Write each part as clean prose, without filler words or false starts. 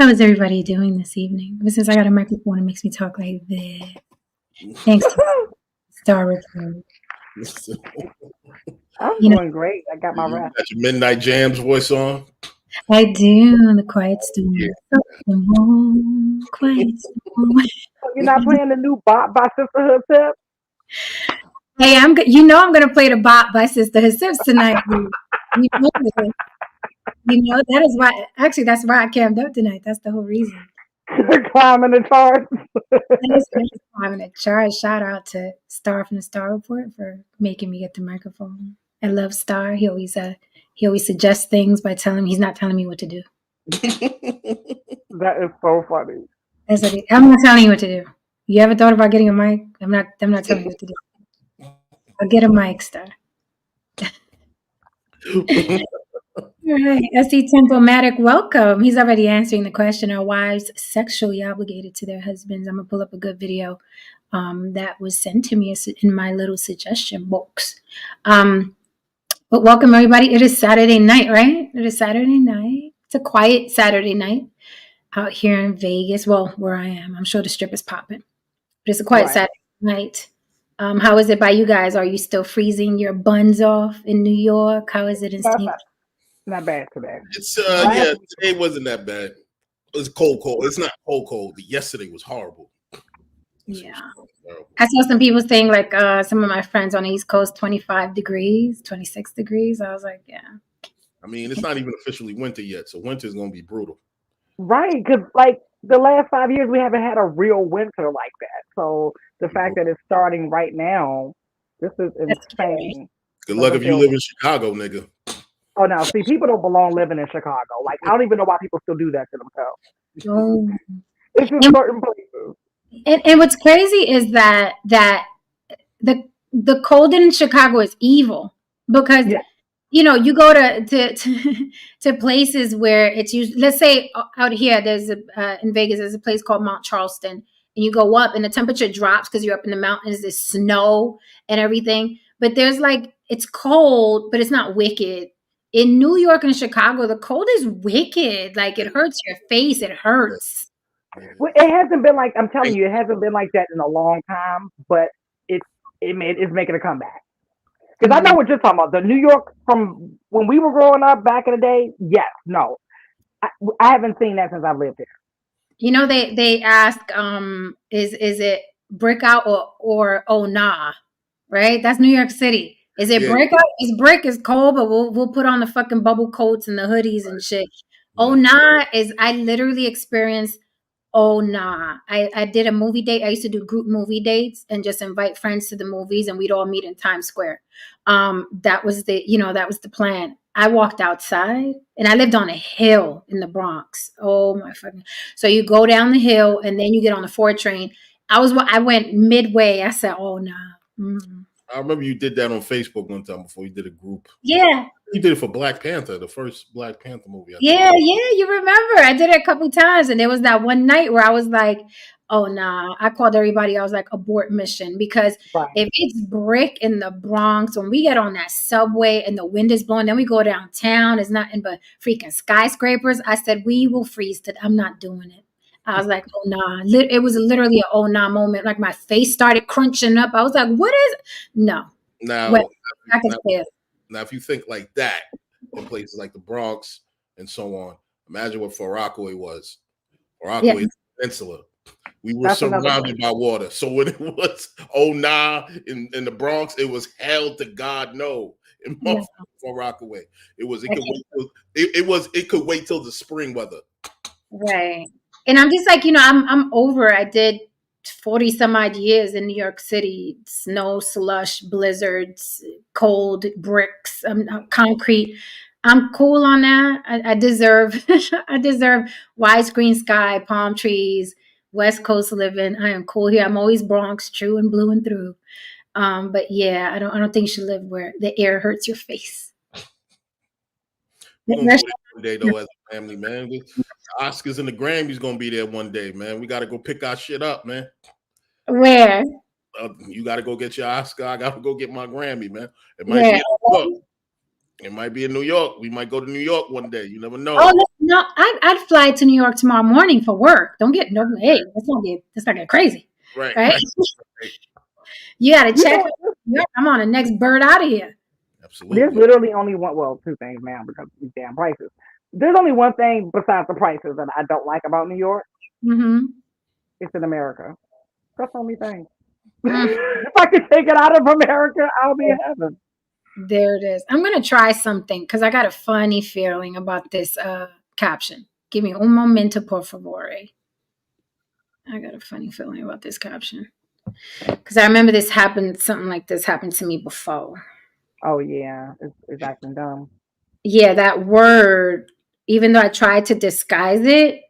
How is everybody doing this evening? Ever since I got a microphone, it makes me talk like this. Thanks to Star Report. I'm doing great. I got my rest. Got your Midnight Jams voice on. I do. The Quiet Storm. Yeah. Quiet Storm. You're not playing the new Bop by Sisterhood Tip? Hey, I'm gonna play the Bop by Sisterhood Sips tonight. You know that is why. Actually, that's why I camped up tonight. That's the whole reason. Climbing the charts. Climbing the charts. Shout out to Star from the Star Report for making me get the microphone. I love Star. He always suggests things by telling me he's not telling me what to do. That is so funny. I'm not telling you what to do. You ever thought about getting a mic? I'm not telling you what to do. I'll get a mic, Star. All right, S.D. Tempomatic, welcome. He's already answering the question: are wives sexually obligated to their husbands? I'm gonna pull up a good video that was sent to me in my little suggestion box. But welcome everybody. It is Saturday night, right? It is Saturday night. It's a quiet Saturday night out here in Vegas. Well, where I am. I'm sure the strip is popping. But it's a quiet Saturday night. How is it by you guys? Are you still freezing your buns off in New York? How is it in St. Not bad today. It's today wasn't that bad. It was cold. It's not cold. Yesterday was horrible. Yeah. I saw some people saying, like, some of my friends on the East Coast, 25 degrees, 26 degrees. I was like, yeah. I mean, it's not even officially winter yet, so winter's going to be brutal. Right, because, like, the last 5 years, we haven't had a real winter like that. So the fact that it's starting right now, this is insane. Good luck if you live in Chicago, nigga. Oh, no. See, people don't belong living in Chicago. Like, I don't even know why people still do that to themselves. Oh. It's in certain places. And what's crazy is that the cold in Chicago is evil because you know, you go to places where it's usually, let's say out here there's in Vegas there's a place called Mount Charleston, and you go up and the temperature drops because you're up in the mountains, there's snow and everything, but there's like, it's cold but it's not wicked. In New York and Chicago, the cold is wicked. Like, it hurts your face. It hurts. Well, it hasn't been like, I'm telling you, it hasn't been like that in a long time, but it's making a comeback. Because I know what you're talking about. The New York from when we were growing up back in the day, yes, no. I haven't seen that since I've lived here. You know, they ask, is it brick out or oh nah, right? That's New York City. Is it brick out? It's brick is cold, but we'll put on the fucking bubble coats and the hoodies and shit. Oh nah is, I literally experienced oh nah. I did a movie date. I used to do group movie dates and just invite friends to the movies and we'd all meet in Times Square. That was the plan. I walked outside and I lived on a hill in the Bronx. Oh my fucking. So you go down the hill and then you get on the 4 train. I went midway. I said, oh nah. Mm-hmm. I remember you did that on Facebook one time before you did a group. Yeah. You did it for Black Panther, the first Black Panther movie. Yeah, you remember. I did it a couple times. And there was that one night where I was like, oh, nah. I called everybody. I was like, abort mission. Because if it's brick in the Bronx, when we get on that subway and the wind is blowing, then we go downtown. It's nothing but freaking skyscrapers. I said, we will freeze. I'm not doing it. I was like, oh, nah. It was literally an oh, nah moment. Like, my face started crunching up. I was like, what is it? No. Now, if you think like that in places like the Bronx and so on, imagine what Far Rockaway was. Far Rockaway is a peninsula. We were surrounded by water. So when it was oh nah in the Bronx, it was hell to God no. In Far Rockaway, it could wait till the spring weather. Right. And I'm just like, I'm over. I did 40 some odd years in New York City. Snow, slush, blizzards, cold, bricks, concrete. I'm cool on that. I deserve widescreen sky, palm trees, West Coast living. I am cool here. I'm always Bronx, true and blue and through. But yeah, I don't think you should live where the air hurts your face. We're gonna go there one day though, as a family, man. The Oscars and the Grammys gonna be there one day, man. We gotta go pick our shit up, man. Where? You gotta go get your Oscar. I gotta go get my Grammy, man. It might be in New York. It might be in New York. We might go to New York one day. You never know. Oh No, I'd fly to New York tomorrow morning for work. Don't get no. Hey, let's not get crazy, Right. right? You got to check. I'm on the next bird out of here. Absolutely. There's literally only two things now because of these damn prices. There's only one thing besides the prices that I don't like about New York. Mm-hmm. It's in America. That's the only thing. If I could take it out of America, I'll be in heaven. There it is. I'm gonna try something because I got a funny feeling about this caption. Give me un momento, por favor. I got a funny feeling about this caption because I remember something like this happened to me before. Oh yeah, it's acting dumb. Yeah, that word, even though I tried to disguise it,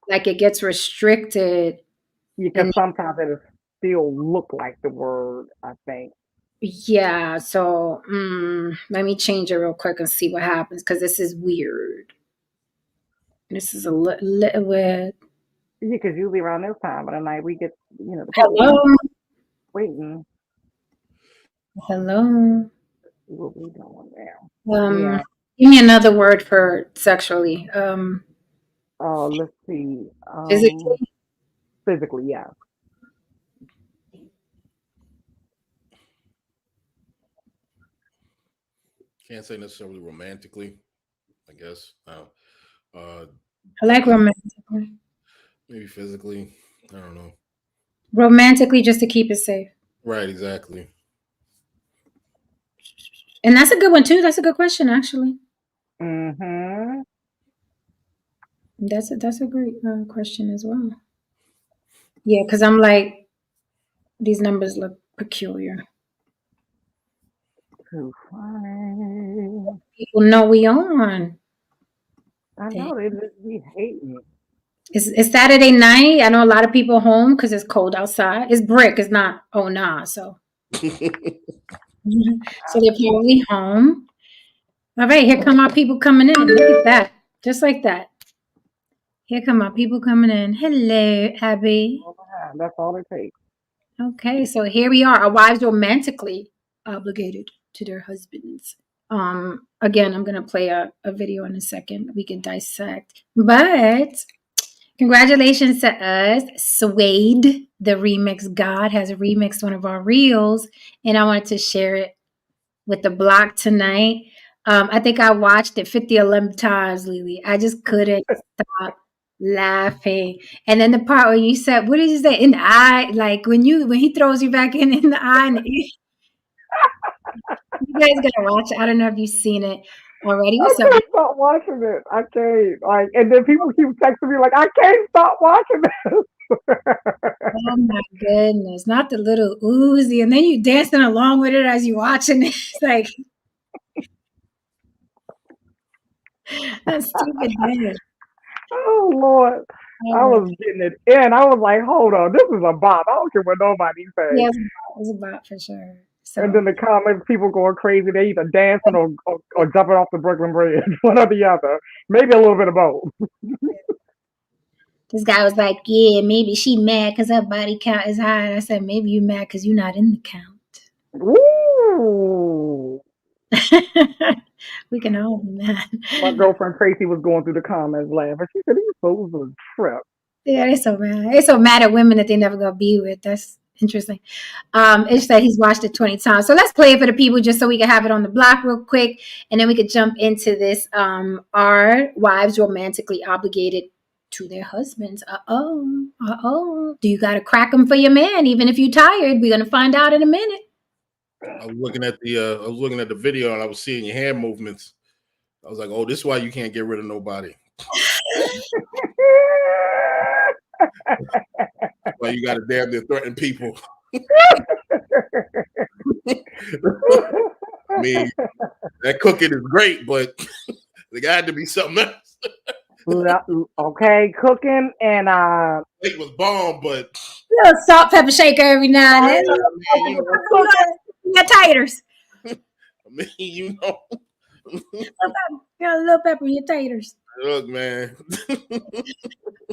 like it gets restricted. Because sometimes it still look like the word, I think. Yeah, so let me change it real quick and see what happens because this is weird. This is a little weird. Yeah, because usually around this time of the night we get, the Hello. waiting. Hello. What we doing now? Yeah. Give me another word for sexually. Let's see. Physically. Physically, yeah. Can't say necessarily romantically, I guess. I like romantically. Maybe physically. I don't know. Romantically, just to keep it safe. Right, exactly. And that's a good one too. That's a good question, actually. Mm-hmm. That's a great question as well. Yeah, because I'm like, these numbers look peculiar. Too funny. People know we on. I know they just be hating. It's Saturday night. I know a lot of people home because it's cold outside. It's brick. It's not. Oh nah. So they're probably home. All right, here come our people coming in. Look at that. Just like that. Here come our people coming in. Hello, Abby. That's all it takes. Okay, so here we are. Our wives romantically obligated to their husbands. Again, I'm gonna play a video in a second. We can dissect. But congratulations to us. Suede, the remix god, has remixed one of our reels, and I wanted to share it with the block tonight. I think I watched it 11 times, Lily. I just couldn't stop laughing. And then the part where you said, what did you say? In the eye, like when he throws you back in the eye and you guys gotta watch it. I don't know if you've seen it already. What's up? I can't stop watching it. I can't. Like, and then people keep texting me like, I can't stop watching this. Oh my goodness. Not the little Uzi. And then you dancing along with it as you watching it. It's like that's stupid dance. Oh Lord. I was getting it in. I was like, hold on, this is a bop. I don't care what nobody says. Yeah, it's a bop for sure. So, and then the comments, people going crazy. They either dancing or jumping off the Brooklyn Bridge, one or the other. Maybe a little bit of both. This guy was like, yeah, maybe she mad because her body count is high. And I said, maybe you mad because you're not in the count. Ooh. We can all be mad. My girlfriend Tracy was going through the comments laughing. She said, these fools are a trip. Yeah, they're so mad. They're so mad at women that they never gonna be with. That's interesting. It said he's watched it 20 times. So let's play it for the people just so we can have it on the block real quick. And then we could jump into this. Are wives romantically obligated to their husbands? Do you got to crack them for your man, even if you're tired? We're gonna find out in a minute. I was looking at the video and I was seeing your hand movements. I was like, oh, this is why you can't get rid of nobody. Well, you got to damn near threaten people. I mean, that cooking is great, but there got to be something else. Okay, cooking and it was bomb, but a little salt, pepper shaker every now and then. You got taters. I mean, you know. Got a little pepper in your taters. Look, man. Woo!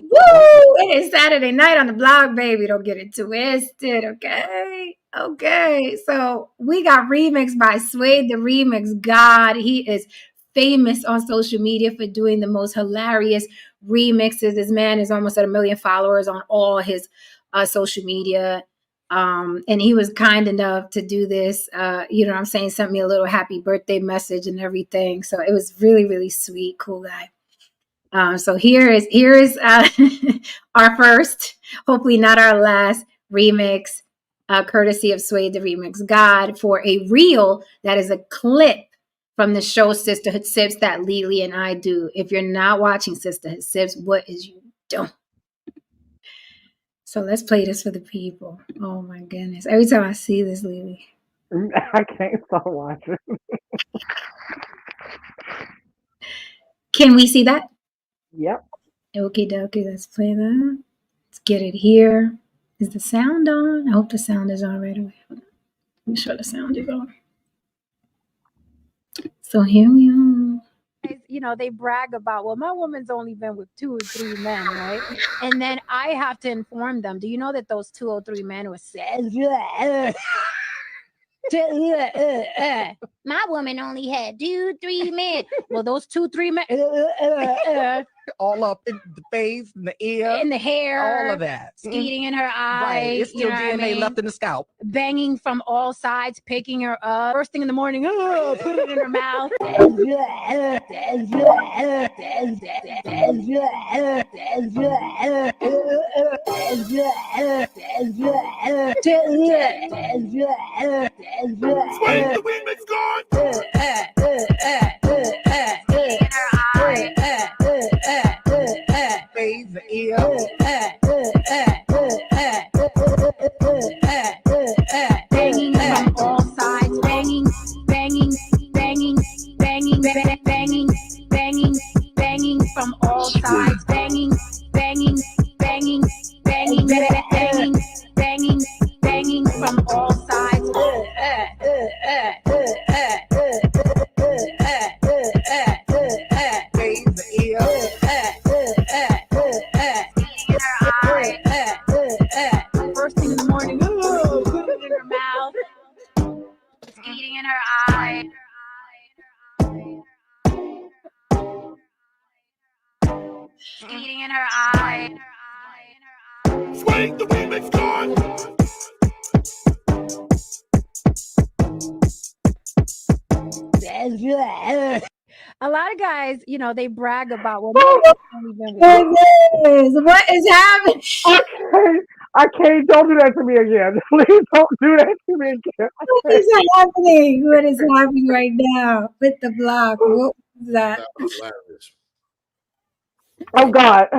It is Saturday night on the blog, baby. Don't get it twisted, okay? Okay. So we got remixed by Suede, the remix god. He is famous on social media for doing the most hilarious remixes. This man is almost at 1 million followers on all his social media. And he was kind enough to do this, you know what I'm saying, sent me a little happy birthday message and everything. So it was really, really sweet, cool guy. So here is our first, hopefully not our last remix, courtesy of Suede the Remix God, for a reel that is a clip from the show Sisterhood Sips that Lily and I do. If you're not watching Sisterhood Sips, what is you doing? So let's play this for the people. Oh my goodness. Every time I see this, Lily, I can't stop watching. Can we see that? Yep. Okay, dokie, let's play that. Let's get it here. Is the sound on? I hope the sound is on right away. Let me sure the sound is on. So here we are. You know, they brag about, well, my woman's only been with 2 or 3 men, right? And then I have to inform them, do you know that those 2 or 3 men were said, my woman only had 2, 3 men. Well, those 2, 3 men, all up in the face, in the ear, in the hair, all of that, skeeting in her eye. Right, it's still DNA left in the scalp. Banging from all sides, picking her up. First thing in the morning, put it in her mouth. Swing the remix God. Face, the ear. Banging from all sides, banging, banging, banging, banging, banging, banging, banging from all sides, banging, banging, banging, banging, banging, banging, banging from all sides. Face, the ear. First thing in the morning, put it in her mouth. Eating in her eye. Eating in her eye. Swing the remix God. A lot of guys, you know, they brag about, well, What is happening? I can't. Don't do that to me again. Please don't do that to me again. What is happening? What is happening right now with the block? What was that? That was hilarious. Oh God.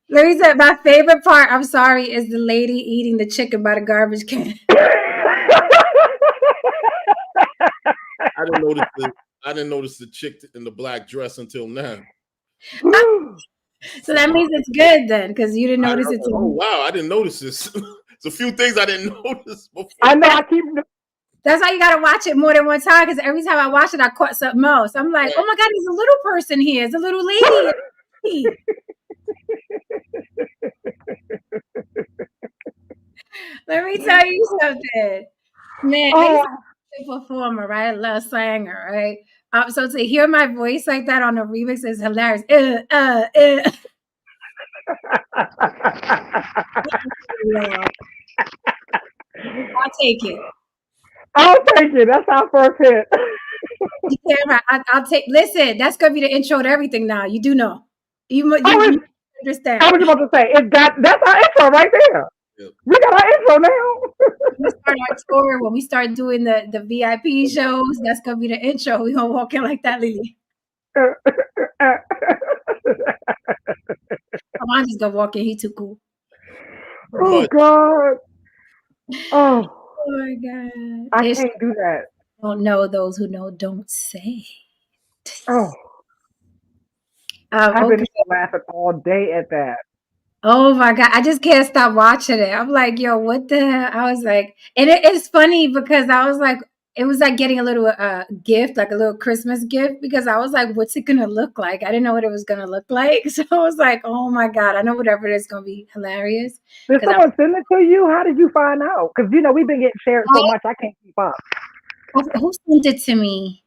Let me say, my favorite part, I'm sorry, is the lady eating the chicken by the garbage can. I didn't notice the chick in the black dress until now. So that means it's good then, because you didn't notice it. Oh wow, I didn't notice this. It's a few things I didn't notice before. I know. I keep. That's why you gotta watch it more than one time, because every time I watch it, I caught something else. I'm like, oh my God, there's a little person here. There's a little lady. Let me tell you something, man. I'm a performer, right? I love singer, right? So to hear my voice like that on a remix is hilarious. I'll take it. I'll take it. That's our first hit. I'll take. Listen, that's gonna be the intro to everything. Now you do know. You understand? I was about to say that's our intro right there. Yep. We got our intro now. We start our tour when we start doing the VIP shows. That's gonna be the intro. We gonna walk in like that, Lily. I'm just gonna walk in. He too cool. Oh God. Oh my God. I can't do that. Don't know those who know. Don't say. Oh. I've been laughing all day at that. Oh my God. I just can't stop watching it. I'm like, yo, what the hell? I was like, and it's funny because I was like, it was like getting a little gift, like a little Christmas gift, because I was like, what's it going to look like? I didn't know what it was going to look like. So I was like, oh my God, I know whatever it is going to be hilarious. Did someone send it to you? How did you find out? Because, you know, we've been getting shared so much, I can't keep up. Who sent it to me?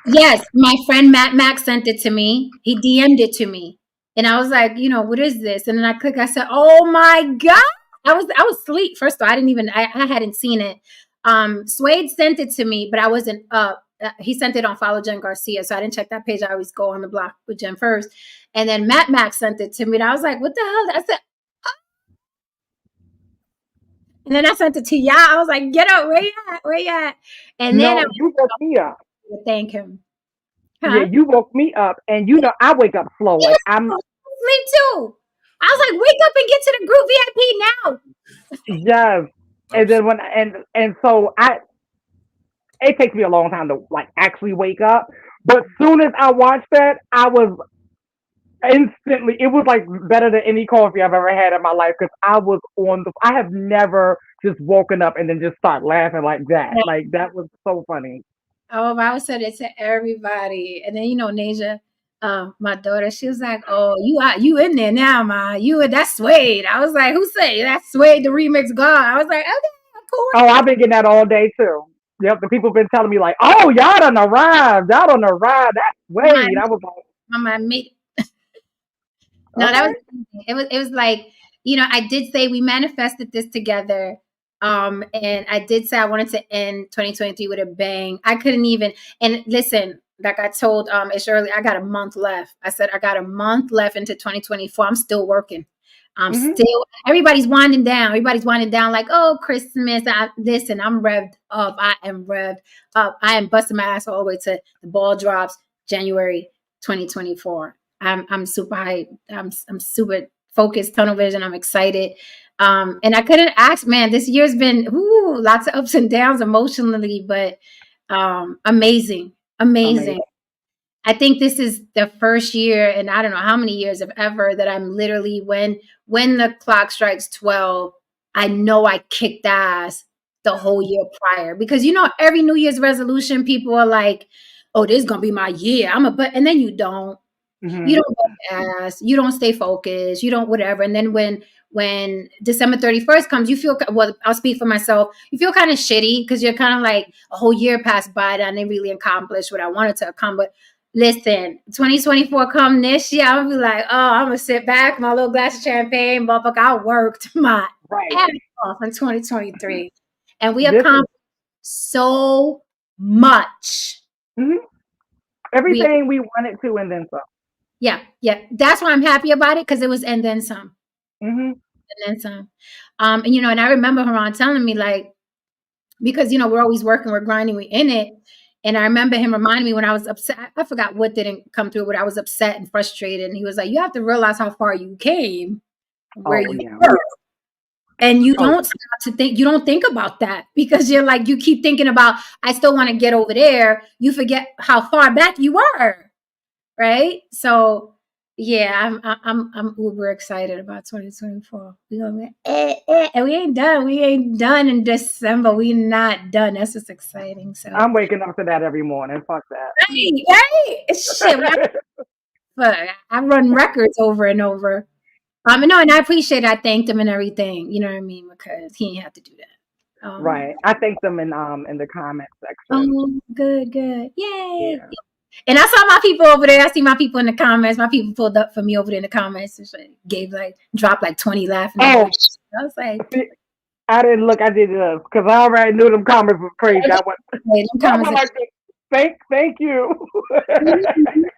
Yes, my friend Matt sent it to me. He DM'd it to me. And I was like, what is this? And then I clicked, I said, oh my God. I was asleep. First of all, I hadn't seen it. Suede sent it to me, but I wasn't up. He sent it on Follow Jen Garcia. So I didn't check that page. I always go on the block with Jen first. And then Matt sent it to me. And I was like, what the hell? I said, and then I sent it to y'all. I was like, get up, where you at? Where you at? And then I you woke me up. thank him. Yeah, you woke me up, and I wake up slow. Like I'm sleep too. I was like, wake up and get to the group VIP now. Yes. And then so it takes me a long time to like actually wake up. But soon as I watched that, I was instantly, it was like better than any coffee I've ever had in my life because I have never just woken up and then just start laughing like that. Like that was so funny. Oh, I said it to everybody. And then, Nasia, my daughter, she was like, oh, you in there now, ma. That's Suede. I was like, who say that's Suede, the remix god? I was like, okay, cool. Oh, I've been getting that all day too. Yep, the people have been telling me like, oh, y'all done arrived. Y'all done arrived. That's Suede. I was like, my mate. No, that was it was like, I did say we manifested this together. And I did say I wanted to end 2023 with a bang. I couldn't even, and listen, like I told Ish earlier, I got a month left. I said I got a month left into 2024. I'm still working. Everybody's winding down. Everybody's winding down like, oh, Christmas. Listen, I'm revved up. I am revved up. I am busting my ass all the way to the ball drops January 2024. I'm super hyped. I'm super focused, tunnel vision. I'm excited. And I couldn't ask, man, this year's been lots of ups and downs emotionally, but amazing. I think this is the first year, and I don't know how many years of ever, that I'm literally, when the clock strikes 12, I know I kicked ass the whole year prior. Because, every New Year's resolution, people are like, oh, this is going to be my year. And then you don't. Mm-hmm. You don't get ass. You don't stay focused. You don't whatever. And then when December 31st comes, you feel, well, I'll speak for myself. You feel kind of shitty because you're kind of like a whole year passed by and I didn't really accomplish what I wanted to accomplish. Listen, 2024 come this year, I'm gonna be like, oh, I'm gonna sit back, my little glass of champagne, motherfucker. I worked my ass off in 2023, and we accomplished so much. Mm-hmm. Everything we wanted to, and then some. Yeah. That's why I'm happy about it because it was and then some. Mm-hmm. And then some. And and I remember Haran telling me like, because we're always working, we're grinding, we're in it. And I remember him reminding me when I was upset. I forgot what didn't come through, but I was upset and frustrated. And he was like, you have to realize how far you came, where you were. And you don't stop to think, you don't think about that because you're like, you keep thinking about, I still want to get over there. You forget how far back you were. Right. So yeah, I'm uber excited about 2024. And we ain't done. We ain't done in December. We not done. That's just exciting. So I'm waking up to that every morning. Fuck that. Hey, shit. I run records over and over. And I appreciate it. I thanked him and everything. You know what I mean? Because he didn't have to do that. Right. I thanked them in the comment section. Oh, good. Yay. Yeah. And I saw my people over there. I see my people in the comments. My people pulled up for me over there in the comments and dropped like 20 laughing. Oh, I was like, I didn't look. I did this because I already knew them comments was crazy. I went, thank you.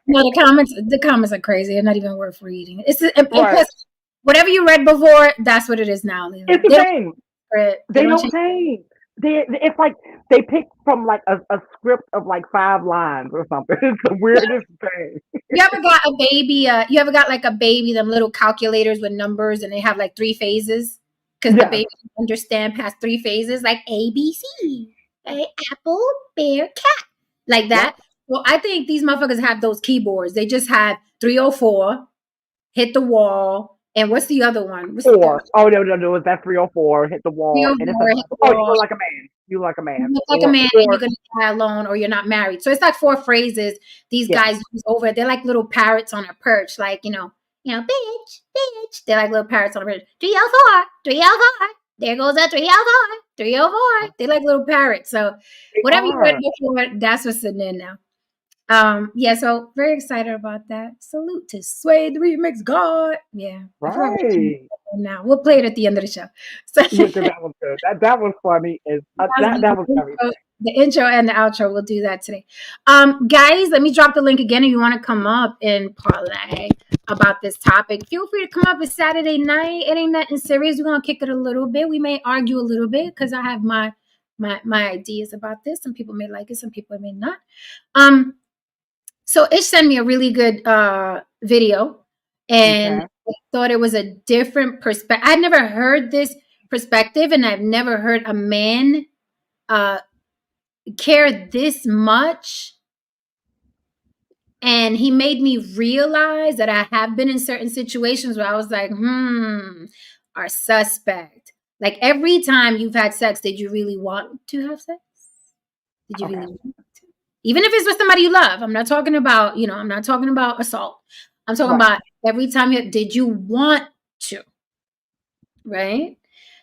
No, the comments are crazy. They're not even worth reading. Plus, whatever you read before, that's what it is now. It's the same. They don't change. It's like they picked from like a script of like 5 lines or something. It's the weirdest thing. You ever got a baby? You ever got like a baby, them little calculators with numbers, and they have like 3 phases because the baby can understand past 3 phases, like A, B, C, right? Apple, bear, cat, like that. Yep. Well, I think these motherfuckers have those keyboards. They just had 304, hit the wall. And what's the other one? 4. Oh, no. That's 304. Hit the wall. And it's you look like a man. You look like a man. You look like a man, and you're going to die alone or you're not married. So it's like 4 phrases these guys use over. They're like little parrots on a perch. Like, bitch. They're like little parrots on a perch. 304. There goes a 304. They're like little parrots. So whatever you read before, that's what's sitting in now. Yeah, so very excited about that. Salute to Sway the Remix God. Yeah. I forgot what the Right. now. We'll play it at the end of the show. So Yeah, 'cause that was good. That was funny. That was everything. the intro and the outro. We'll do that today. Guys, let me drop the link again if you want to come up and parlay about this topic. Feel free to come up. It's Saturday night. It ain't nothing serious. We're gonna kick it a little bit. We may argue a little bit because I have my ideas about this. Some people may like it, some people may not. So Ish sent me a really good video, and Okay. I thought it was a different perspective. I'd never heard this perspective, and I've never heard a man care this much. And he made me realize that I have been in certain situations where I was like, our suspect. Like every time you've had sex, did you really want to have sex? Did you really want to? Even if it's with somebody you love. I'm not talking about, I'm not talking about assault. I'm talking about every time did you want to? Right?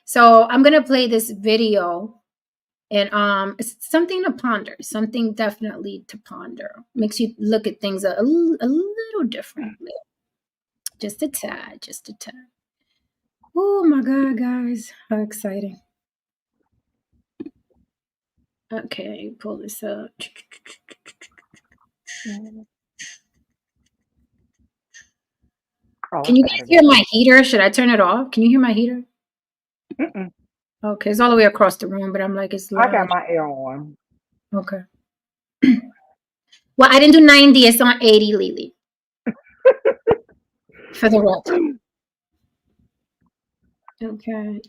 So I'm gonna play this video, and it's something to ponder, something definitely to ponder. Makes you look at things a little differently. Just a tad, just a tad. Oh my God, guys, how exciting. Okay, pull this up. Can you guys hear my heater? Should I turn it off? Can you hear my heater? Mm-mm. Okay, it's all the way across the room, but I'm like, it's loud. I got my air on. Okay. Well, I didn't do 90. It's on 80, Lily. For the real. Okay.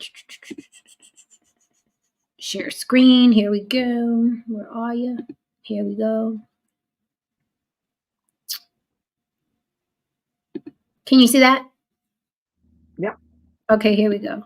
Share screen. Here we go. Where are you? Here we go. Can you see that? Yep. Okay, here we go.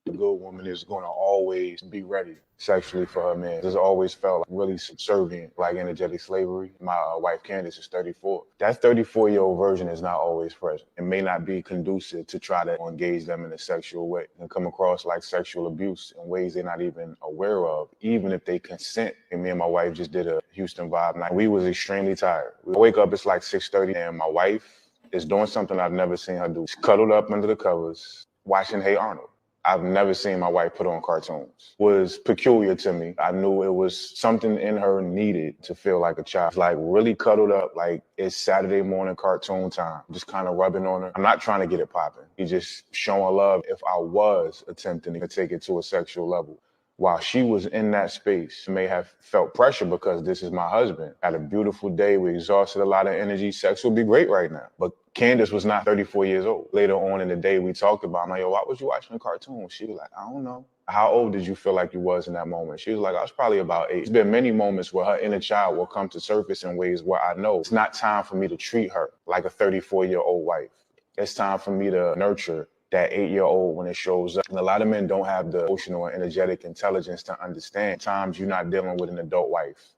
A good woman is going to always be ready sexually for her man. It's always felt like really subservient, like energetic slavery. My wife Candace is 34. That 34-year-old version is not always present. It may not be conducive to try to engage them in a sexual way and come across like sexual abuse in ways they're not even aware of, even if they consent. And me and my wife just did a Houston vibe night. We was extremely tired. We wake up, it's like 6:30, and my wife is doing something I've never seen her do. She's cuddled up under the covers, watching Hey Arnold. I've never seen my wife put on cartoons. It was peculiar to me. I knew it was something in her needed to feel like a child. Like really cuddled up, like it's Saturday morning cartoon time, just kind of rubbing on her. I'm not trying to get it popping. He's just showing love if I was attempting to take it to a sexual level. While she was in that space, she may have felt pressure because this is my husband. Had a beautiful day. We exhausted a lot of energy. Sex would be great right now. But Candace was not 34 years old. Later on in the day, we talked about, I'm like, yo, why was you watching a cartoon? She was like, I don't know. How old did you feel like you was in that moment? She was like, I was probably about 8. There's been many moments where her inner child will come to surface in ways where I know it's not time for me to treat her like a 34-year-old wife. It's time for me to nurture that 8-year-old when it shows up. And a lot of men don't have the emotional or energetic intelligence to understand. Sometimes you're not dealing with an adult wife.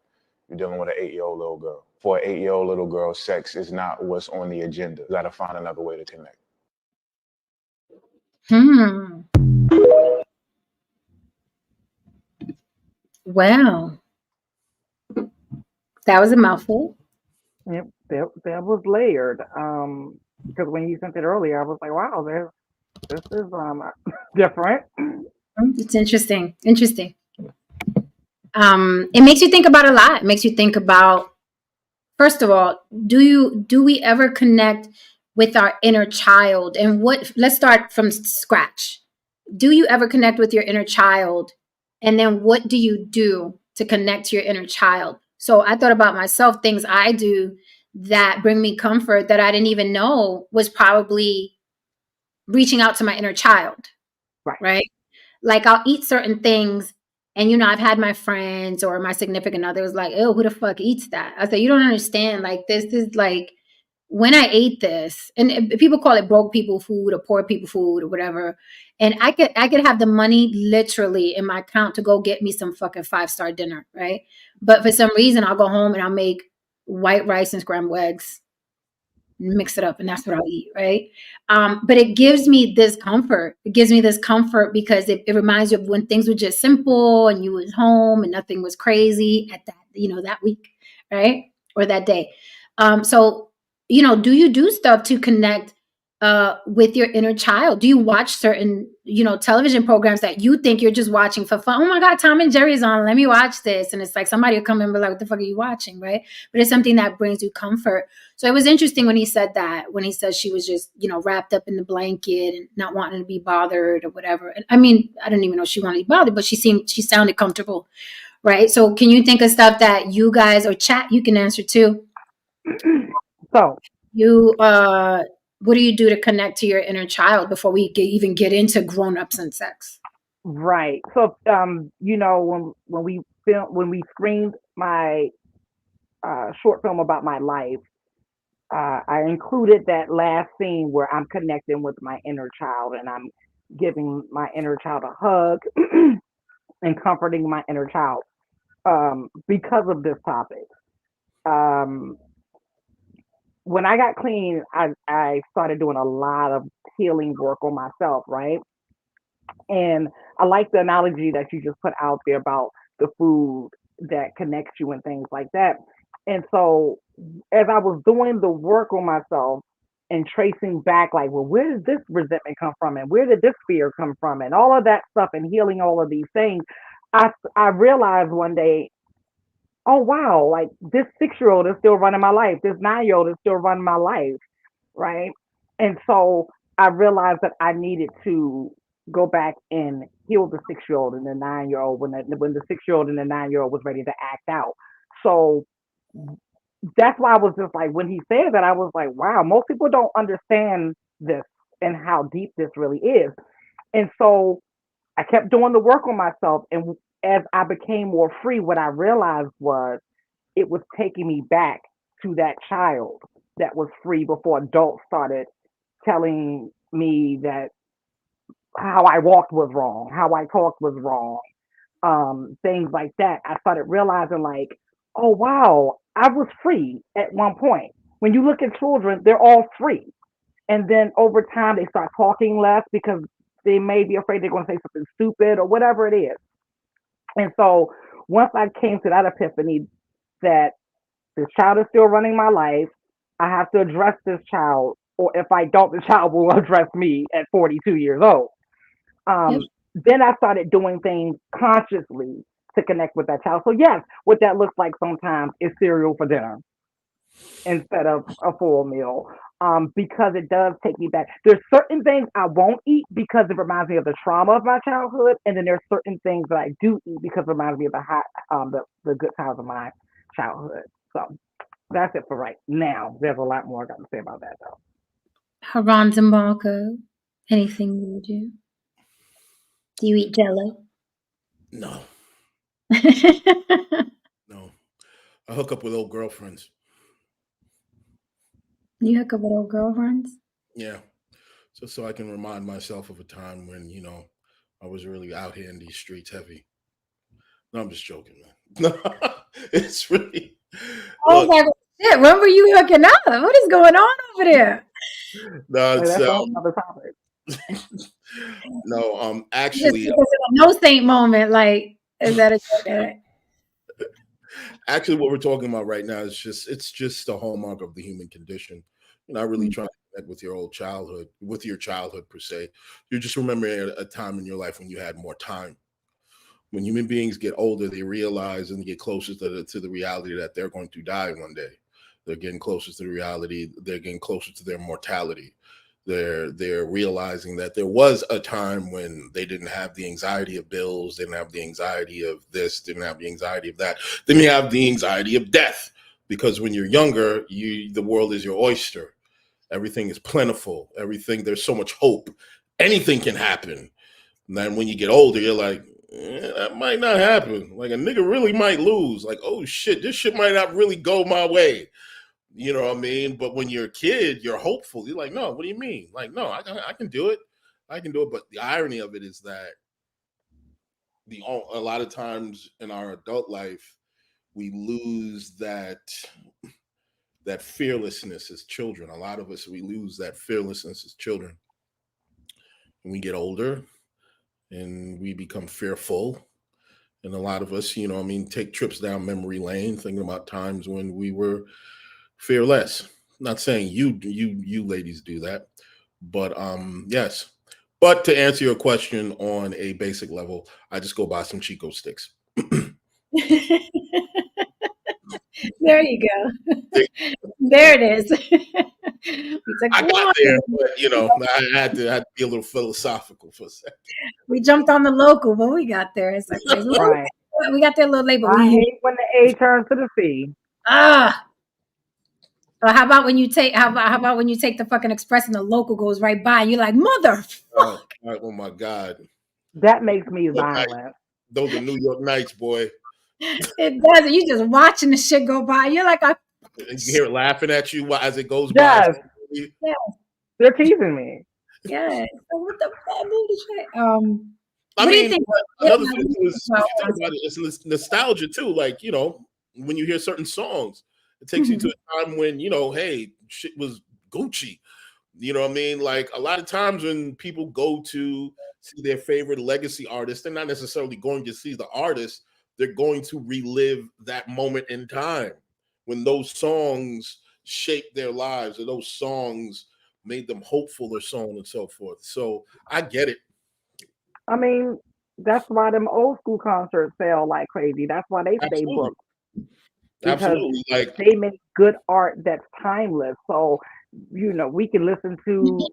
You're dealing with an 8-year-old little girl. For an 8-year-old little girl, sex is not what's on the agenda. You gotta find another way to connect. Wow. That was a mouthful. Yep, that was layered. Because when you sent it earlier, I was like, wow, this is different. It's interesting. Interesting. It makes you think about a lot. It makes you think about, first of all, do we ever connect with our inner child? And let's start from scratch. Do you ever connect with your inner child? And then what do you do to connect to your inner child? So I thought about myself, things I do that bring me comfort that I didn't even know was probably reaching out to my inner child. Right? Like I'll eat certain things, and I've had my friends or my significant others like, oh, who the fuck eats that? I said, you don't understand. Like this is like when I ate this, and people call it broke people food or poor people food or whatever. And I could have the money literally in my account to go get me some fucking 5-star dinner, right? But for some reason, I'll go home and I'll make white rice and scrambled eggs, mix it up, and that's what I'll eat, right? But it gives me this comfort. It gives me this comfort because it reminds you of when things were just simple and you was home and nothing was crazy at that, that week, right? Or that day. So, do you do stuff to connect with your inner child? Do you watch certain, television programs that you think you're just watching for fun? Oh my God, Tom and Jerry's on. Let me watch this. And it's like somebody will come in and be like, what the fuck are you watching? Right. But it's something that brings you comfort. So it was interesting when he said that, when he said she was just, wrapped up in the blanket and not wanting to be bothered or whatever. And I mean, I didn't even know she wanted to be bothered, but she sounded comfortable. Right. So can you think of stuff that you guys, or chat, you can answer too? So What do you do to connect to your inner child before we even get into grown-ups and sex? right. So when we screened my short film about my life, I included that last scene where I'm connecting with my inner child and I'm giving my inner child a hug and comforting my inner child because of this topic. Um, when I got clean, I started doing a lot of healing work on myself, right? And I like the analogy that you just put out there about the food that connects you and things like that. And so as I was doing the work on myself and tracing back, like, well, where did this resentment come from? And where did this fear come from? And all of that stuff and healing all of these things, I realized one day, oh, wow, like this 6-year-old is still running my life. This 9-year-old is still running my life. Right. And so I realized that I needed to go back and heal the 6-year-old and the 9-year-old when the 6-year-old and the 9-year-old was ready to act out. So that's why I was just like, when he said that, I was like, wow, most people don't understand this and how deep this really is. And so I kept doing the work on myself. And as I became more free, what I realized was it was taking me back to that child that was free before adults started telling me that how I walked was wrong, how I talked was wrong, things like that. I started realizing, like, oh wow, I was free at one point. When you look at children, they're all free, and then over time they start talking less because they may be afraid they're going to say something stupid or whatever it is. And so once I came to that epiphany that this child is still running my life, I have to address this child, or if I don't, the child will address me at 42 years old. Yep. Then I started doing things consciously to connect with that child. So yes, what that looks like sometimes is cereal for dinner instead of a full meal. Because it does take me back. There's certain things I won't eat because it reminds me of the trauma of my childhood, and then there's certain things that I do eat because it reminds me of the good times of my childhood. So that's it for right now. There's a lot more I got to say about that though. Haran Marco, anything you do? Do you eat Jello? No, no. I hook up with old girlfriends. You hook up with old girlfriends? Yeah, just so I can remind myself of a time when I was really out here in these streets heavy. No, I'm just joking, man. No, it's really Oh look. my God, shit! When were you hooking up? What is going on over there? No, Hey, it's that's a whole other topic. no. You just Actually, took us in a no saint moment. Like, is that a joke? actually, what we're talking about right now is just a hallmark of the human condition. You're not really trying to connect with your old childhood, with your childhood per se. You're just remembering a time in your life when you had more time. When human beings get older, they realize and get closer to the reality that they're going to die one day. They're getting closer to the reality. They're getting closer to their mortality. They're realizing that there was a time when they didn't have the anxiety of bills, didn't have the anxiety of this, didn't have the anxiety of that, didn't have the anxiety of death. Because when you're younger, the world is your oyster. Everything is plentiful. Everything, there's so much hope. Anything can happen. And then when you get older, you're like, that might not happen. Like a nigga really might lose. Like, oh shit, this shit might not really go my way. You know what I mean? But when you're a kid, you're hopeful. You're like, no, what do you mean? Like, no, I can do it. I can do it. But the irony of it is that a lot of times in our adult life, we lose that fearlessness as children. A lot of us, we lose that fearlessness as children. When we get older and we become fearful And a lot of us, you know, I mean, take trips down memory lane, thinking about times when we were fearless. Not saying you ladies do that, but yes. But to answer your question on a basic level, I just go buy some Chico sticks. There you go. There it is. I got there, but you know, I had to be a little philosophical for a second. We jumped on the local, but we got there. It's okay. Right. We got there a little late, but I we hate when the A turns to the C. ah. Or how about when you take how about when you take the fucking express and the local goes right by and you're like, mother Oh my God. That makes me violent. Those are New York nights, boy. it does. You just watching the shit go by. You're like, You hear it laughing at you as it goes by. Yes. yeah, They're teasing me. yeah. So what the fuck shit? I what do you mean, think? another thing too is, if you think about it, it's nostalgia too. Like, you know, when you hear certain songs, it takes you to a time when, you know, hey, shit was Gucci. You know what I mean? Like a lot of times when people go to see their favorite legacy artist, they're not necessarily going to see the artist. They're going to relive that moment in time when those songs shaped their lives or those songs made them hopeful or so on and so forth. So I get it. I mean, that's why them old school concerts sell like crazy. That's why they stay Absolutely. booked. Because Absolutely. Like they make good art that's timeless. So, you know, we can listen to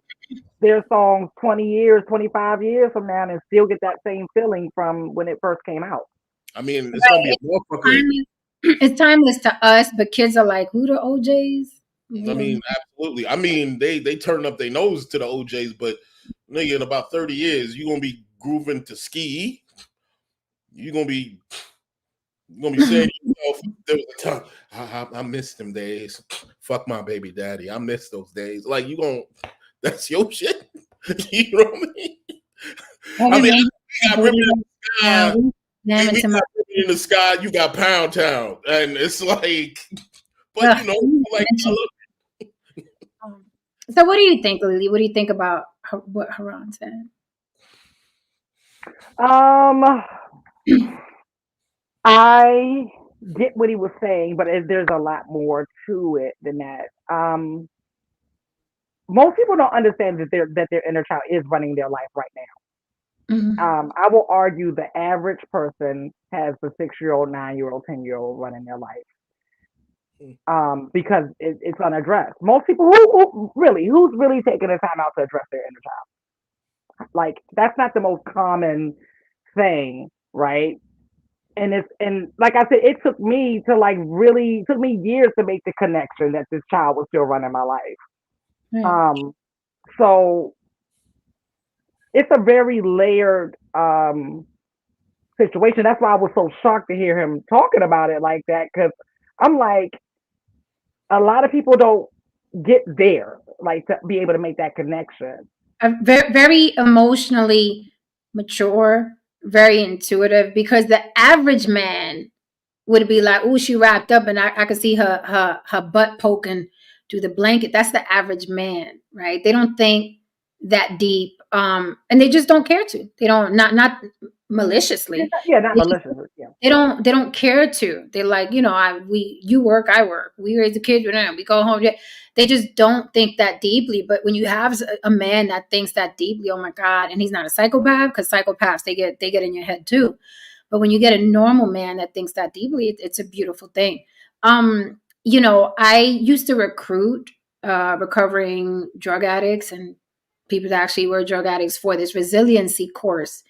their songs 20 years, 25 years from now and still get that same feeling from when it first came out. I mean, it's gonna be a motherfucker. It's timeless to us, but kids are like, who the OJs? I mean, absolutely. I mean, they turn up their nose to the OJs, but nigga, in about 30 years, you're gonna be grooving to ski. You're gonna be saying to yourself, there was a time I miss them days. Fuck my baby daddy. I miss those days. Like you gonna that's your shit. You know what I mean? I mean, we got Ribbon in the Sky. We got Ribbon in the Sky. You got Pound Town, and it's like, but you know, like. So, what do you think, Lily? What do you think about what Haran said? I get what he was saying, but there's a lot more to it than that. Most people don't understand that their inner child is running their life right now. I will argue the average person has a 6-year-old, 9-year-old, 10-year-old running their life. Because it's unaddressed. Most people who's really taking the time out to address their inner child? Like that's not the most common thing, right? And like I said, it took me years to make the connection that this child was still running my life. So it's a very layered situation. That's why I was so shocked to hear him talking about it like that, because I'm like, a lot of people don't get there, like to be able to make that connection. Very, very emotionally mature, very intuitive, because the average man would be like, oh, she wrapped up and I could see her butt poking through the blanket. That's the average man, right? They don't think that deep. And they just don't care to. They don't not maliciously. Not maliciously. Yeah. They don't care to. They're like, you know, you work, I work. We raise the kids, we go home. They just don't think that deeply. But when you have a man that thinks that deeply, oh my God, and he's not a psychopath, because psychopaths they get in your head too. But when you get a normal man that thinks that deeply, it's a beautiful thing. You know, I used to recruit recovering drug addicts and people that actually were drug addicts for this resiliency course.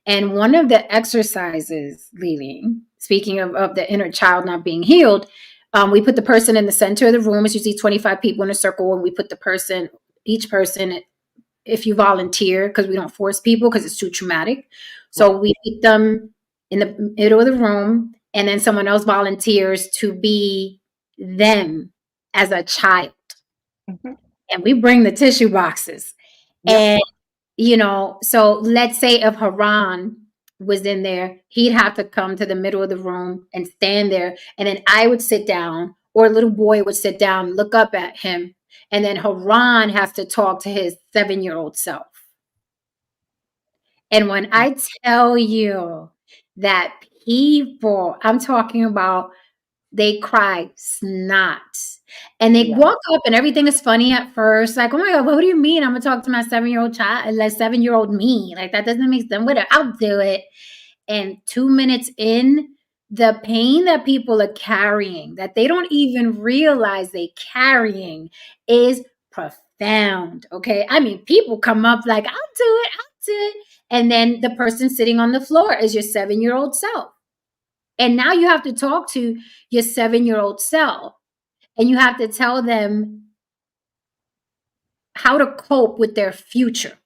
And one of the exercises, Lily, speaking of the inner child not being healed, we put the person in the center of the room. It's usually 25 people in a circle, and we put each person, if you volunteer, because we don't force people because it's too traumatic. So we put them in the middle of the room, and then someone else volunteers to be them as a child. And we bring the tissue boxes. And you know, so let's say if Haran was in there, he'd have to come to the middle of the room and stand there. And then I would sit down, or a little boy would sit down, look up at him. And then Haran has to talk to his 7-year-old self. And when I tell you that people. I'm talking about they cry snot. And they walk up and everything is funny at first. Like, oh my God, what do you mean? I'm gonna talk to my 7-year-old child, like 7-year-old me. Like that doesn't make sense. Whatever, I'll do it. And 2 minutes in, the pain that people are carrying, that they don't even realize they carrying, is profound. Okay. I mean, people come up like, I'll do it, I'll do it. And then the person sitting on the floor is your 7-year-old self. And now you have to talk to your 7-year-old self and you have to tell them how to cope with their future.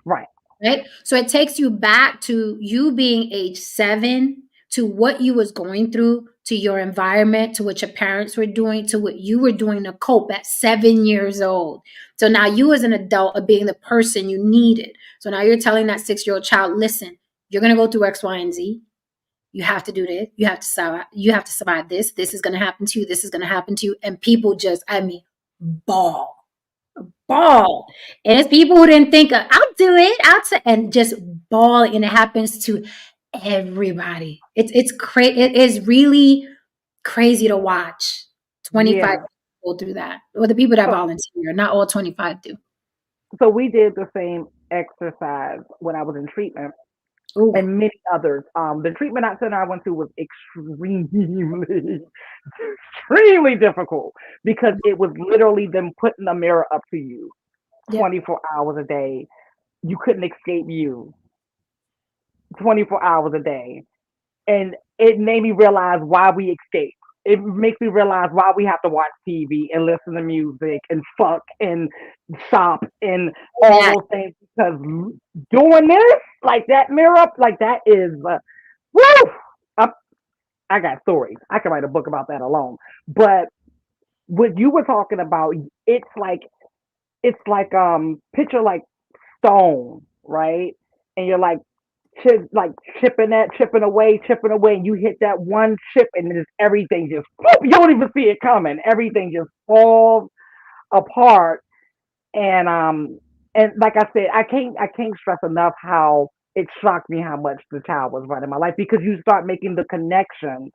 Right. Right. So it takes you back to you being age 7, to what you was going through, to your environment, to what your parents were doing, to what you were doing to cope at 7 years old. So now you as an adult are being the person you needed. So now you're telling that 6-year-old child, listen, you're going to go through X, Y, and Z. You have to do this. You have to survive this. This is going to happen to you. This is going to happen to you. And people just, bawl. And it's people who didn't think, I'll do it. And just bawl. And it happens to everybody. It's crazy. It is really crazy to watch 25 people go through that. Or the people that volunteer. Not all 25 do. So we did the same exercise when I was in treatment. Ooh. And many others. The treatment center I went to was extremely difficult because it was literally them putting a mirror up to you 24 hours a day. You couldn't escape you 24 hours a day. And it made me realize why we escape. It makes me realize why we have to watch TV and listen to music and fuck and shop and all those things, because doing this, like that mirror, like that is, woo! I got stories. I can write a book about that alone. But what you were talking about, it's like picture like stone, right? And you're like chipping away, and you hit that one chip, and then everything just, you don't even see it coming. Everything just falls apart. And like I said, I can't stress enough how it shocked me how much the child was running my life, because you start making the connection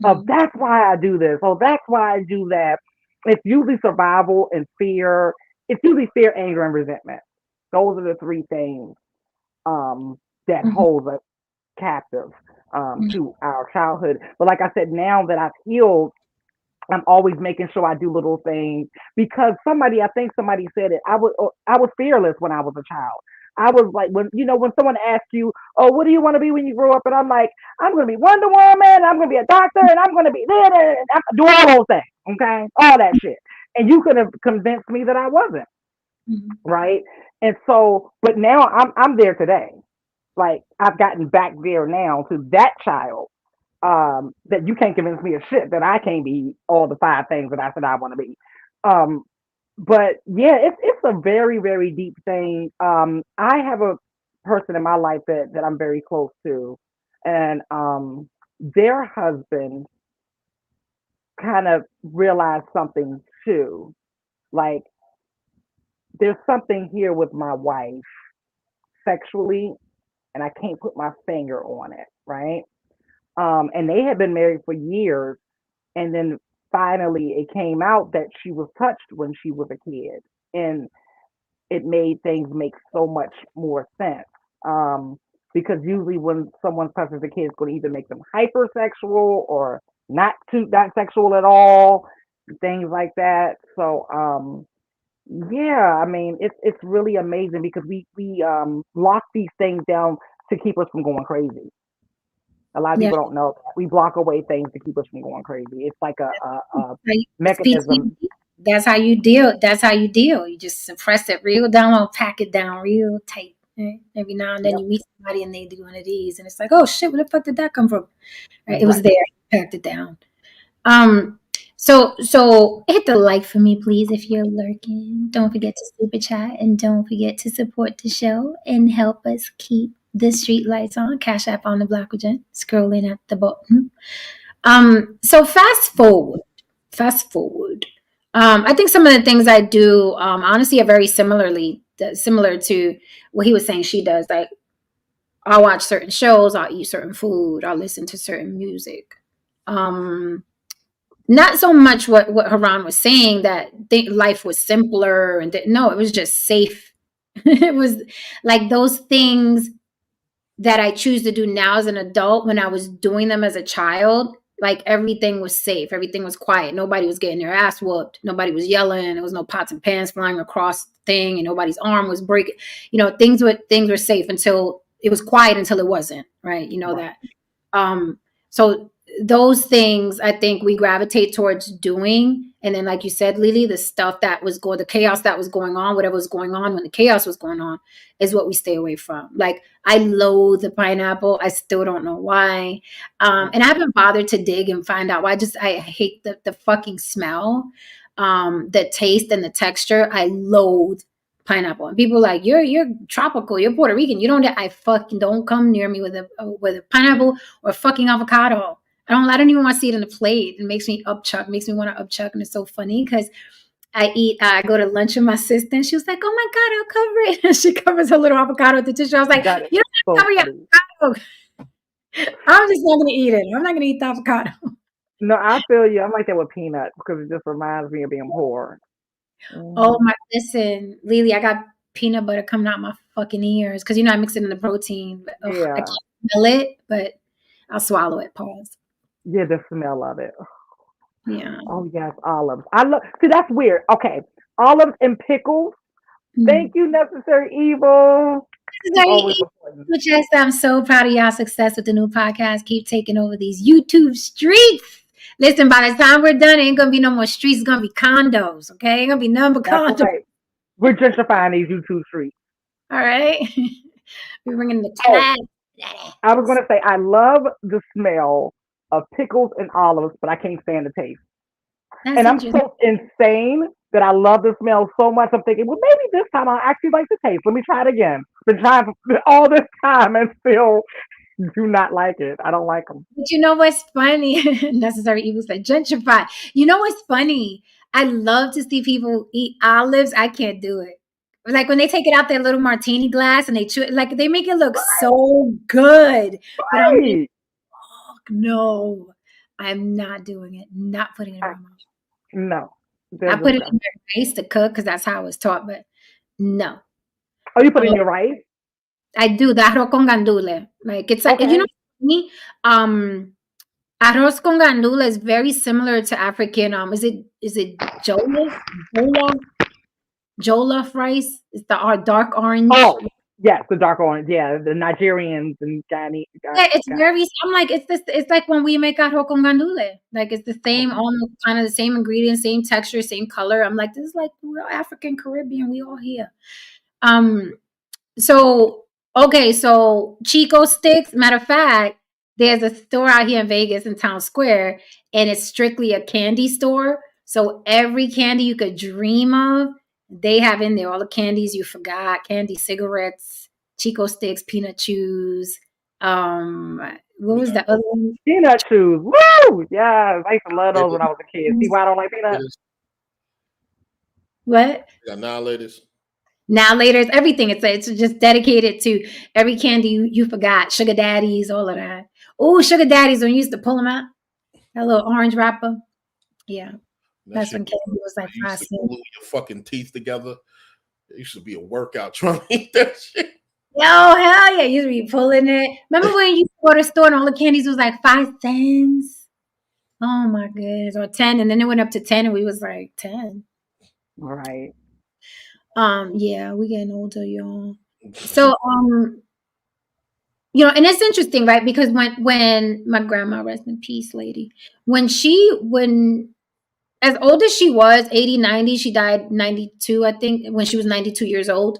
of that's why I do this, oh that's why I do that. It's usually survival and fear. It's usually fear, anger, and resentment. Those are the 3 things that holds us captive to our childhood. But like I said, now that I've healed, I'm always making sure I do little things, because I think somebody said it. I was fearless when I was a child. I was like, when someone asks you, oh, what do you want to be when you grow up? And I'm like, I'm going to be Wonder Woman. I'm going to be a doctor, and I'm going to be there. And I'm do all those things. Okay. All that shit. And you could have convinced me that I wasn't. Right. And so, but now I'm there today. Like I've gotten back there now to that child, that you can't convince me of shit that I can't be all the 5 things that I said I want to be. But yeah, it's a very, very deep thing. I have a person in my life that I'm very close to, and their husband kind of realized something too. Like there's something here with my wife sexually, and I can't put my finger on it, right? And they had been married for years, and then finally it came out that she was touched when she was a kid, and it made things make so much more sense. Because usually when someone touches a kid, it's going to either make them hypersexual or not sexual at all, things like that. So yeah, I mean it's really amazing, because we lock these things down to keep us from going crazy. A lot of people don't know that. We block away things to keep us from going crazy. It's like a mechanism. That's how you deal. You just suppress it real down low, pack it down real tight. Right? Every now and then you meet somebody and they do one of these, and it's like, oh shit, where the fuck did that come from? Right? It was there. Packed it down. So hit the like for me, please, if you're lurking. Don't forget to super chat, and don't forget to support the show and help us keep the street lights on. Cash App on the block with Jen, scrolling at the bottom. So fast forward. I think some of the things I do, honestly, are very similar to what he was saying she does. Like I'll watch certain shows, I'll eat certain food, I'll listen to certain music. Not so much what Haran was saying, that life was simpler, and no, it was just safe. It was like those things that I choose to do now as an adult, when I was doing them as a child, like everything was safe, everything was quiet, nobody was getting their ass whooped, nobody was yelling, there was no pots and pans flying across the thing, and nobody's arm was breaking. Things were safe until it was quiet, until it wasn't, right? Right. That. So those things I think we gravitate towards doing. And then, like you said, Lily, the chaos that was going on, whatever was going on when the chaos was going on, is what we stay away from. Like, I loathe the pineapple. I still don't know why. And I haven't bothered to dig and find out why. I hate the fucking smell, the taste and the texture. I loathe pineapple. And people are like, you're tropical, you're Puerto Rican, I fucking don't come near me with a pineapple or a fucking avocado. I don't even want to see it in the plate. It makes me want to upchuck. And it's so funny because I go to lunch with my sister, and she was like, oh my God, I'll cover it. And she covers her little avocado with the tissue. I was like, That is you don't have to so cover your avocado. I'm just not going to eat it. I'm not going to eat the avocado. No, I feel you. I'm like that with peanuts because it just reminds me of being poor. Oh my, listen, Lily, I got peanut butter coming out my fucking ears because I mix it in the protein. But, I Yeah. can't smell it, but I'll swallow it. Pause. Yeah, the smell of it. Yeah. Oh yes, olives. I love. See, that's weird. Okay, olives and pickles. Thank you, Necessary Evil. Always important. I'm so proud of y'all success with the new podcast. Keep taking over these YouTube streets. Listen, by the time we're done, it ain't gonna be no more streets. It's gonna be condos. Okay, ain't gonna be none but condos. Right. We're gentrifying these YouTube streets. All right. We're bringing the class. I was gonna say I love the smell of pickles and olives, but I can't stand the taste. And I'm so insane that I love the smell so much. I'm thinking, well, maybe this time I'll actually like the taste. Let me try it again. Been trying for all this time and still do not like it. I don't like them. But you know what's funny? Necessary Evil said gentrify. You know what's funny? I love to see people eat olives. I can't do it. Like when they take it out their little martini glass and they chew it, like they make it look so good. But I'm like, oh, no, I'm not doing it. Not putting it in my mouth. No. I put it in my rice to cook because that's how I was taught, but no. Oh, you put it in your rice? I do the arroz con gandule. Like it's like me. Arroz con gandula is very similar to African. Is it jollof rice? It's the dark orange. Oh, yes, the dark orange. Yeah, the Nigerians and Ghanaians. Yeah, it's very. I'm like it's like when we make arroz con gandule. Like it's the same, almost kind of the same ingredients, same texture, same color. I'm like, this is like we're African Caribbean. We all here. So Chico sticks. Matter of fact, there's a store out here in Vegas in Town Square, and it's strictly a candy store. So every candy you could dream of, they have in there. All the candies you forgot: candy, cigarettes, Chico sticks, peanut chews. What was the other one? Peanut chews. Woo! Yeah, I used to love those when I was a kid. See why I don't like peanuts? What? Annihilators. Now later, it's everything. It's just dedicated to every candy you forgot. Sugar daddies, all of that. Oh, sugar daddies, when you used to pull them out, that little orange wrapper. Yeah, that's when candy was like 5 cents. Glue your fucking teeth together. It used to be a workout trying to eat that shit. Yo, hell yeah, you used to be pulling it. Remember when you go to the store and all the candies was like 5 cents? Oh my goodness, or 10, and then it went up to 10, and we was like 10. All right. Yeah, we getting older, y'all. So, and it's interesting, right? Because when my grandma, rest in peace, lady, when as old as she was, 80, 90, she died 92, I think, when she was 92 years old.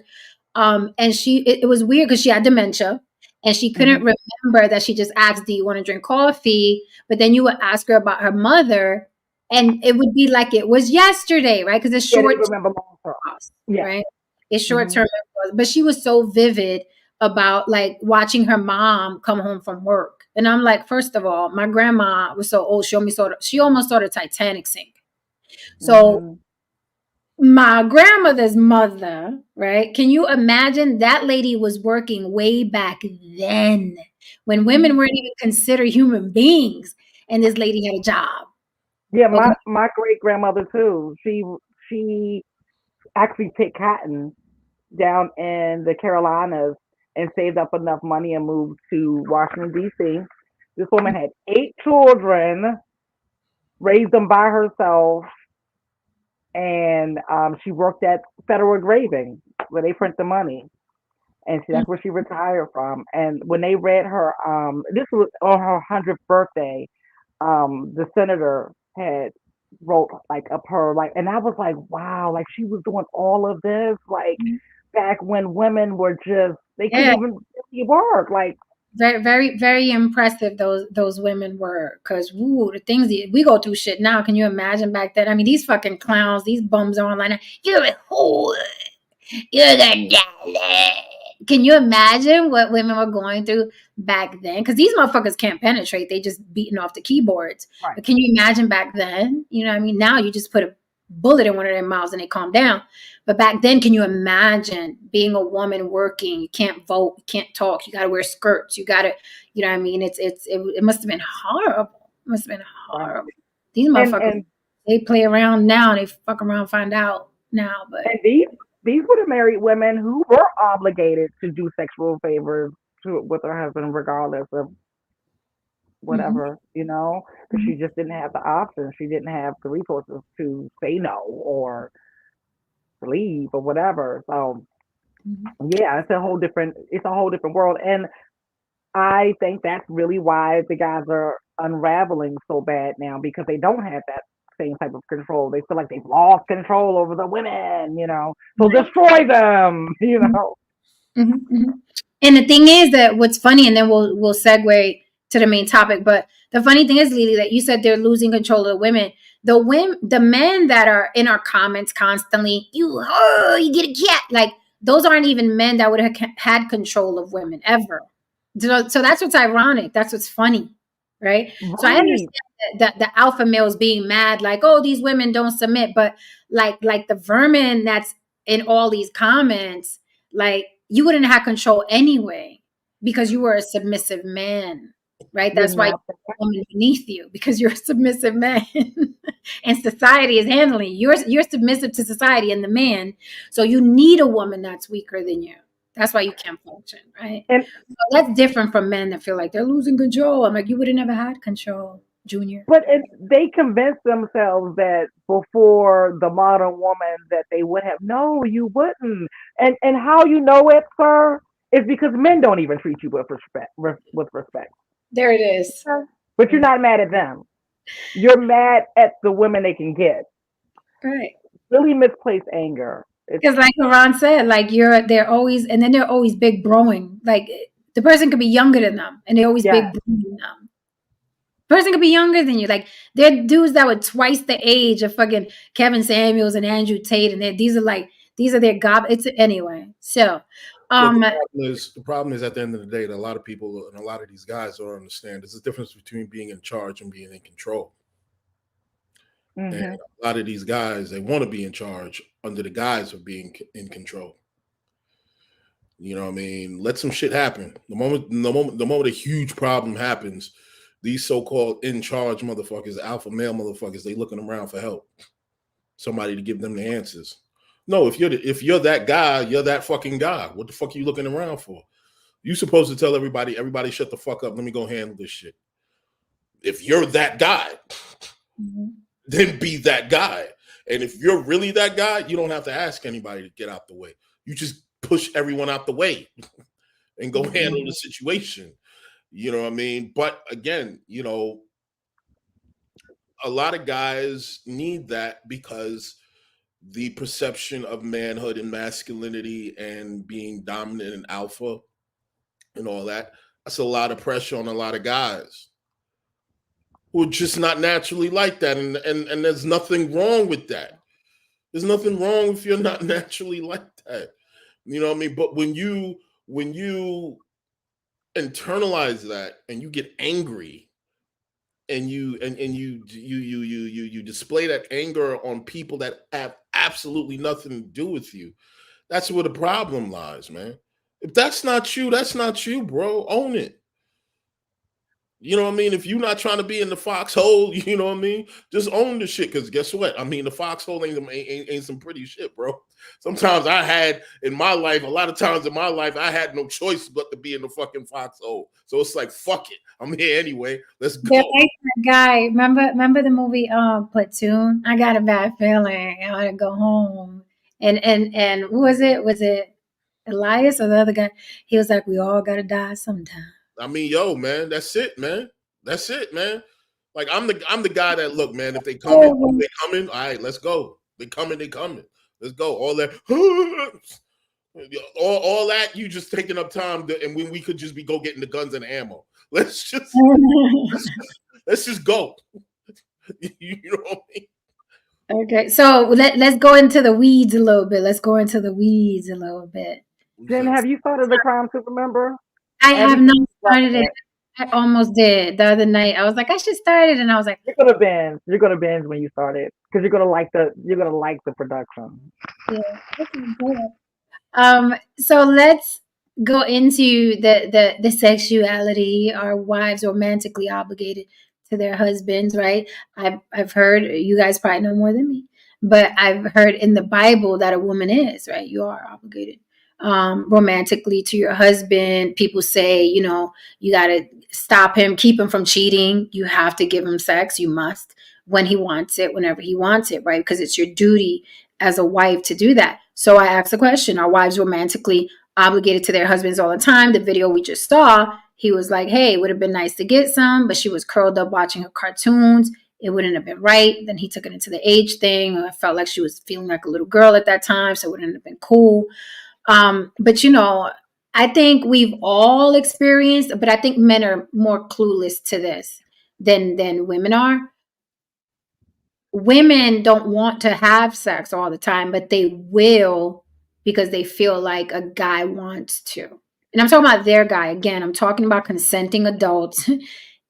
And it was weird because she had dementia and she couldn't remember that she just asked, do you want to drink coffee? But then you would ask her about her mother and it would be like it was yesterday, right? Because it's short term, right? It's short term, but she was so vivid about like watching her mom come home from work. And I'm like, first of all, my grandma was so old, she almost saw the Titanic sink. So my grandmother's mother, right? Can you imagine that lady was working way back then when women weren't even considered human beings, and this lady had a job. Yeah, Okay. my great grandmother too. She actually picked cotton down in the Carolinas and saved up enough money and moved to Washington D.C. This woman had 8 children, raised them by herself, and she worked at Federal Engraving where they print the money. And that's where she retired from. And when they read her, this was on her 100th birthday, the senator had wrote like up her like, and I was like, wow, like she was doing all of this like back when women were just they couldn't Yeah, even really work. Like very, very, very impressive those women were. Cause the things we go through shit now. Can you imagine back then? I mean, these fucking clowns, these bums are online. You're a whore. You're a dollar. Can you imagine what women were going through back then? Because these motherfuckers can't penetrate. They just beating off the keyboards. right. But can you imagine back then? You know what I mean? Now you just put a bullet in one of their mouths and they calm down. But back then, can you imagine being a woman working? You can't vote, you can't talk, you gotta wear skirts, you gotta, you know what I mean? It must have been horrible. It must have been Right. horrible. These And motherfuckers, they play around now, they fuck around, find out now, but these were the married women who were obligated to do sexual favors with her husband regardless of mhm, whatever, because mhm, she just didn't have the option. She didn't have the resources to say no or to leave or whatever. So mhm. yeah, it's a whole different world. And I think that's really why the guys are unraveling so bad now because they don't have that same type of control. They feel like they've lost control over the women. So Right. destroy them. Mhm, mhm. And the thing is that what's funny, and then we'll segue to the main topic. But the funny thing is, Lily, that you said they're losing control of the women. The men that are in our comments constantly, you get a cat. Like those aren't even men that would have had control of women ever. So that's what's ironic. That's what's funny, right? So I Right. Mm-hmm. understand that the alpha males being mad, like, oh, these women don't submit, but like the vermin that's in all these comments, like you wouldn't have control anyway because you were a submissive man, right? You're That's why you not. have a woman beneath you because you're a submissive man, and society is handling you. You're submissive to society and the man, so you need a woman that's weaker than you. That's why you can't function, right? And So that's different from men that feel like they're losing control. I'm like, you would have never had control, Junior. they convince themselves that before the modern woman that they would have. No, you wouldn't. And how you know it, sir, is because men don't even treat you with respect. With respect. There it is. But you're not mad at them. You're mad at the women they can get. Right. Really misplaced anger. It's Because like Ron said, like they're always, and then they're always big broing. Like the person could be younger than them and they're always big yeah. broing them. Person could be younger than you. Like they're dudes that were twice the age of fucking Kevin Samuels and Andrew Tate, and these are their gob. It's anyway. So, Look, um, the problem is at the end of the day that a lot of people and a lot of these guys don't understand. There's a difference between being in charge and being in control. And Mm-hmm. a lot of these guys, they want to be in charge under the guise of being in control. You know what I mean? Let some shit happen. The moment a huge problem happens, these so-called in charge motherfuckers, alpha male motherfuckers, they looking around for help. Somebody to give them the answers. No, if you're that guy, you're that fucking guy. What the fuck are you looking around for? You supposed to tell everybody shut the fuck up. Let me go handle this shit. If you're that guy, then be that guy. And if you're really that guy, you don't have to ask anybody to get out the way. You just push everyone out the way and go handle the situation. You know what I mean? But again, a lot of guys need that because the perception of manhood and masculinity and being dominant and alpha and all that's a lot of pressure on a lot of guys who are just not naturally like that. And there's nothing wrong with that. There's nothing wrong if you're not naturally like that. You know what I mean? But when you internalize that and you get angry and you display that anger on people that have absolutely nothing to do with you. That's where the problem lies, man. If that's not you, bro. Own it. You know what I mean? If you're not trying to be in the foxhole, you know what I mean? Just own the shit. Because guess what? I mean, the foxhole ain't some pretty shit, bro. Sometimes I had in my life, a lot of times in my life, I had no choice but to be in the fucking foxhole. So it's like, fuck it. I'm here anyway. Let's go. Like that guy. Remember the movie Platoon? I got a bad feeling. I want to go home. And who was it? Was it Elias or the other guy? He was like, we all gotta die sometime. I mean, yo, man, that's it, man. That's it, man. Like I'm the guy that look, man. If they coming, they coming. All right, let's go. They coming. Let's go. All that, all that. You just taking up time, and when we could just be go getting the guns and the ammo. Let's just go. You know what I mean? Okay, so let's go into the weeds a little bit. Jen, have you started the Crime Super Member? I have not started it. I almost did the other night. I was like, I should start it, and I was like, you're gonna binge when you start it because you're gonna like the production. Yeah. So let's go into the sexuality. Are wives romantically obligated to their husbands? Right. I've heard, you guys probably know more than me, but I've heard in the Bible that a woman is, right. You are obligated romantically to your husband. People say, you got to stop him, keep him from cheating. You have to give him sex. You must, when he wants it, whenever he wants it, right? Because it's your duty as a wife to do that. So I asked the question, are wives romantically obligated to their husbands all the time? The video we just saw, he was like, hey, it would have been nice to get some, but she was curled up watching her cartoons. It wouldn't have been right. Then he took it into the age thing. I felt like she was feeling like a little girl at that time, so it wouldn't have been cool. But I think we've all experienced, but I think men are more clueless to this than women are. Women don't want to have sex all the time, but they will because they feel like a guy wants to. And I'm talking about their guy. Again, I'm talking about consenting adults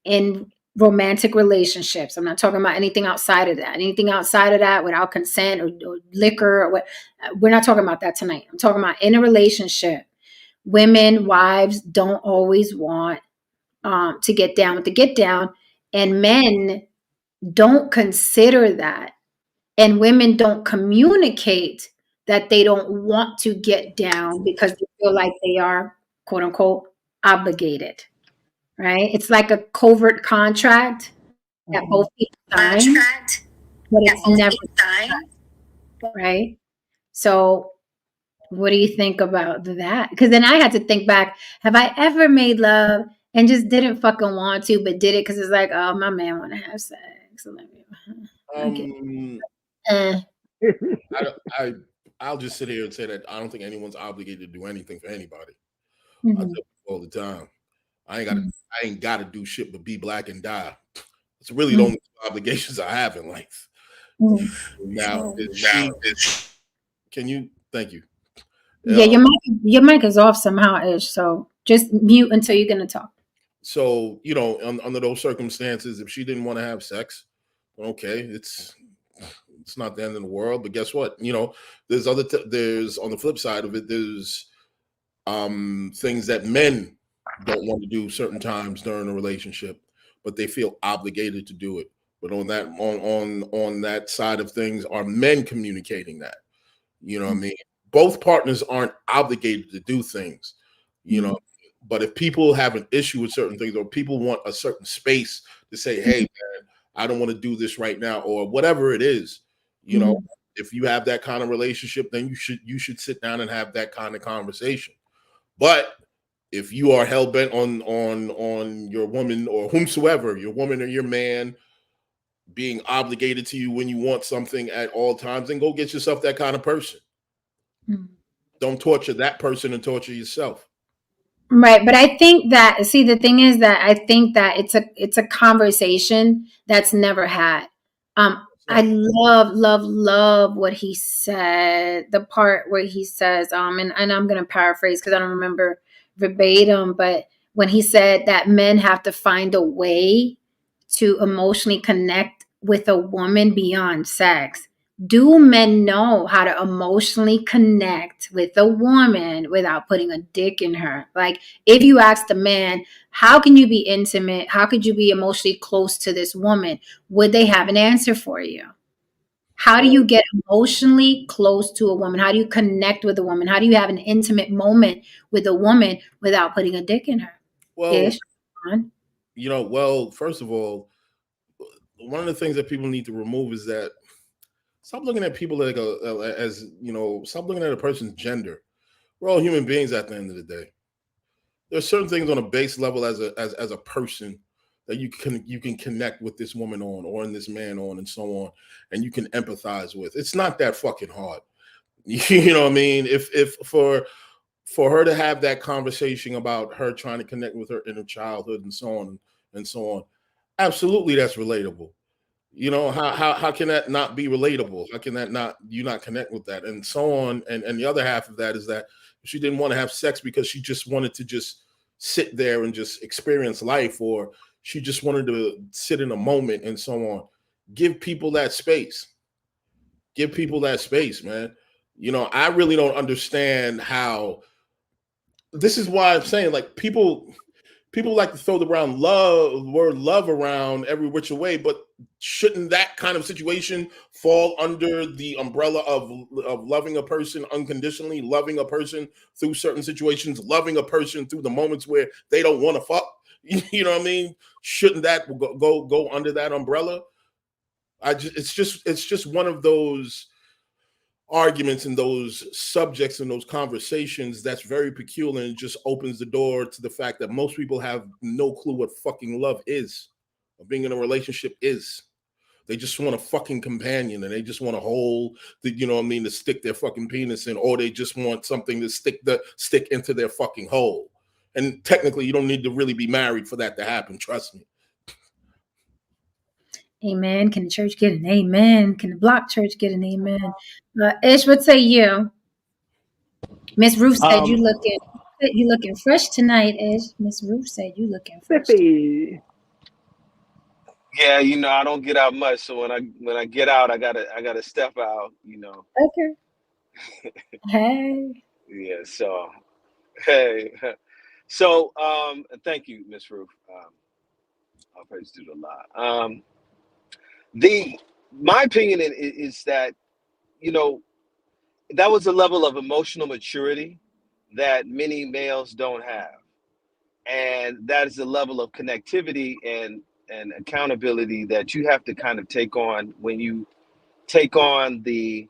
in romantic relationships. I'm not talking about anything outside of that. Anything outside of that without consent or liquor or what. We're not talking about that tonight. I'm talking about in a relationship. Women, wives don't always want to get down with the get down, and men don't consider that, and women don't communicate that they don't want to get down because they feel like they are, quote unquote, obligated, right? It's like a covert contract that both people sign, but it's never signed, right? So what do you think about that? Because then I had to think back, have I ever made love and just didn't fucking want to, but did it because it's like, oh, my man want to have sex. I'll just sit here and say that I don't think anyone's obligated to do anything for anybody. Mm-hmm. I tell people all the time, I ain't got to do shit but be black and die. It's really the only obligations I have in life. Now, can you? Thank you. Yeah, your mic is off somehow, Ish. So just mute until you're gonna talk. So under those circumstances, if she didn't want to have sex, okay, it's not the end of the world. But guess what? There's there's on the flip side of it, there's things that men don't want to do certain times during a relationship, but they feel obligated to do it. But on that side of things, are men communicating that? You know what I mean? Both partners aren't obligated to do things, but if people have an issue with certain things, or people want a certain space to say, hey, man, I don't want to do this right now, or whatever it is, if you have that kind of relationship, then you should sit down and have that kind of conversation. But if you are hell bent on your woman or whomsoever, your woman or your man, being obligated to you when you want something at all times, then go get yourself that kind of person. Don't torture that person and torture yourself. Right. But I think that, the thing is that I think that it's a conversation that's never had. I love what he said, the part where he says, and I'm going to paraphrase because I don't remember verbatim, but when he said that men have to find a way to emotionally connect with a woman beyond sex, Do men know how to emotionally connect with a woman without putting a dick in her? Like, if you asked a man, how can you be intimate? How could you be emotionally close to this woman? Would they have an answer for you? How do you get emotionally close to a woman? How do you connect with a woman? How do you have an intimate moment with a woman without putting a dick in her? Well, Ish. first of all, one of the things that people need to remove is that stop looking at people like stop looking at a person's gender. We're all human beings at the end of the day. There's certain things on a base level as a person that you can connect with this woman on or in this man on and so on, and you can empathize with. It's not that fucking hard. You know what I mean? If for her to have that conversation about her trying to connect with her inner childhood and so on and so on, absolutely that's relatable. You know, how can that not be relatable? How can that not connect with that and so on? And the other half of that is that she didn't want to have sex because she just wanted to just sit there and just experience life, or she just wanted to sit in a moment and so on. Give people that space. Give people that space, man. You know, I really don't understand how. This is why I'm saying, like, people like to throw the word love around every which way, but shouldn't that kind of situation fall under the umbrella of loving a person unconditionally, loving a person through certain situations, loving a person through the moments where they don't want to fuck? You know what I mean? Shouldn't that go under that umbrella? It's just one of those arguments and those subjects and those conversations that's very peculiar, and it just opens the door to the fact that most people have no clue what fucking love is, or being in a relationship is. They just want a fucking companion, and they just want a hole that, you know what I mean, to stick their fucking penis in, or they just want something to stick into their fucking hole. And technically, you don't need to really be married for that to happen. Trust me. Amen. Can the church get an amen? Can the block church get an amen? Ish, what say you? Miss Ruth said you looking fresh tonight, Ish. Miss Ruth said you looking fresh. Sippy. Yeah, I don't get out much, so when I get out, I gotta step out. Okay. Hey. Yeah. So hey, so thank you, Miss Ruth. I'll praise to the lot. The My opinion is that you know that was a level of emotional maturity that many males don't have, and that is a level of connectivity and accountability that you have to kind of take on when you take on the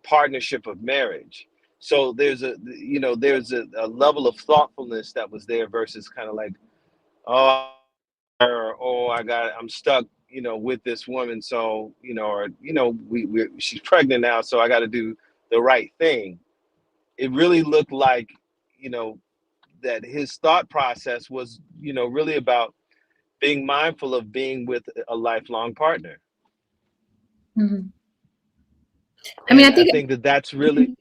partnership of marriage. So there's a level of thoughtfulness that was there versus kind of like, oh, I'm stuck, with this woman. So, she's pregnant now, so I got to do the right thing. It really looked like, you know, that his thought process was, really about being mindful of being with a lifelong partner. Mm-hmm. I mean, I And I think. think that that's really,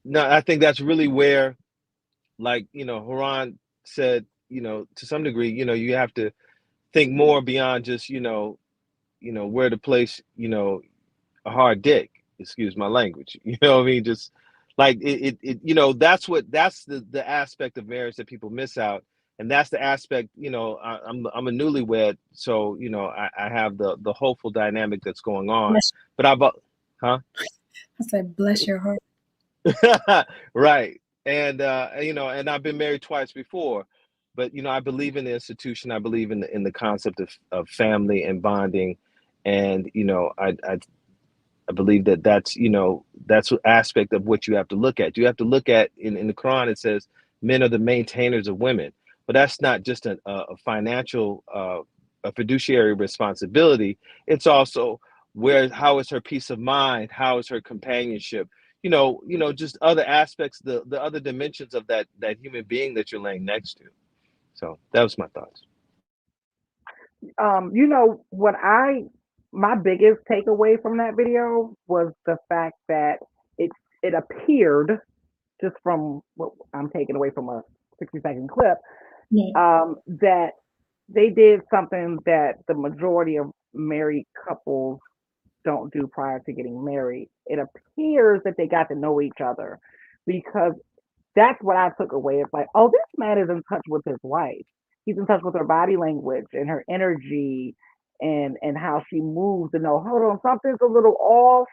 no, I think that's really where, like, Haran said, to some degree, you have to think more beyond just, where to place, a hard dick. Excuse my language. You know what I mean? Just like that's the aspect of marriage that people miss out. And that's the aspect, I'm a newlywed, so I have the hopeful dynamic that's going on. Bless, But huh? I said, bless your heart. Right. And I've been married twice before, but I believe in the institution. I believe in the concept of family and bonding. And I believe that that's an aspect of what you have to look at. You have to look at in the Quran. It says men are the maintainers of women, but that's not just a financial a fiduciary responsibility. It's also how is her peace of mind? How is her companionship? Just other aspects, the other dimensions of that human being that you're laying next to. So that was my thoughts. What my biggest takeaway from that video was the fact that it it appeared, just from what I'm taking away from a 60-second clip, Yeah. that they did something that the majority of married couples don't do prior to getting married. It appears that they got to know each other because that's what I took away. It's like, oh, this man is in touch with his wife. He's in touch with her body language and her energy and how she moves to know, hold on, something's a little off.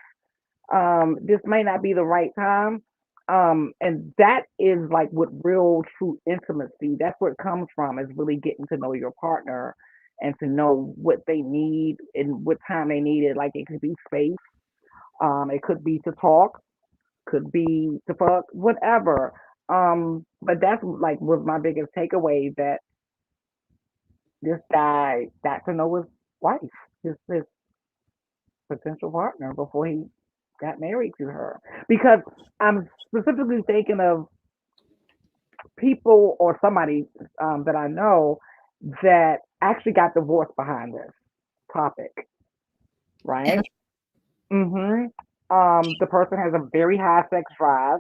This may not be the right time. And that is like what real true intimacy, that's where it comes from, is really getting to know your partner and to know what they need and what time they need it. Like it could be space, it could be to talk, could be to fuck, whatever. But that's like was my biggest takeaway, that this guy got to know his wife, his potential partner before he got married to her. Because I'm specifically thinking of people or somebody that I know that actually got divorced behind this topic, right? Mm-hmm. The person has a very high sex drive,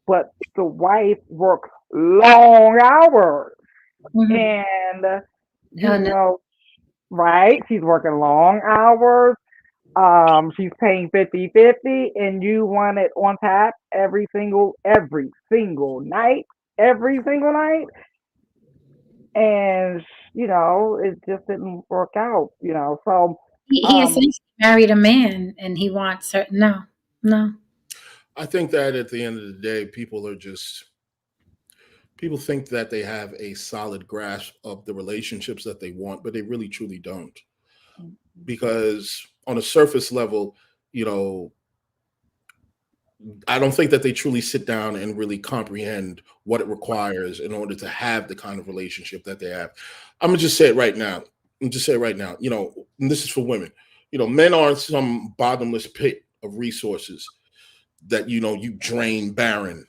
but the wife works long hours, and right, she's working long hours. She's paying 50-50, and you want it on tap every single night, and it just didn't work out. So he essentially married a man, and he wants her. No. I think that at the end of the day, people think that they have a solid grasp of the relationships that they want, but they really truly don't. Because on a surface level, I don't think that they truly sit down and really comprehend what it requires in order to have the kind of relationship that they have. I'm gonna just say it right now. And this is for women. Men aren't some bottomless pit of resources that you drain barren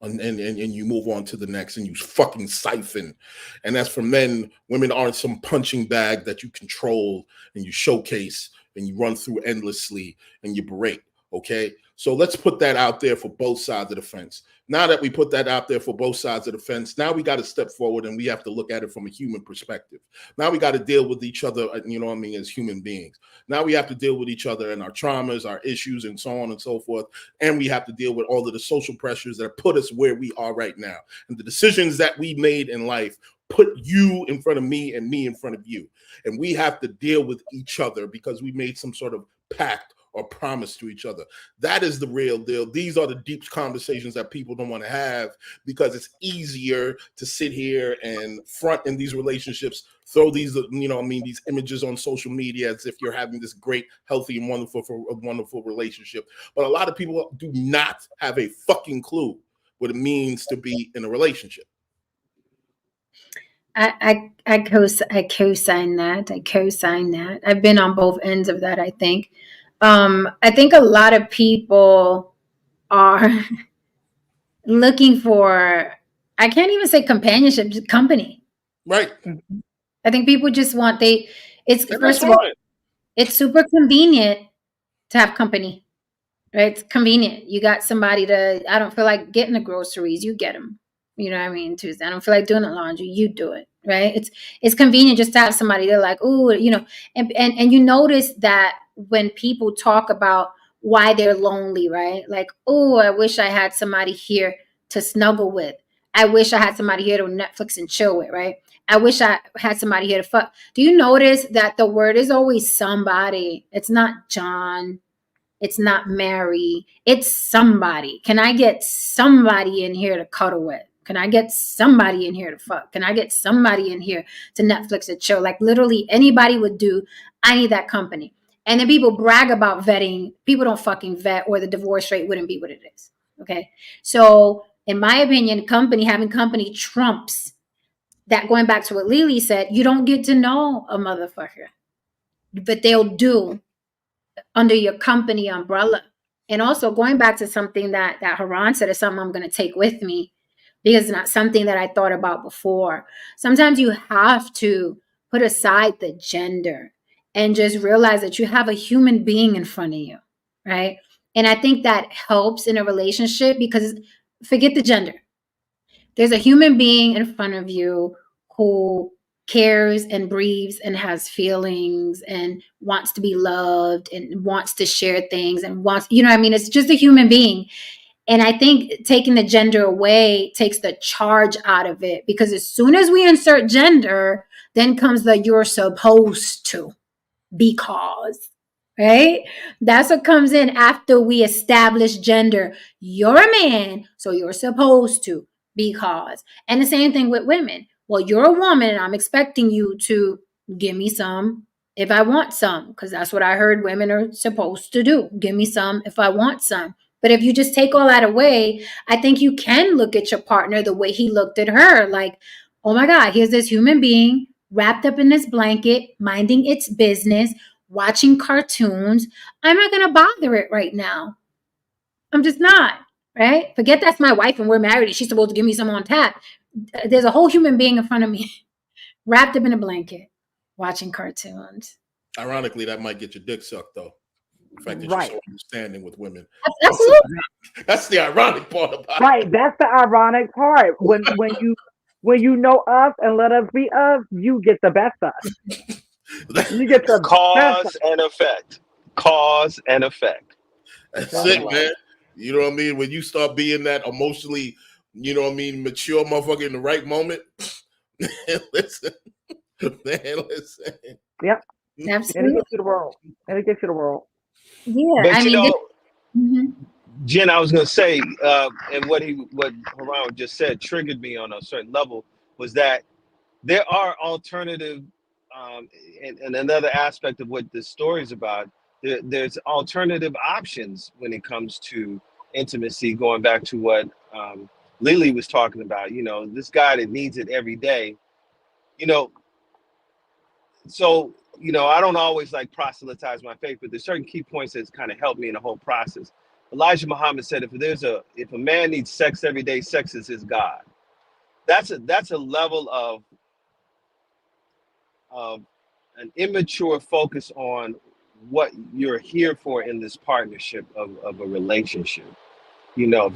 and you move on to the next and you fucking siphon. And as for men, women aren't some punching bag that you control and you showcase and you run through endlessly and you berate. Okay, so let's put that out there for both sides of the fence. Now that we put that out there for both sides of the fence, now we got to step forward and we have to look at it from a human perspective. Now we got to deal with each other, as human beings. Now we have to deal with each other and our traumas, our issues, and so on and so forth. And we have to deal with all of the social pressures that put us where we are right now. And the decisions that we made in life put you in front of me and me in front of you. And we have to deal with each other because we made some sort of pact or promise to each other. That is the real deal. These are the deep conversations that people don't want to have because it's easier to sit here and front in these relationships, throw these, these images on social media as if you're having this great, healthy, and wonderful relationship. But a lot of people do not have a fucking clue what it means to be in a relationship. I co-sign that. I've been on both ends of that, I think. I think a lot of people are looking for, I can't even say companionship, just company. Right. I think people just want, first of all, it's super convenient to have company, right? It's convenient. You got somebody I don't feel like getting the groceries, you get them. You know what I mean? Tuesday, I don't feel like doing the laundry, you do it, right? It's convenient just to have somebody. They're like, oh, and you notice that when people talk about why they're lonely, right? Like, oh, I wish I had somebody here to snuggle with. I wish I had somebody here to Netflix and chill with, right? I wish I had somebody here to fuck. Do you notice that the word is always somebody? It's not John. It's not Mary. It's somebody. Can I get somebody in here to cuddle with? Can I get somebody in here to fuck? Can I get somebody in here to Netflix and chill? Like literally anybody would do. I need that company. And then people brag about vetting. People don't fucking vet, or the divorce rate wouldn't be what it is. Okay. So in my opinion, having company trumps that. Going back to what Lily said, you don't get to know a motherfucker, but they'll do under your company umbrella. And also going back to something that Haran said is something I'm going to take with me, because it's not something that I thought about before. Sometimes you have to put aside the gender and just realize that you have a human being in front of you, right? And I think that helps in a relationship, because forget the gender. There's a human being in front of you who cares and breathes and has feelings and wants to be loved and wants to share things and wants, you know what I mean? It's just a human being. And I think taking the gender away takes the charge out of it, because as soon as we insert gender, then comes the you're supposed to, because, right? That's what comes in after we establish gender. You're a man, so you're supposed to, because. And the same thing with women. Well, you're a woman, and I'm expecting you to give me some if I want some, because that's what I heard women are supposed to do. Give me some if I want some. But if you just take all that away, I think you can look at your partner the way he looked at her. Like, oh my God, here's this human being wrapped up in this blanket, minding its business, watching cartoons. I'm not going to bother it right now. I'm just not, right? Forget that's my wife and we're married and she's supposed to give me some on tap. There's a whole human being in front of me, wrapped up in a blanket, watching cartoons. Ironically, that might get your dick sucked, though. The fact that you're so understanding with women. Absolutely. That's the ironic part about it. Right. That's the ironic part. When you know us and let us be us, you get the best of us. You get the Cause and effect. Cause and effect. That's it, man. You know what I mean? When you start being that emotionally, you know what I mean, mature motherfucker in the right moment. listen. Man, listen. Yep. Absolutely. It'll get you the world. It'll get you the world. Yeah. But I you mean, know, Jen, I was gonna say, and what Haran just said triggered me on a certain level, was that there are alternative, and another aspect of what this story is about. There's alternative options when it comes to intimacy. Going back to what Lily was talking about, you know, this guy that needs it every day, you know. So, you know, I don't always like proselytize my faith, but there's certain key points that's kind of helped me in the whole process. Elijah Muhammad said, if a man needs sex every day, sex is his God. That's a level of an immature focus on what you're here for in this partnership of a relationship. You know, if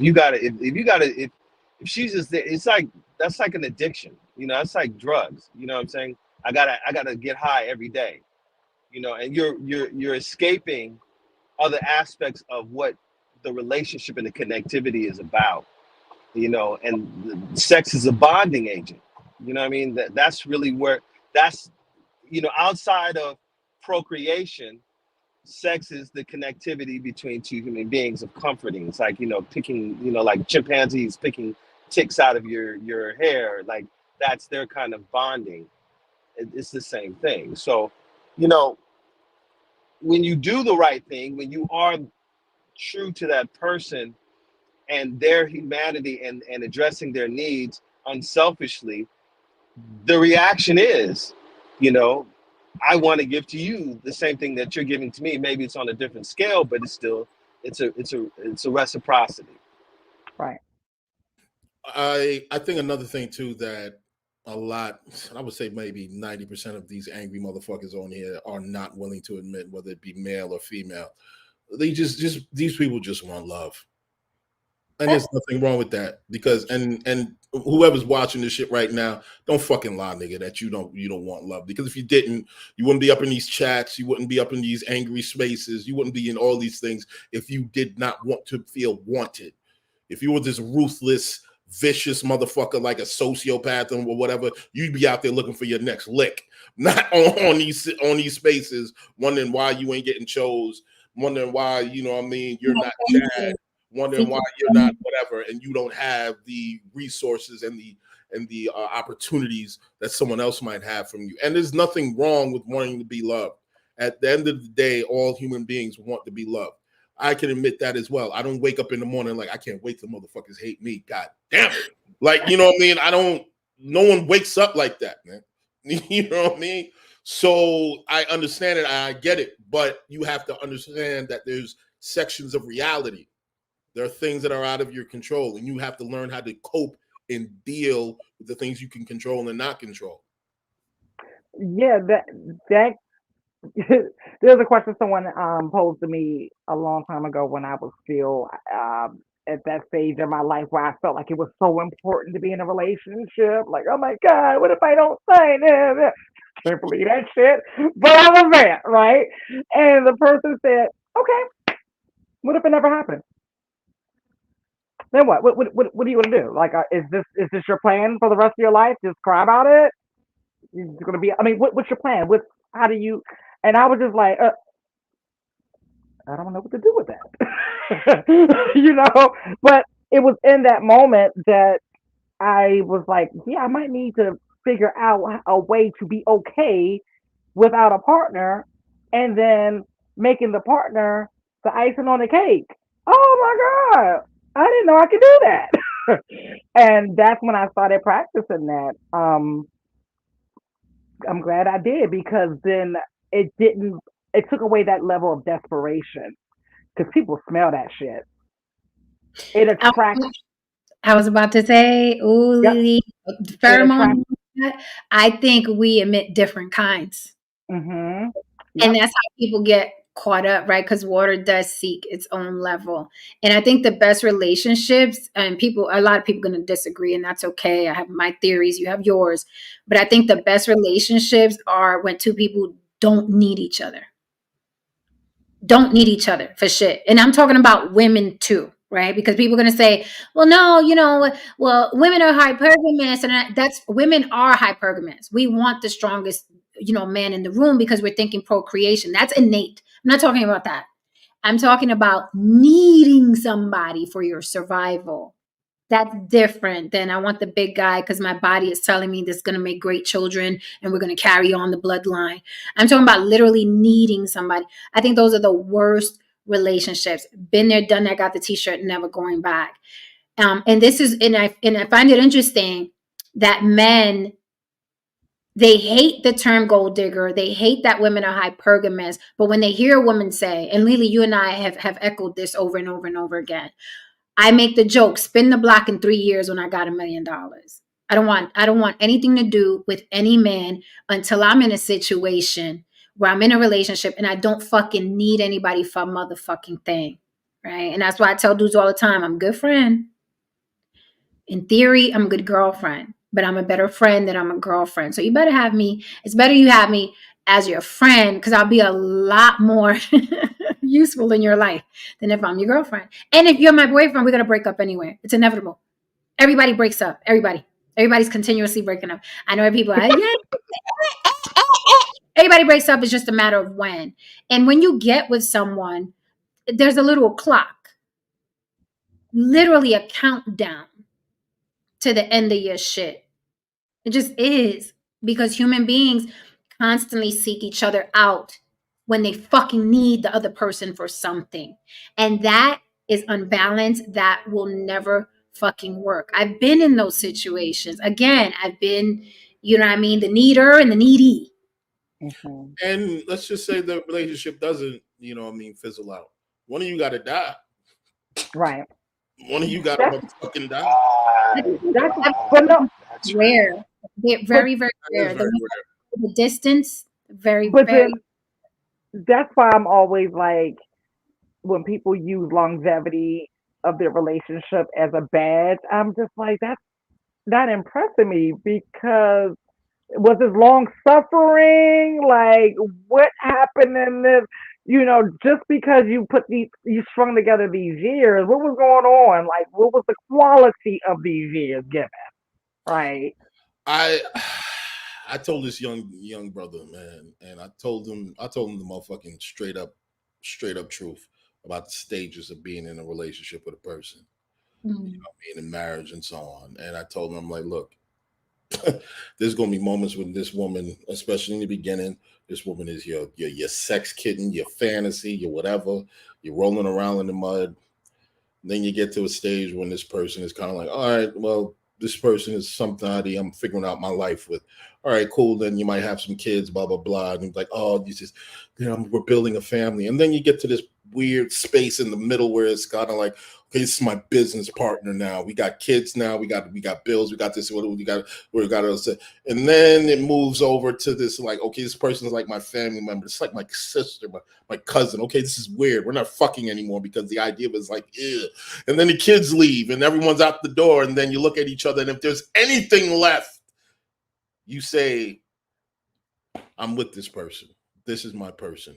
she's just there, it's like, that's like an addiction. You know, that's like drugs. You know what I'm saying? I gotta get high every day. You know, and you're escaping other aspects of what the relationship and the connectivity is about. You know, and sex is a bonding agent. You know what I mean? That's really where, that's, you know, outside of procreation, sex is the connectivity between two human beings of comforting. It's like, you know, picking, you know, like chimpanzees picking ticks out of your hair. Like, that's their kind of bonding. It's the same thing. So, you know, when you do the right thing, when you are true to that person and their humanity and addressing their needs unselfishly, the reaction is, you know, I want to give to you the same thing that you're giving to me. Maybe it's on a different scale, but it's still, it's a reciprocity. Right. I think another thing too, that a lot, I would say maybe 90% of these angry motherfuckers on here are not willing to admit, whether it be male or female. They just these people just want love. And there's nothing wrong with that, because and whoever's watching this shit right now, don't fucking lie, nigga, that you don't want love. Because if you didn't, you wouldn't be up in these chats, you wouldn't be up in these angry spaces, you wouldn't be in all these things if you did not want to feel wanted. If you were this ruthless, vicious motherfucker like a sociopath or whatever, you'd be out there looking for your next lick, not on these spaces, wondering why you ain't getting chose, wondering why, you know what I mean, you're not Chad, wondering why you're not whatever, and you don't have the resources and the opportunities that someone else might have from you. And there's nothing wrong with wanting to be loved. At the end of the day, all human beings want to be loved. I can admit that as well. I don't wake up in the morning like, I can't wait till motherfuckers hate me. God damn it. Like, you know what I mean? No one wakes up like that, man. You know what I mean? So I understand it. I get it. But you have to understand that there's sections of reality. There are things that are out of your control, and you have to learn how to cope and deal with the things you can control and not control. Yeah, that there's a question someone posed to me a long time ago when I was still at that stage in my life where I felt like it was so important to be in a relationship. Like, oh my God, what if I don't sign it? Can't believe that shit. But I was there, right? And the person said, okay, what if it never happened? Then what? What are you gonna do? Like, is this your plan for the rest of your life? Just cry about it? You're gonna be. I mean, what's your plan? How do you? And I was just like, I don't know what to do with that. But it was in that moment that I was like, yeah, I might need to figure out a way to be okay without a partner, and then making the partner the icing on the cake. Oh my God, I didn't know I could do that. And that's when I started practicing that. I'm glad I did, because then it didn't, it took away that level of desperation, because people smell that shit. It attracts. I was about to say, ooh, Yep. It attracts. pheromone. I think we emit different kinds. Mm-hmm. And Yep. that's how people get caught up, right? Because water does seek its own level. And I think the best relationships, and a lot of people going to disagree, and that's okay. I have my theories, you have yours. But I think the best relationships are when two people don't need each other. Don't need each other for shit. And I'm talking about women too, right? Because people are going to say, well, no, well, women are hypergamous. And women are hypergamous. We want the strongest, man in the room because we're thinking procreation. That's innate. I'm not talking about that. I'm talking about needing somebody for your survival. That's different than I want the big guy because my body is telling me this is going to make great children and we're going to carry on the bloodline. I'm talking about literally needing somebody. I think those are the worst relationships. Been there, done that, got the t-shirt, never going back. And I find it interesting that men, they hate the term gold digger. They hate that women are hypergamous. But when they hear a woman say, and Lily, you and I have echoed this over and over and over again, I make the joke, spin the block in 3 years when I got $1 million. I don't want anything to do with any man until I'm in a situation where I'm in a relationship and I don't fucking need anybody for a motherfucking thing. Right. And that's why I tell dudes all the time, I'm a good friend. In theory, I'm a good girlfriend, but I'm a better friend than I'm a girlfriend. So you better have me. It's better you have me as your friend, because I'll be a lot more useful in your life than if I'm your girlfriend. And if you're my boyfriend, we're going to break up anyway. It's inevitable. Everybody breaks up. Everybody's continuously breaking up. I know people are, yeah. Everybody breaks up. It's just a matter of when. And when you get with someone, there's a little clock, literally a countdown to the end of your shit. It just is, because human beings constantly seek each other out when they fucking need the other person for something. And that is unbalanced. That will never fucking work. I've been in those situations. Again, I've been, the needer and the needy. Mm-hmm. And let's just say the relationship doesn't, fizzle out. One of you got to die. Right. One of you got to motherfucking die. That's rare. They're very, very rare. The distance, very, but very. Then that's why I'm always like, when people use longevity of their relationship as a badge, I'm just like, that's not impressing me, because was this long suffering? Like, what happened in this? Just because you strung together these years, what was going on? Like, what was the quality of these years given? Right. I told this young brother, man, and I told him the motherfucking straight up truth about the stages of being in a relationship with a person, being in marriage and so on. And I told him, I'm like, look, there's gonna be moments when this woman, especially in the beginning, this woman is your sex kitten, your fantasy, your whatever. You're rolling around in the mud. Then you get to a stage when this person is kind of like, all right, well, this person is somebody I'm figuring out my life with. All right, cool. Then you might have some kids, blah, blah, blah. And like, oh, we're building a family. And then you get to this weird space in the middle where it's kind of like, Okay, this is my business partner now. We got kids now. We got bills. We got this. We got us. And then it moves over to this like, okay, this person is like my family member. It's like my sister, my cousin. Okay, this is weird. We're not fucking anymore because the idea was like, ew. And then the kids leave and everyone's out the door. And then you look at each other. And if there's anything left, you say, I'm with this person. This is my person.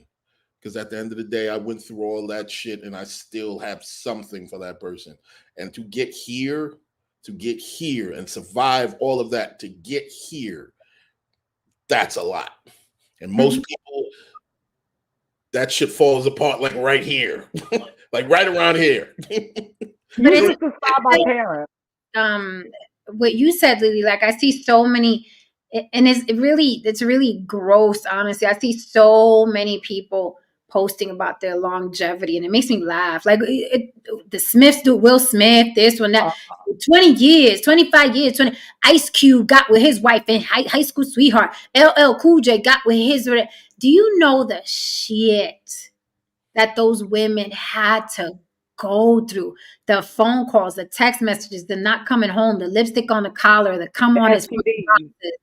Because at the end of the day, I went through all that shit and I still have something for that person. And to get here and survive all of that, to get here, that's a lot. And most people, that shit falls apart like right here, like right around here. But it's to stop my parents. What you said, Lily, like I see so many, and it's really gross, honestly. I see so many people posting about their longevity, and it makes me laugh. Like the Smiths do, Will Smith, this one, that, 20 years, 25 years, 20. Ice Cube got with his wife and high school sweetheart. LL Cool J got with his. Do you know the shit that those women had to go through? The phone calls, the text messages, the not coming home, the lipstick on the collar, the come on his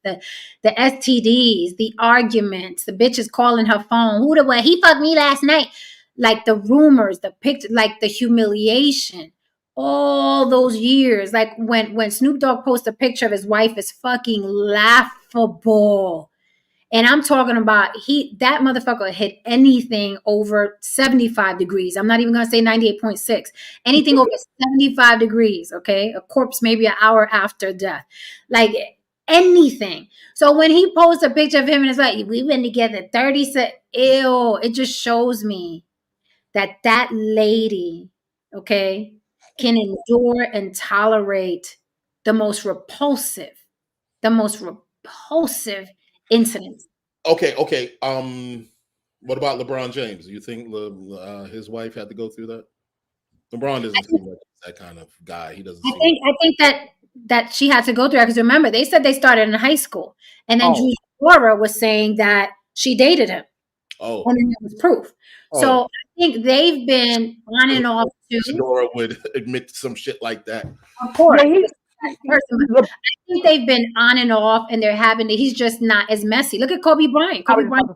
the STDs, the arguments, the bitches calling her phone. Who the way he fucked me last night? Like the rumors, the picture, like the humiliation. All those years, like when Snoop Dogg posts a picture of his wife, is fucking laughable. And I'm talking about that motherfucker hit anything over 75 degrees. I'm not even going to say 98.6. Anything over 75 degrees, okay? A corpse maybe an hour after death. Like anything. So when he posts a picture of him and it's like, we've been together 30 seconds, ew, it just shows me that lady, okay, can endure and tolerate the most repulsive incidents. Okay. What about LeBron James? Do you think his wife had to go through that? LeBron doesn't seem like that kind of guy. He doesn't. I think that she had to go through it because remember they said they started in high school, and then Laura was saying that she dated him. Oh, and then there was proof. So I think they've been on and off too. Laura would admit to some shit like that. Of course. I think they've been on and off, and they're having. He's just not as messy. Look at Kobe Bryant. Kobe Bryant,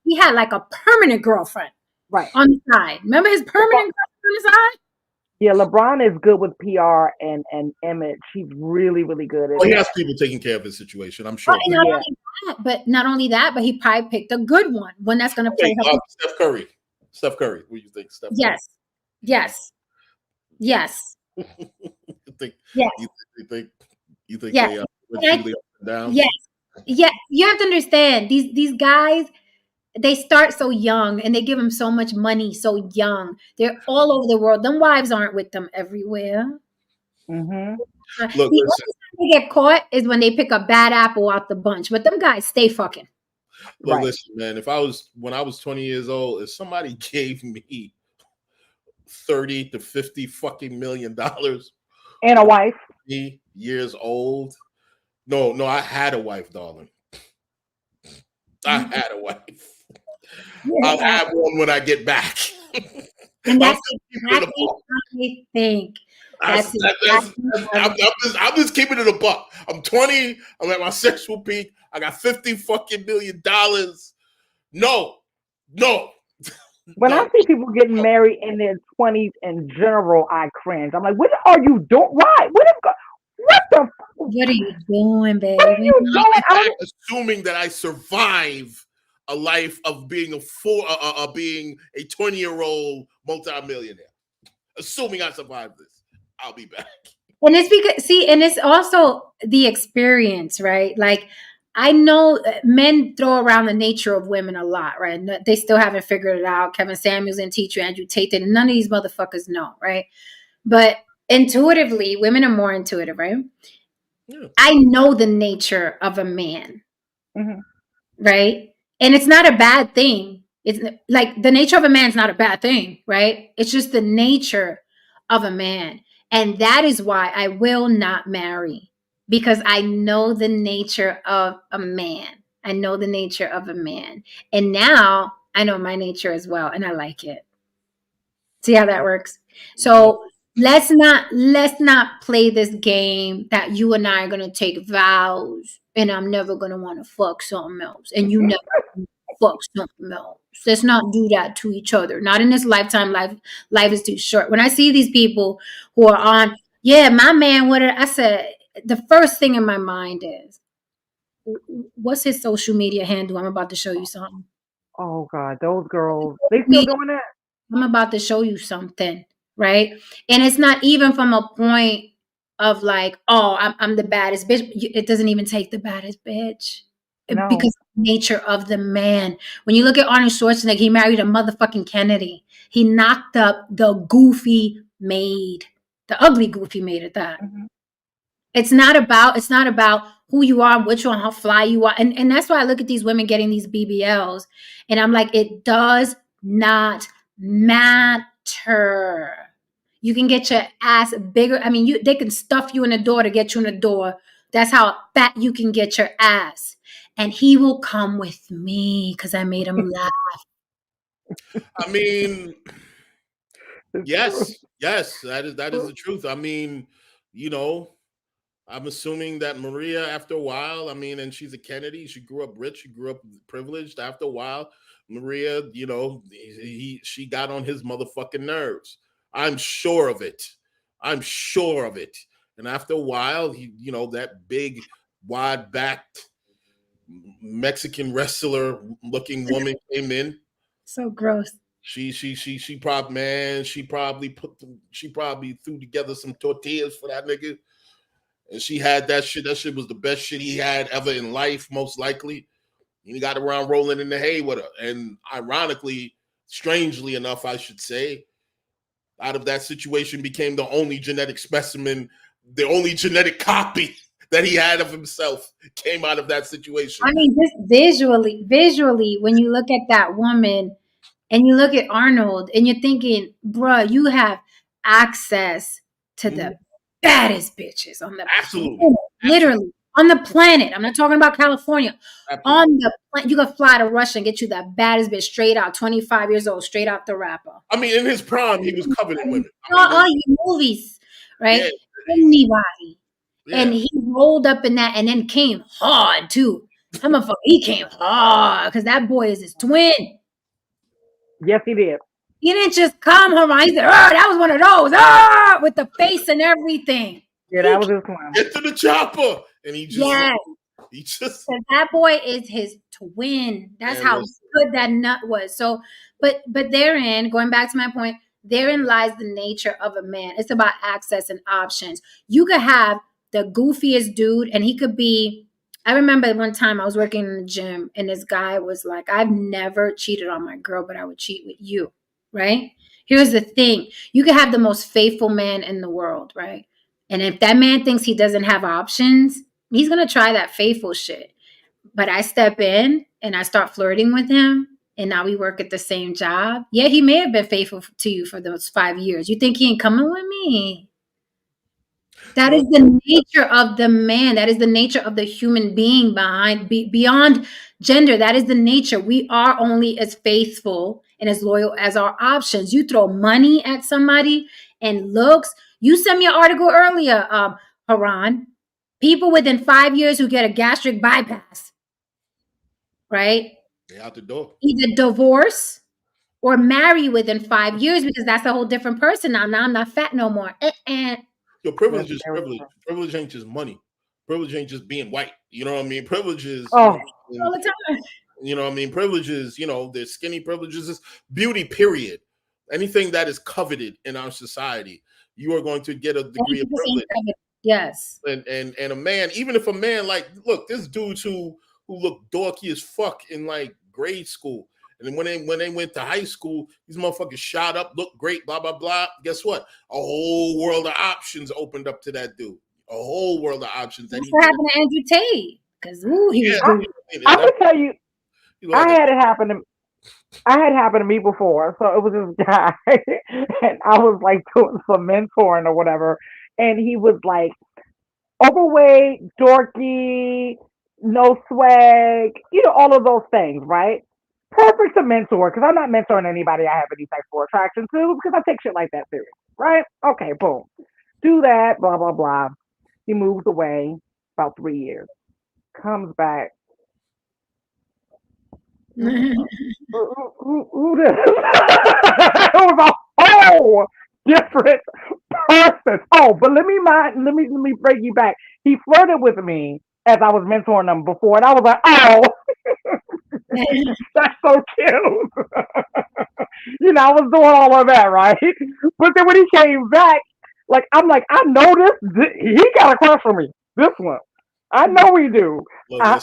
he had like a permanent girlfriend, right, on the side. Remember his permanent girlfriend on the side? Yeah, LeBron is good with PR and image. He's really, really good at it. He has people taking care of his situation, I'm sure. Not only that, but he probably picked a good one that's going to play. Steph Curry. What do you think, Steph Curry? Yes. You think they went down? Yes. Yeah, you have to understand these guys. They start so young and they give them so much money so young. They're all over the world. Them wives aren't with them everywhere. Mm-hmm. Look, the only time they get caught is when they pick a bad apple out the bunch. But them guys stay fucking. Look, listen, man. When I was 20 years old, if somebody gave me 30 to 50 fucking $million and a wife, years old. No, I had a wife, darling. I had a wife. I'll have one when I get back. And that's exactly what I think. I'm just keeping it a buck. I'm 20. I'm at my sexual peak. I got $50 fucking million. No. When I see people getting married in their 20s in general, I cringe. I'm like, what are you doing? Why? What are you doing, baby? What are you doing? I'm assuming that I survive a life of being a 20-year-old multimillionaire. Assuming I survive this, I'll be back. And it's because and it's also the experience, right? Like I know men throw around the nature of women a lot, right? They still haven't figured it out. Kevin Samuels and teacher Andrew Tate, and none of these motherfuckers know, right? But intuitively, women are more intuitive, right? Yeah. I know the nature of a man, right? And it's not a bad thing. It's like the nature of a man is not a bad thing, right? It's just the nature of a man. And that is why I will not marry, because I know the nature of a man. I know the nature of a man. And now I know my nature as well, and I like it. See how that works? So let's not play this game that you and I are gonna take vows and I'm never gonna want to fuck something else and you never fuck something else. Let's not do that to each other. Not in this lifetime. Life is too short. When I see these people who are on, yeah, my man, I said, the first thing in my mind is, what's his social media handle? I'm about to show you something. Oh God, those girls, they still doing that? I'm about to show you something, right? And it's not even from a point of like, oh, I'm the baddest bitch. It doesn't even take the baddest bitch. No. Because of the nature of the man. When you look at Arnold Schwarzenegger, he married a motherfucking Kennedy. He knocked up the goofy maid, the ugly goofy maid at that. Mm-hmm. It's not about who you are, which one, how fly you are. And that's why I look at these women getting these BBLs and I'm like, it does not matter. You can get your ass bigger. I mean, they can stuff you in the door to get you in the door. That's how fat you can get your ass. And he will come with me because I made him laugh. I mean, It's true. yes, that is the truth. I mean, you know, I'm assuming that Maria, after a while, I mean, and she's a Kennedy. She grew up rich. She grew up privileged. After a while, Maria, she got on his motherfucking nerves. I'm sure of it. I'm sure of it. And after a while, that big, wide-backed Mexican wrestler looking woman came in. So gross. She probably, man, she probably threw together some tortillas for that nigga. And she had that shit. That shit was the best shit he had ever in life, most likely. He got around rolling in the hay with her. And ironically, strangely enough, I should say, out of that situation became the only genetic specimen, the only genetic copy that he had of himself came out of that situation. I mean, just visually, when you look at that woman and you look at Arnold and you're thinking, bruh, you have access to the baddest bitches on the Absolutely. planet, literally on the planet. I'm not talking about California. Absolutely. On the planet, you can fly to Russia and get you the baddest bitch straight out, 25 years old, straight out the rapper. I mean, in his prime, he was covered in women. All you movies, right? Yeah. Anybody. Yeah. And he rolled up in that and then came hard too. That motherfucker, he came hard because that boy is his twin. Yes, he did. He didn't just come home. He said, that was one of those, with the face and everything. Yeah, that was his twin. Get to the chopper. And he just that boy is his twin. That's how good that nut was. So, but therein, going back to my point, therein lies the nature of a man. It's about access and options. You could have the goofiest dude, and he could be. I remember one time I was working in the gym, and this guy was like, "I've never cheated on my girl, but I would cheat with you." Right? Here's the thing: you could have the most faithful man in the world, right? And if that man thinks he doesn't have options, he's going to try that faithful shit. But I step in and I start flirting with him, and now we work at the same job. Yeah, he may have been faithful to you for those 5 years. You think he ain't coming with me? That is the nature of the man. That is the nature of the human being beyond gender. That is the nature. We are only as faithful and as loyal as our options. You throw money at somebody and looks. You sent me an article earlier, Haran. People within 5 years who get a gastric bypass, right? They out the door. Either divorce or marry within 5 years because that's a whole different person now. Now I'm not fat no more. Your privilege is privilege. Privilege ain't just money. Privilege ain't just being white. You know what I mean? Privilege is all the time. You know what I mean? Privileges, there's skinny privileges, is beauty, period. Anything that is coveted in our society, you are going to get a degree of privilege. Yes. And a man, even if a man, like, look, this dudes who look dorky as fuck in like grade school. And then when they went to high school, these motherfuckers shot up, looked great, blah, blah, blah. Guess what? A whole world of options opened up to that dude. A whole world of options. That's what happened to Andrew Tate. Because he was good. I can tell you, I had it happen to me before. So it was this guy, and I was like doing some mentoring or whatever, and he was like overweight, dorky, no swag, all of those things, right? perfect to mentor because I'm not mentoring anybody I have any sexual attraction to because I take shit like that serious, right? Okay, boom. Do that, blah, blah, blah. He moves away about 3 years, comes back. Who this? It was a whole different person. Oh, but let me break you back. He flirted with me as I was mentoring him before, and I was like, oh, that's so cute. I was doing all of that, right? But then when he came back, like I'm like, I know this. He got a crush for me. This one, I know we do. I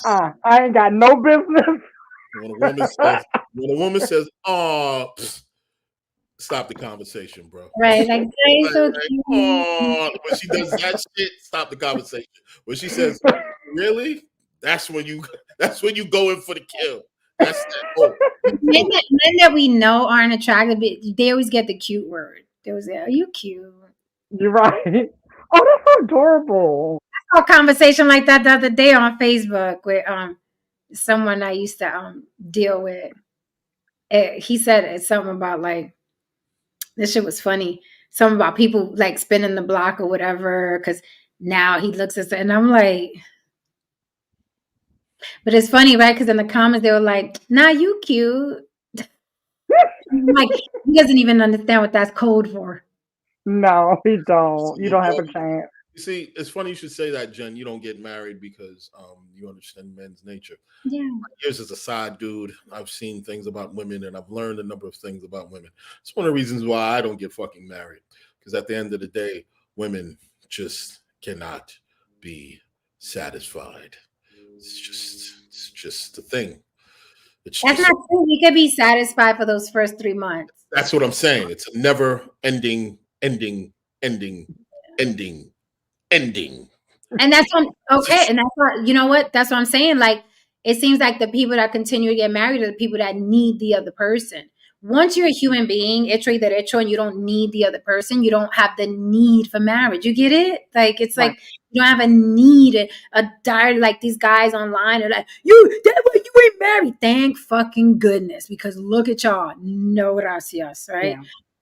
ain't got no business. When a woman says, "Oh," stop the conversation, bro. Right, like so cute. When she does that shit, stop the conversation. When she says, "Really?" That's when you go in for the kill. That's that. Oh. Men that we know aren't attractive, they always get the cute word. They always say, "Are you cute?" You're right. Oh, that's so adorable. I saw a conversation like that the other day on Facebook with someone I used to deal with. He said something about like this shit was funny. Something about people like spinning the block or whatever. Because now he looks at it, and I'm like, but it's funny, right? Because in the comments they were like, "Nah, you cute." Like he doesn't even understand what that's code for. No, he don't. You don't have a chance. You see, it's funny you should say that, Jen. You don't get married because you understand men's nature. Yeah. Here's as a side dude, I've seen things about women and I've learned a number of things about women. It's one of the reasons why I don't get fucking married. Because at the end of the day, women just cannot be satisfied. It's just the thing. That's not true. We could be satisfied for those first 3 months. That's what I'm saying. It's a never ending. And that's okay. And that's what, you know what? That's what I'm saying. Like, it seems like the people that continue to get married are the people that need the other person. Once you're a human being, hecho y derecho, and you don't need the other person, you don't have the need for marriage. You get it? Like, it's like you don't have a need, a dire, like these guys online are like, you ain't married. Thank fucking goodness, because look at y'all. No gracias, right?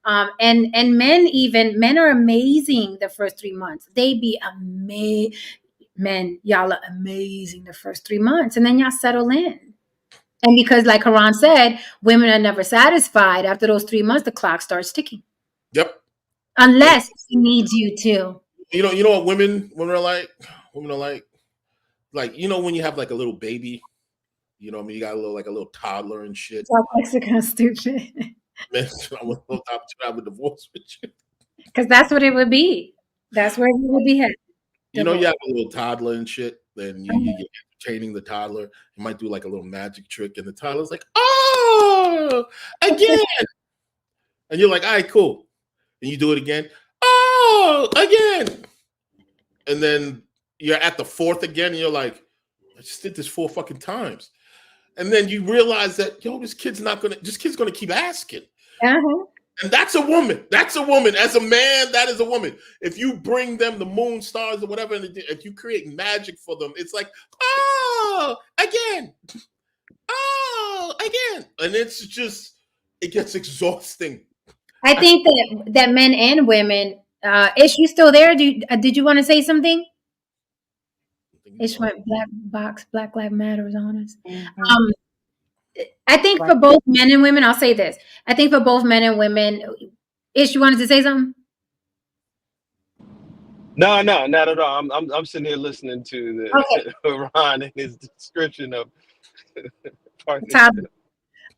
Yeah. And men are amazing the first 3 months. They be amazing. Men, y'all are amazing the first 3 months, and then y'all settle in. And because, like Haran said, women are never satisfied. After those 3 months, the clock starts ticking. Yep. Unless he needs you to. You know what women are like? Women are like when you have like a little baby, you know, I mean, you got a little toddler and shit. South Mexico stupid. Man, I would love to have a divorce with you. Because that's what it would be. That's where it would be headed. You know, you have a little toddler and shit, then you're entertaining the toddler. You might do like a little magic trick, and the toddler's like, "Oh, again." And you're like, "All right, cool." And you do it again. "Oh, again." And then you're at the fourth again, and you're like, "I just did this 4 fucking times." And then you realize that, this kid's gonna keep asking. Uh-huh. And that's a woman. That's a woman. As a man, that is a woman. If you bring them the moon, stars, or whatever, and if you create magic for them, it's like, "Oh, again. Oh, again." And it's just, it gets exhausting. I think that men and women, Ish, you still there? Did you want to say something? Ish went Black Lives Matter is on us. Mm-hmm. I think for both men and women, I'll say this. I think for both men and women, Ish, you wanted to say something? No, not at all. I'm sitting here listening to Ron and his description of partnership.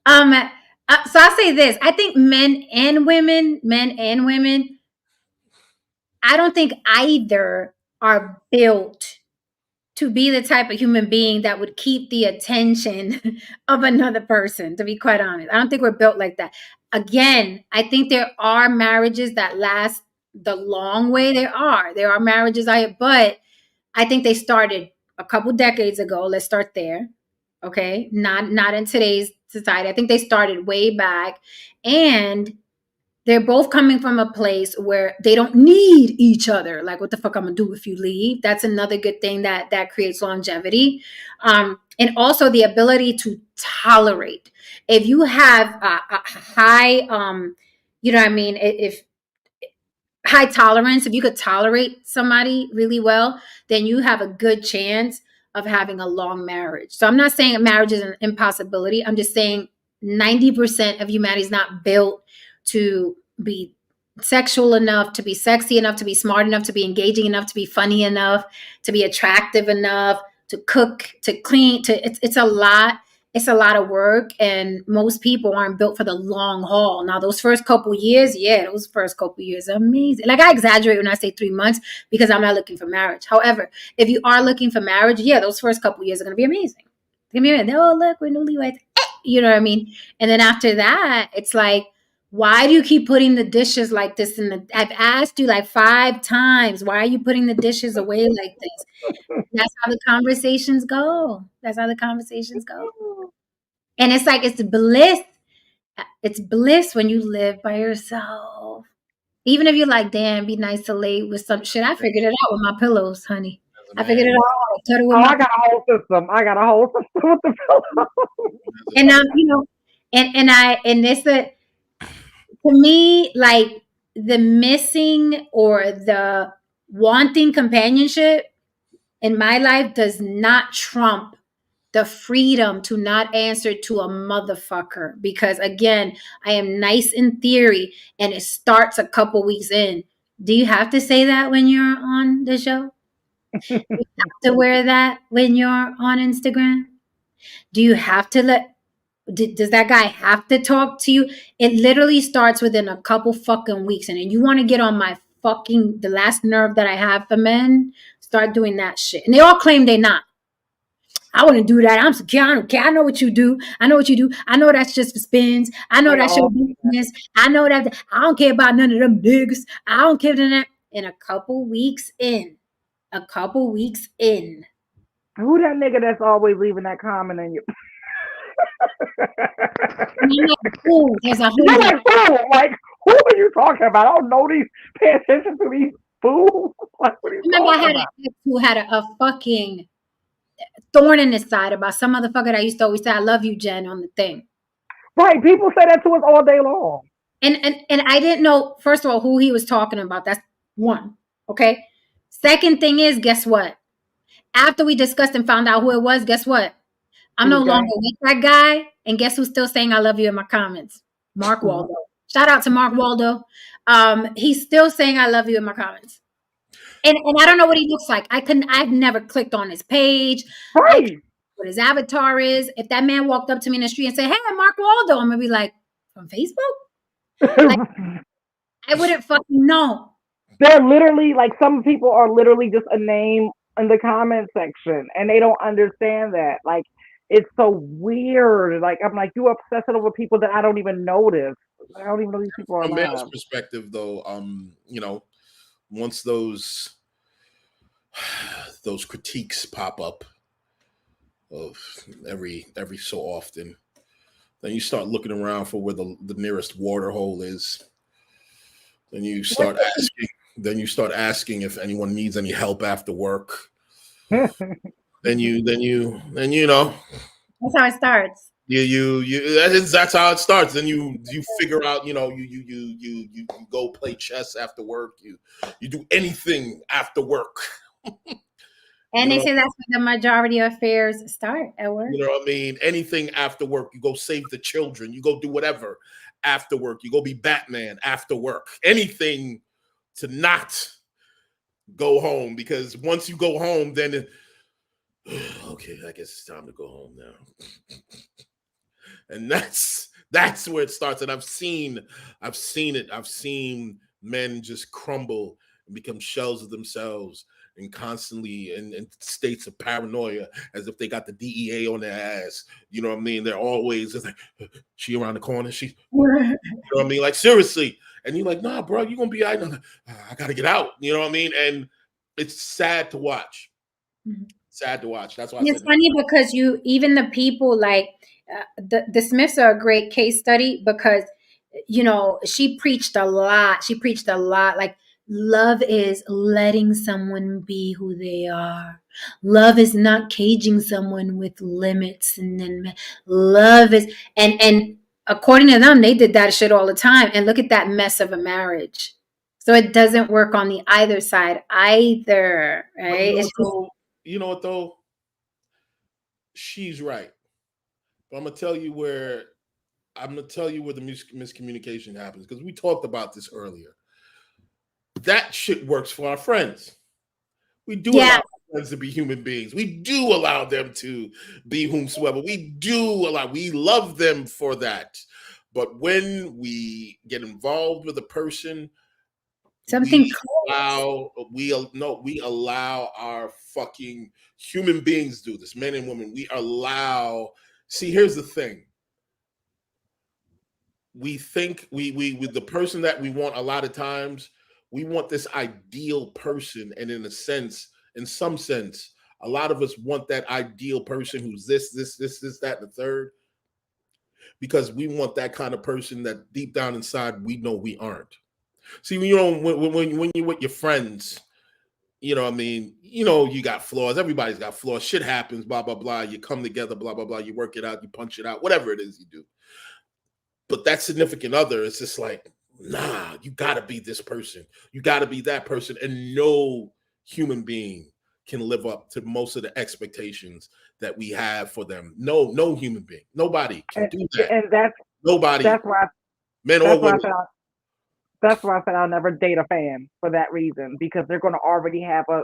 So I'll say this. I think men and women, I don't think either are built to be the type of human being that would keep the attention of another person, to be quite honest. I don't think we're built like that. Again, I think there are marriages that last the long way. There are marriages, but I think they started a couple decades ago. Let's start there. Okay. Not in today's society. I think they started way back, and they're both coming from a place where they don't need each other. Like, what the fuck I'm gonna do if you leave? That's another good thing that creates longevity. And and also the ability to tolerate. If you have a high, you know what I mean? If high tolerance, if you could tolerate somebody really well, then you have a good chance of having a long marriage. So I'm not saying marriage is an impossibility. I'm just saying 90% of humanity is not built to be sexual enough, to be sexy enough, to be smart enough, to be engaging enough, to be funny enough, to be attractive enough, to cook, to clean, to it's a lot. It's a lot of work, and most people aren't built for the long haul. Now, those first couple years, those first couple years are amazing. Like, I exaggerate when I say 3 months because I'm not looking for marriage. However, if you are looking for marriage, those first couple years are going to be amazing. It's going to be amazing. Oh, look, we're newlyweds. You know what I mean? And then after that, it's like, why do you keep putting the dishes like this in the? I've asked you like 5 times. Why are you putting the dishes away like this? That's how the conversations go. That's how the conversations go. And it's like, it's bliss. It's bliss when you live by yourself. Even if you're like, damn, be nice to lay with some shit. I figured it out with my pillows, honey. I figured it out. I got a whole system. I got a whole system with the pillows. And you know, and it's to me, like, the missing or the wanting companionship in my life does not trump the freedom to not answer to a motherfucker. Because again, I am nice in theory and it starts a couple weeks in. Do you have to say that when you're on the show? Do you have to wear that when you're on Instagram? Do you have to does that guy have to talk to you? It literally starts within a couple fucking weeks. And then you want to get on my the last nerve that I have for men, start doing that shit. And they all claim they're not. I wouldn't do that. I'm secure. I don't care. I know what you do. I know what you do. I know that's just for spins. I know that's your business. I know that. I don't care about none of them niggas. I don't care about that. In a couple weeks in. Who that nigga that's always leaving that comment in you? There's a You're like, fool. Like, who are you talking about? I don't know these. Pay attention to these fools. Like, what are you remember, I had about? an ex who had a fucking thorn in his side about some motherfucker that used to always say, "I love you, Jen," on the thing. Right, people say that to us all day long. And I didn't know, first of all, who he was talking about. That's one. Okay. Second thing is, guess what? After we discussed and found out who it was, guess what? I'm no longer with that guy. And guess who's still saying I love you in my comments? Mark Waldo. Shout out to Mark Waldo. He's still saying I love you in my comments. And I don't know what he looks like. I've never clicked on his page. Right. What his avatar is. If that man walked up to me in the street and said, "Hey, Mark Waldo," I'm gonna be like, "From Facebook?" Like, I wouldn't fucking know. They're literally like, some people are literally just a name in the comment section, and they don't understand that. Like, it's so weird. Like, I'm like, you obsessing over people that I don't even notice. I don't even know these people are From a alive. male's perspective, though, once those critiques pop up of every so often, then you start looking around for where the nearest water hole is. Then you start asking if anyone needs any help after work. then you know. That's how it starts. That's how it starts. Then you figure out, you go play chess after work. You do anything after work. And they say that's where the majority of affairs start, at work. You know what I mean? Anything after work. You go save the children. You go do whatever after work. You go be Batman after work. Anything to not go home, because once you go home, then okay, I guess it's time to go home now. And that's where it starts. And I've seen it. I've seen men just crumble and become shells of themselves, and constantly in states of paranoia, as if they got the DEA on their ass. You know what I mean? They're always just like, she around the corner. She, you know what I mean? Like, seriously. And you're like, nah, bro, you're going to be, I got to get out. You know what I mean? And it's sad to watch. Mm-hmm. Sad to watch. That's why it's funny, because even the people like the Smiths are a great case study, because she preached a lot. Like, Love is letting someone be who they are. Love is not caging someone with limits. And then love is, and according to them, they did that shit all the time. And look at that mess of a marriage. So it doesn't work on the either side either, right? You know what though? She's right. But I'm gonna tell you where the miscommunication happens, because we talked about this earlier. That shit works for our friends. We do allow our friends to be human beings. We do allow them to be whomsoever. We love them for that. But when we get involved with a person, we allow our fucking human beings do this, men and women. See, here's the thing. We think we with the person that we want, a lot of times we want this ideal person, and in some sense, a lot of us want that ideal person who's this, that, and the third, because we want that kind of person that deep down inside we know we aren't. See, when you're with your friends, you know what I mean? You know, you got flaws. Everybody's got flaws. Shit happens, blah, blah, blah. You come together, blah, blah, blah. You work it out. You punch it out. Whatever it is you do. But that significant other is just like, nah, you got to be this person. You got to be that person. And no human being can live up to most of the expectations that we have for them. No human being. Nobody can do that. And nobody. That's why men or women. That's why I said I'll never date a fan, for that reason, because they're going to already have a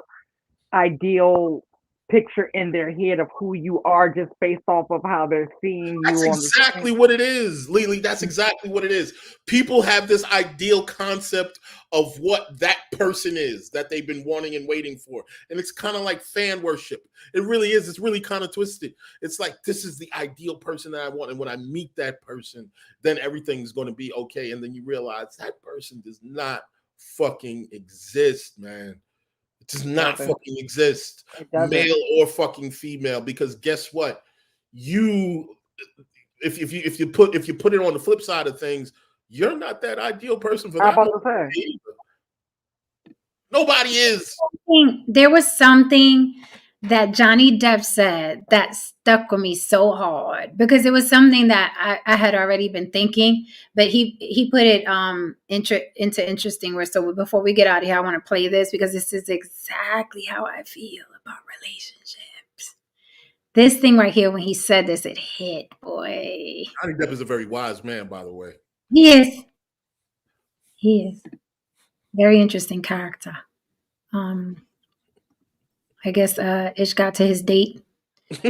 ideal picture in their head of who you are just based off of how they're seeing you. That's exactly what it is, Lily. That's exactly what it is. People have this ideal concept of what that person is that they've been wanting and waiting for. And it's kind of like fan worship. It really is. It's really kind of twisted. It's like, this is the ideal person that I want. And when I meet that person, then everything's going to be okay. And then you realize that person does not fucking exist, man. It does not fucking exist, male or fucking female. Because guess what? If you put it on the flip side of things, you're not that ideal person for that. Nobody is. There was something that Johnny Depp said that stuck with me so hard, because it was something that I had already been thinking, but he put it into interesting words. So before we get out of here, I want to play this, because this is exactly how I feel about relationships. This thing right here, when he said this, it hit, boy. Johnny Depp is a very wise man, by the way. He is. Very interesting character. I guess Ish got to his date. He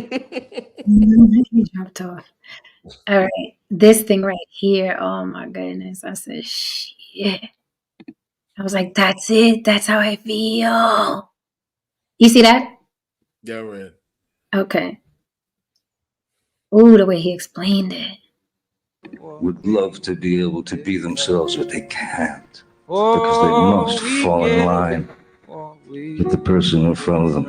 dropped off. All right. This thing right here. Oh my goodness. I said, shit. I was like, that's it. That's how I feel. You see that? Yeah, man. Okay. Ooh, the way he explained it. Would love to be able to be themselves, but they can't, because they must fall in line with the person in front of them.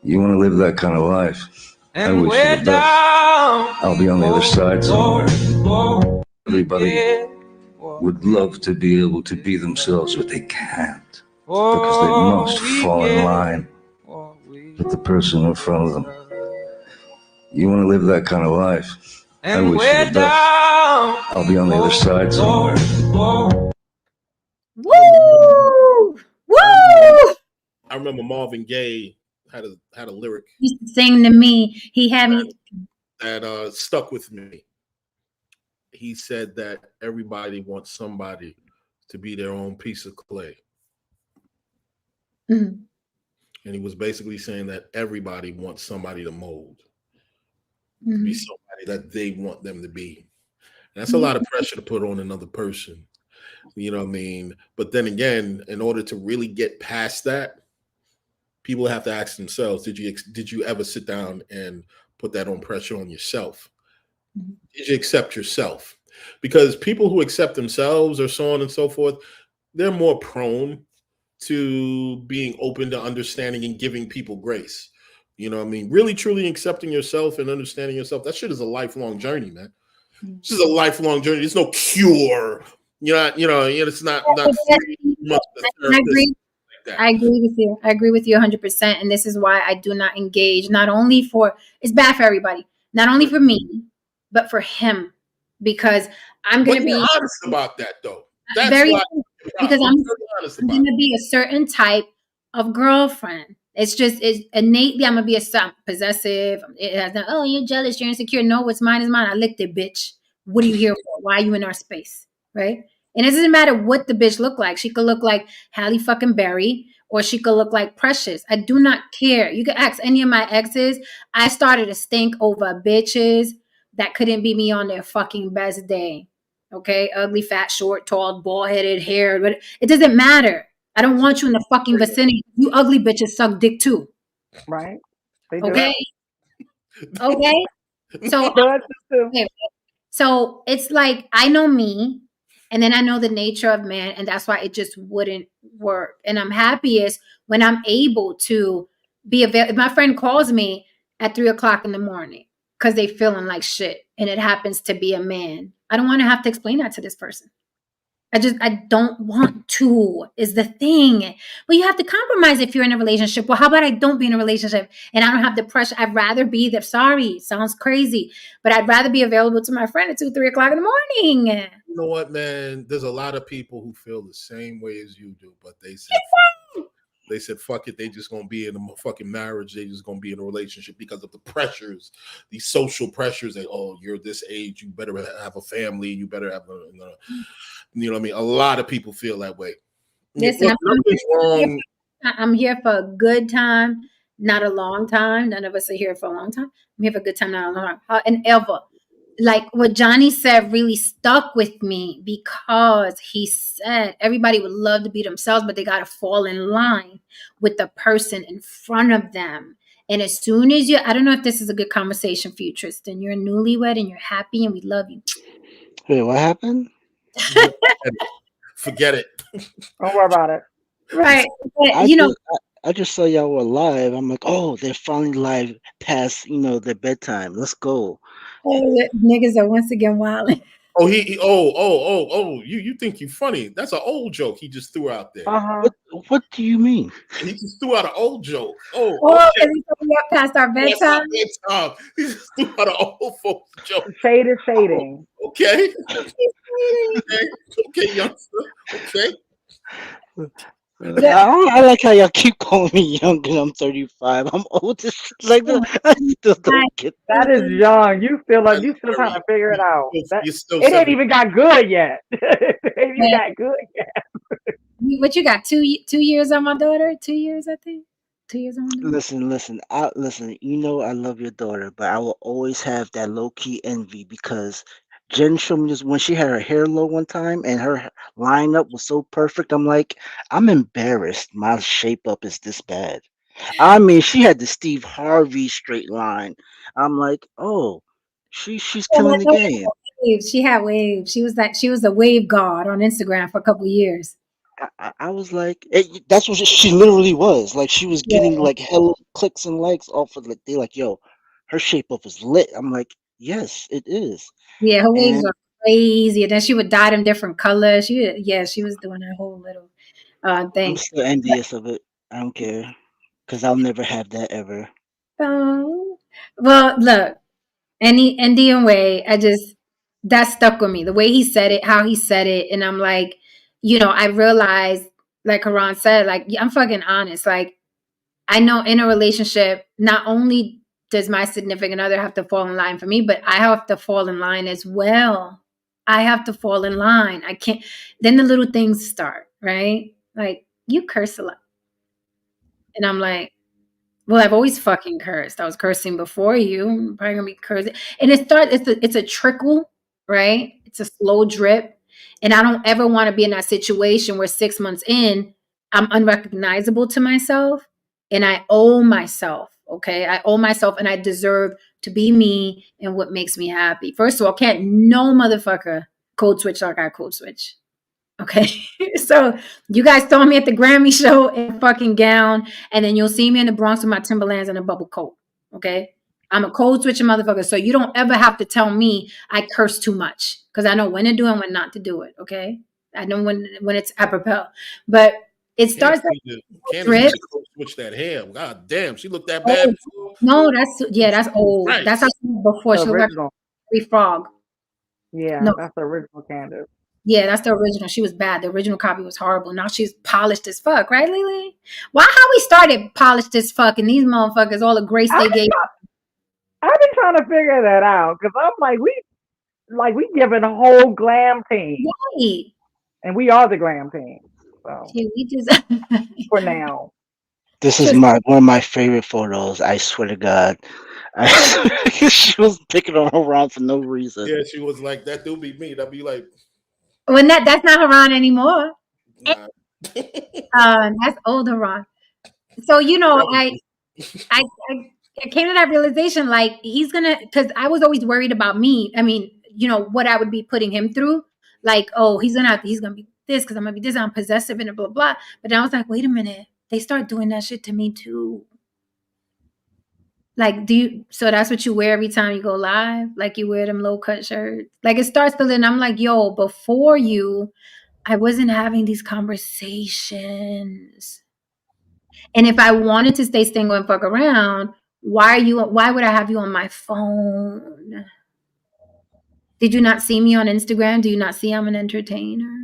You want to live that kind of life? I wish you the best. I'll be on the other side somewhere. Everybody would love to be able to be themselves, but they can't, because they must fall in line with the person in front of them. You want to live that kind of life? I wish you the best. I'll be on the other side somewhere. Woo! Woo! I remember Marvin Gaye had a lyric. He used to sing to me. He had me that stuck with me. He said that everybody wants somebody to be their own piece of clay. Mm-hmm. And he was basically saying that everybody wants somebody to mold. Mm-hmm. To be somebody that they want them to be. And that's a lot of pressure to put on another person. You know what I mean? But then again, in order to really get past that, people have to ask themselves, did you ever sit down and put that on pressure on yourself? Mm-hmm. Did you accept yourself? Because people who accept themselves, or so on and so forth, they're more prone to being open to understanding and giving people grace. You know what I mean? Really, truly accepting yourself and understanding yourself. That shit is a lifelong journey, man. This is a lifelong journey. There's no cure. It's not I agree. I agree with you. I agree with you 100%. And this is why I do not engage. Not only for it's bad for everybody. Not only for me, but for him, because I'm going to be honest about that, though. That's very why, because I'm going to be a certain type of girlfriend. It's innately I'm gonna be possessive. It has oh, you're jealous, you're insecure. No, what's mine is mine. I licked it, bitch. What are you here for? Why are you in our space? Right? And it doesn't matter what the bitch look like. She could look like Halle fucking Berry, or she could look like Precious. I do not care. You can ask any of my exes. I started to stink over bitches that couldn't be me on their fucking best day. Okay, ugly, fat, short, tall, bald-headed, hair. But it doesn't matter. I don't want you in the fucking vicinity. You ugly bitches suck dick too. Right? They do. Okay. Okay. So, so it's like I know me, and then I know the nature of man, and that's why it just wouldn't work. And I'm happiest when I'm able to be available. If my friend calls me at 3:00 in the morning because they feeling like shit, and it happens to be a man, I don't want to have to explain that to this person. I don't want to is the thing. Well, you have to compromise if you're in a relationship. Well, how about I don't be in a relationship and I don't have the pressure? I'd rather be there. Sorry, sounds crazy, but I'd rather be available to my friend at 2, 3:00 in the morning. You know what, man? There's a lot of people who feel the same way as you do, but they said, fuck it. They just going to be in a fucking marriage. They just going to be in a relationship because of the pressures, these social pressures. That, oh, you're this age. You better have a family. You better have you know what I mean? A lot of people feel that way. Listen, I'm here for a good time, not a long time. None of us are here for a long time. I'm here for a good time, not a long time. And ever. Like what Johnny said really stuck with me because he said everybody would love to be themselves, but they got to fall in line with the person in front of them. And as soon as I don't know if this is a good conversation for you, Tristan. You're a newlywed and you're happy and we love you. Wait, what happened? Forget it. Don't worry about it. Right. But, I just saw y'all were live. I'm like, oh, they're finally live past, their bedtime. Let's go. Oh, niggas are once again wilding. Oh, you think you funny. That's an old joke he just threw out there. Uh-huh. What do you mean? He just threw out an old joke. Okay. Because we up past our bedtime. He just threw out an old folks joke. Shade is shading. Okay. Okay, youngster. Okay. I like how y'all keep calling me young and I'm 35. I'm old. Like I still don't get that. That is young. You feel like you still trying to figure it out. It ain't even got good yet. It ain't even got good yet. What you got? 2 years on my daughter? 2 years, I think. 2 years on my daughter. Listen. I love your daughter, but I will always have that low key envy because Jen showed me this when she had her hair low one time and her lineup was so perfect. I'm like, I'm embarrassed. My shape up is this bad. I mean, she had the Steve Harvey straight line. I'm like, oh, she's killing the game. She had waves. She was the wave god on Instagram for a couple of years. I was like, that's what she literally was. Like she was getting like hella clicks and likes off of like they like, yo, her shape up is lit. I'm like, yes, it is. Yeah, her waves are crazy. And then she would dye them different colors. She was doing that whole little thing. I'm still envious of it. I don't care. Because I'll never have that ever. Oh. Well, look, Indian way, that stuck with me. The way he said it, how he said it. And I'm like, I realized, like Haran said, like, I'm fucking honest. Like, I know in a relationship, not only does my significant other have to fall in line for me, but I have to fall in line as well. I have to fall in line. I can't. Then the little things start, right? Like, you curse a lot. And I'm like, well, I've always fucking cursed. I was cursing before you. I'm probably gonna be cursing. And it's a trickle, right? It's a slow drip. And I don't ever want to be in that situation where 6 months in, I'm unrecognizable to myself. And I owe myself, okay? I owe myself and I deserve to be me and what makes me happy. First of all, can't no motherfucker code switch like I code switch. Okay, so you guys saw me at the Grammy show in a fucking gown, and then you'll see me in the Bronx with my Timberlands and a bubble coat. Okay, I'm a code switching motherfucker, so you don't ever have to tell me I curse too much because I know when to do and when not to do it. Okay, I know when it's apropos, but it starts Candace need to switch that hair. God damn, she looked that bad before. No, that's old. Right. That's how she was before. The She looked like original. a frog. Yeah, No, that's the original Candace. yeah, that's the original. She was bad. The original copy was horrible. Now she's polished as fuck, right, Lily? Why how we started polished as fuck, and these motherfuckers, all the grace they gave. I've been trying to figure that out because I'm like we giving a whole glam team, Right. and we are the glam team. So Yeah, we just for now, This is one of my favorite photos. I swear to God, she was picking on her around for no reason. Yeah, she was like, that do be me. That'd be like, when that's not Haran anymore. nah. That's old Haran. So I came to that realization, like he's gonna, because I was always worried about me. I mean, what I would be putting him through. Like, oh, he's gonna be this because I'm gonna be this. I'm possessive and blah blah. But then I was like, wait a minute, they start doing that shit to me too. Like, so that's what you wear every time you go live? Like you wear them low cut shirts? Like it starts to then I'm like, yo, before you, I wasn't having these conversations. And if I wanted to stay single and fuck around, why would I have you on my phone? Did you not see me on Instagram? Do you not see I'm an entertainer?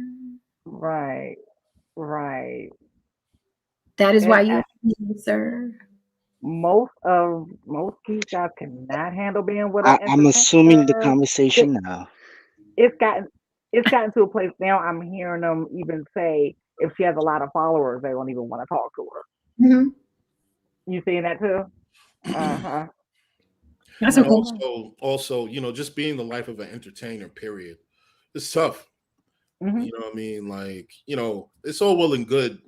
right. That is why you sir. Most geese guys cannot handle being with an I'm assuming the entertainer. conversation now. It's gotten to a place now. I'm hearing them even say if she has a lot of followers, they don't even want to talk to her. Mm-hmm. You seeing that too? Uh-huh. That's And okay. also, just being the life of an entertainer, period, it's tough. Mm-hmm. You know what I mean? Like, it's all well and good,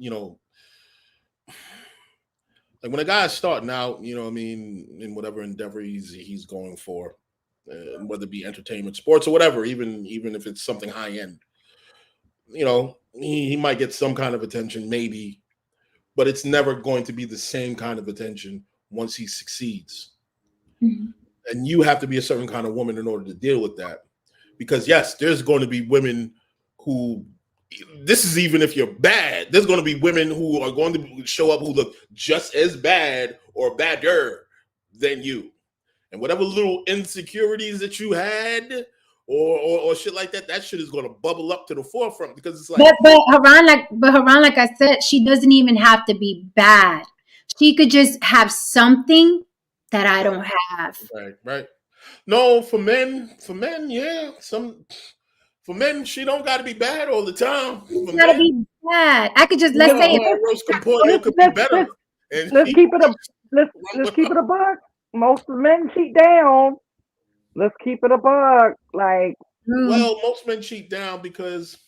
like when a guy's starting out, you know what I mean, in whatever endeavor he's going for, whether it be entertainment, sports, or whatever, even if it's something high end, he might get some kind of attention, maybe, but it's never going to be the same kind of attention once he succeeds. Mm-hmm. And you have to be a certain kind of woman in order to deal with that. Because yes, there's going to be women who, this is even if you're bad, there's going to be women who are going to show up who look just as bad or badder than you. And whatever little insecurities that you had or shit like that, that shit is going to bubble up to the forefront because it's like. But Haran, like I said, she doesn't even have to be bad. She could just have something that I don't have. Right. No, for men, yeah. For men, she don't got to be bad all the time. She got to be bad. I could just let's say it could be better. Let's keep it a buck. Most men cheat down. Let's keep it a buck. Like, well, most men cheat down because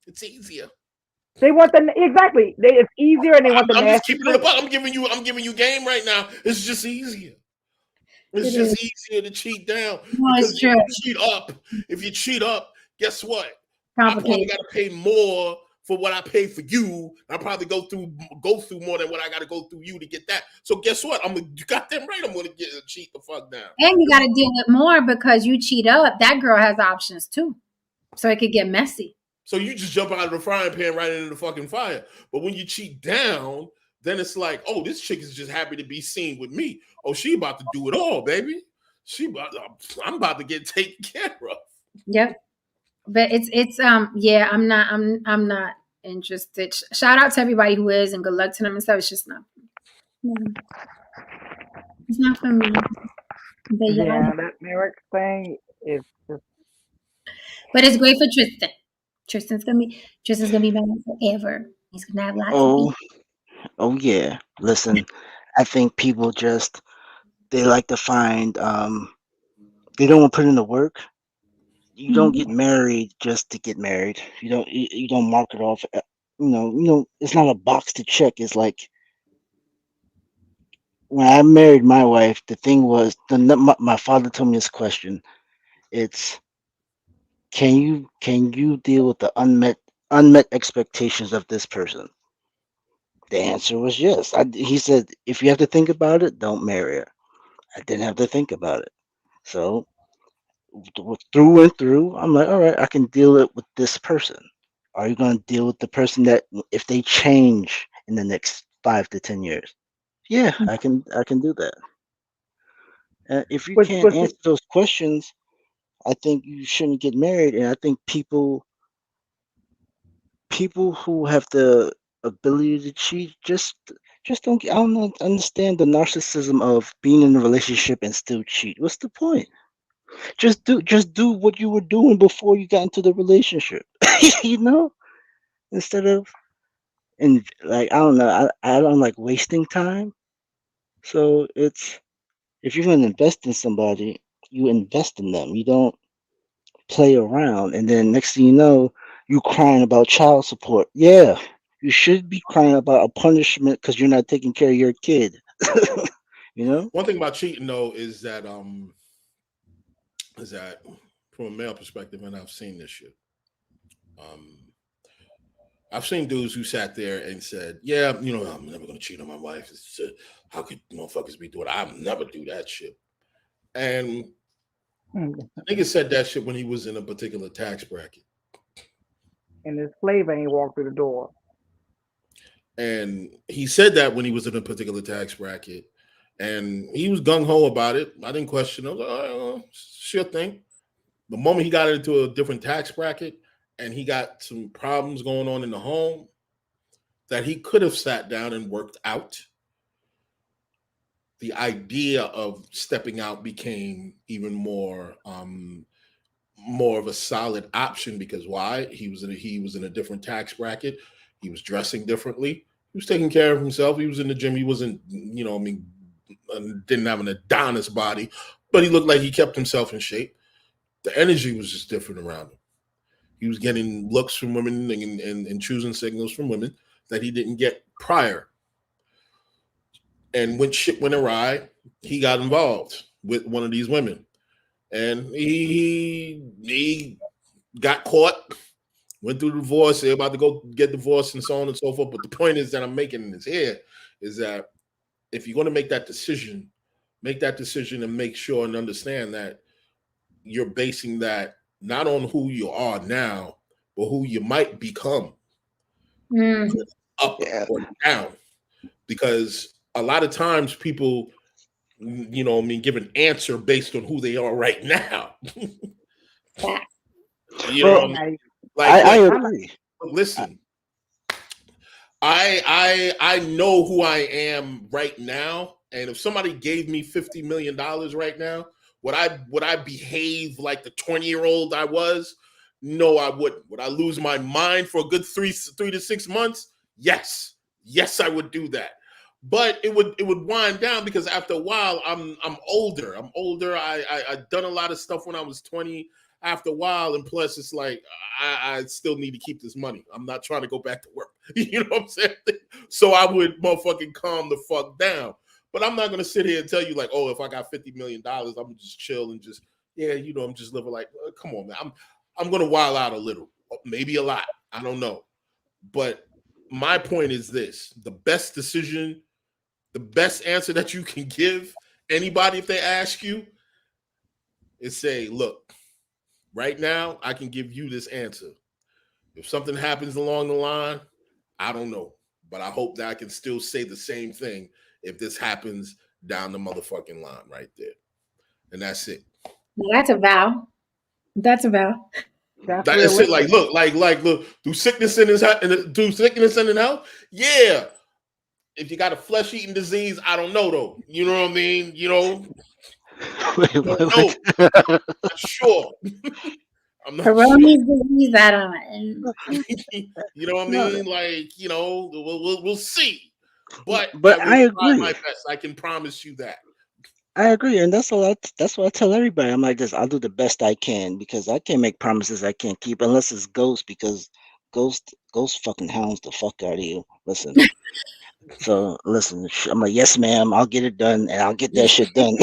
it's easier. They want exactly. It's easier, and they want the. I'm just keeping it a buck. I'm giving you game right now. It's just easier. It's just easier to cheat down because if you cheat up, guess what? I probably got to pay more for what I pay for you. I probably go through more than what I got to go through you to get that. So guess what? You got them right. I'm going to cheat the fuck down. And you got to deal with more because you cheat up. That girl has options too, so it could get messy. So you just jump out of the frying pan right into the fucking fire. But when you cheat down, then it's like, oh, this chick is just happy to be seen with me. Oh, she about to do it all, baby. I'm about to get taken care of. Yep. But it's I'm not interested. Shout out to everybody who is, and good luck to them and stuff. It's just not. It's not for me. But yeah, that Merrick thing is just. But it's great for Tristan. Tristan's gonna be married forever. He's gonna have lots of people. Oh yeah. Listen, I think people they like to find they don't want to put in the work. You don't get married just to get married. You don't mark it off. It's not a box to check. It's like when I married my wife, the thing was my father told me this question. It's can you deal with the unmet expectations of this person? The answer was yes. He said, if you have to think about it, don't marry her. I didn't have to think about it. So through and through, I'm like, all right, I can deal it with this person. are you going to deal with the person that if they change in the next 5 to 10 years? Yeah, I can do that. If you can't answer those questions, I think you shouldn't get married. And I think people who have the ability to cheat just don't. I don't understand the narcissism of being in a relationship and still cheat. What's the point? Just do what you were doing before you got into the relationship. You know, instead of, and like, I don't know. I don't like wasting time. So it's, if you're gonna invest in somebody, you invest in them. You don't play around, and then next thing you know, you crying about child support. Yeah, you should be crying about a punishment because you're not taking care of your kid. You know. One thing about cheating though is that from a male perspective, and I've seen this shit. I've seen dudes who sat there and said, "Yeah, I'm never gonna cheat on my wife. How could motherfuckers be doing it? I'll never do that shit." And the nigga said that shit when he was in a particular tax bracket, and his slave ain't walked through the door. And he said that when he was in a particular tax bracket, and he was gung ho about it. I didn't question him. I was like, oh, sure thing. The moment he got into a different tax bracket and he got some problems going on in the home that he could have sat down and worked out, the idea of stepping out became even more of a solid option. Because why? He was in a different tax bracket. He was dressing differently. He was taking care of himself. He was in the gym. He wasn't, didn't have an Adonis body, but he looked like he kept himself in shape. The energy was just different around him. He was getting looks from women and choosing signals from women that he didn't get prior. And when shit went awry, he got involved with one of these women. And he got caught, went through the divorce. They're about to go get divorced and so on and so forth. But the point is that I'm making in this here is that if you're going to make that decision and make sure and understand that you're basing that not on who you are now, but who you might become, up or down. Because a lot of times people, give an answer based on who they are right now. I agree. Listen, I know who I am right now, and if somebody gave me $50 million right now, would I behave like the 20-year-old I was? No, I wouldn't. Would I lose my mind for a good 3 to 6 months? Yes, I would do that. But it would wind down because after a while, I'm older. I've done a lot of stuff when I was 20. After a while, and plus it's like I still need to keep this money. I'm not trying to go back to work. You know what I'm saying? So I would motherfucking calm the fuck down. But I'm not gonna sit here and tell you like, oh, if I got $50 million, I'm gonna just chill and just I'm just living like, come on, man. I'm gonna wild out a little, maybe a lot. I don't know. But my point is this: the best decision, the best answer that you can give anybody if they ask you is say, look, right now I can give you this answer. If something happens along the line, I don't know. But I hope that I can still say the same thing if this happens down the motherfucking line right there. And that's it. That's a vow. That's a vow. That's it. Like, look, through sickness and in health. Yeah. If you got a flesh-eating disease, I don't know though. You know what I mean? Wait. Not sure. I'm not Corona's disease, I don't know. You know what I mean? Like, we'll see. But I will agree. try my best. I can promise you that. I agree, and that's what I tell everybody. I'm like this. I'll do the best I can because I can't make promises I can't keep unless it's Ghost, because Ghost fucking hounds the fuck out of you. Listen. So listen, I'm like, yes, ma'am. I'll get it done, and I'll get that shit done.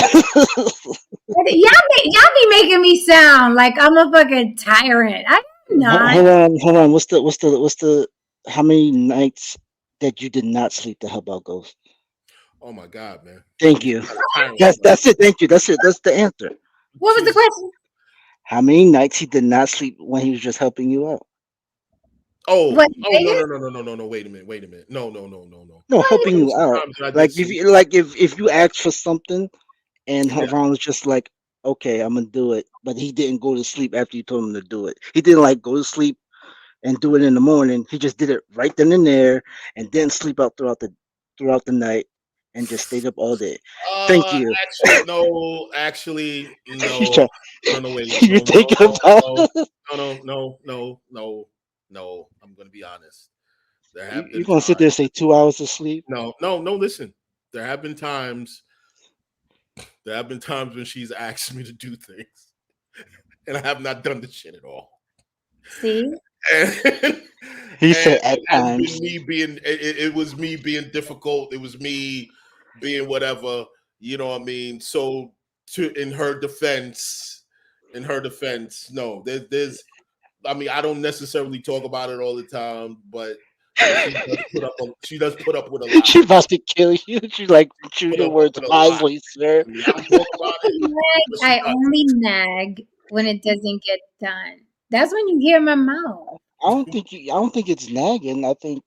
Y'all be making me sound like I'm a fucking tyrant. I'm not. Hold on. What's the? How many nights that you did not sleep to help out Ghost? Oh my God, man! Thank you. That's it. Thank you. That's it. That's the answer. What was the question? How many nights he did not sleep when he was just helping you out? Oh, What, oh no! Wait a minute. No. No, What? helping you out. Times I did Like if sleep. you like if you ask for something and Yeah. Havon was just like, okay, I'm gonna do it, but he didn't go to sleep after you told him to do it. He didn't like go to sleep and do it in the morning. He just did it right then and there, and didn't sleep out throughout the night, and just stayed up all day. Thank you. Actually, no. Actually, you no. try, No. Wait. you think about No. I'm gonna be honest. There have you're been gonna sit times. there and say 2 hours of sleep. No. Listen, there have been times. There have been times when she's asked me to do things, and I have not done the shit at all. See? And, He and said at it has been times. me being. It was me being difficult. It was me being whatever. You know what I mean? So, in her defense, no, there's. I mean, I don't necessarily talk about it all the time, but she does put up. She does put up with a lot. She about to kill you. She like choose Put your up words with a lot. wisely, sir. I mean, I don't talk about it, but she I does. only nag when it doesn't get done. That's when you hear my mouth. I don't think it's nagging. I think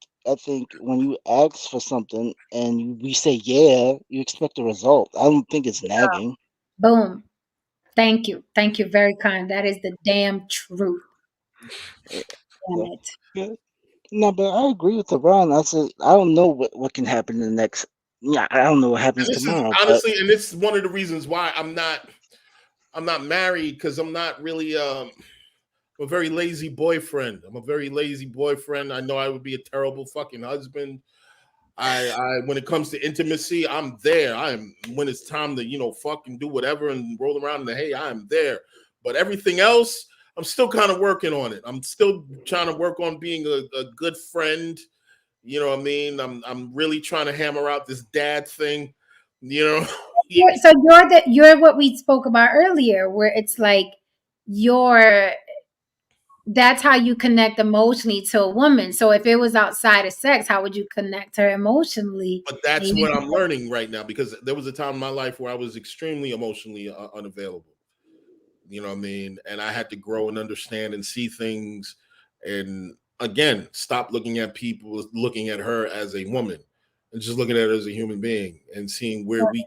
when you ask for something and we say yeah, you expect a result. I don't think it's nagging. Boom. Thank you. Thank you. Very kind. That is the damn truth. Yeah. Damn So, it. yeah. No, but I agree with LeBron. I said I don't know what can happen in the next. Yeah, I don't know what happens And this is tomorrow. But honestly, and it's one of the reasons why I'm not married, because I'm not really a very lazy boyfriend. I'm a very lazy boyfriend. I know I would be a terrible fucking husband. I when it comes to intimacy, I'm there. I am when it's time to fucking do whatever and roll around in the hay. I am there. But everything else, I'm still kind of working on it. I'm still trying to work on being a good friend. You know what I mean? I'm really trying to hammer out this dad thing. You know, So you're what we spoke about earlier, where it's like you're that's how you connect emotionally to a woman. So if it was outside of sex, how would you connect her emotionally? but that's what I'm learning right now, because there was a time in my life where I was extremely emotionally unavailable. You know what I mean? And I had to grow and understand and see things, and again, stop looking at people, looking at her as a woman, and just looking at her as a human being, and seeing where we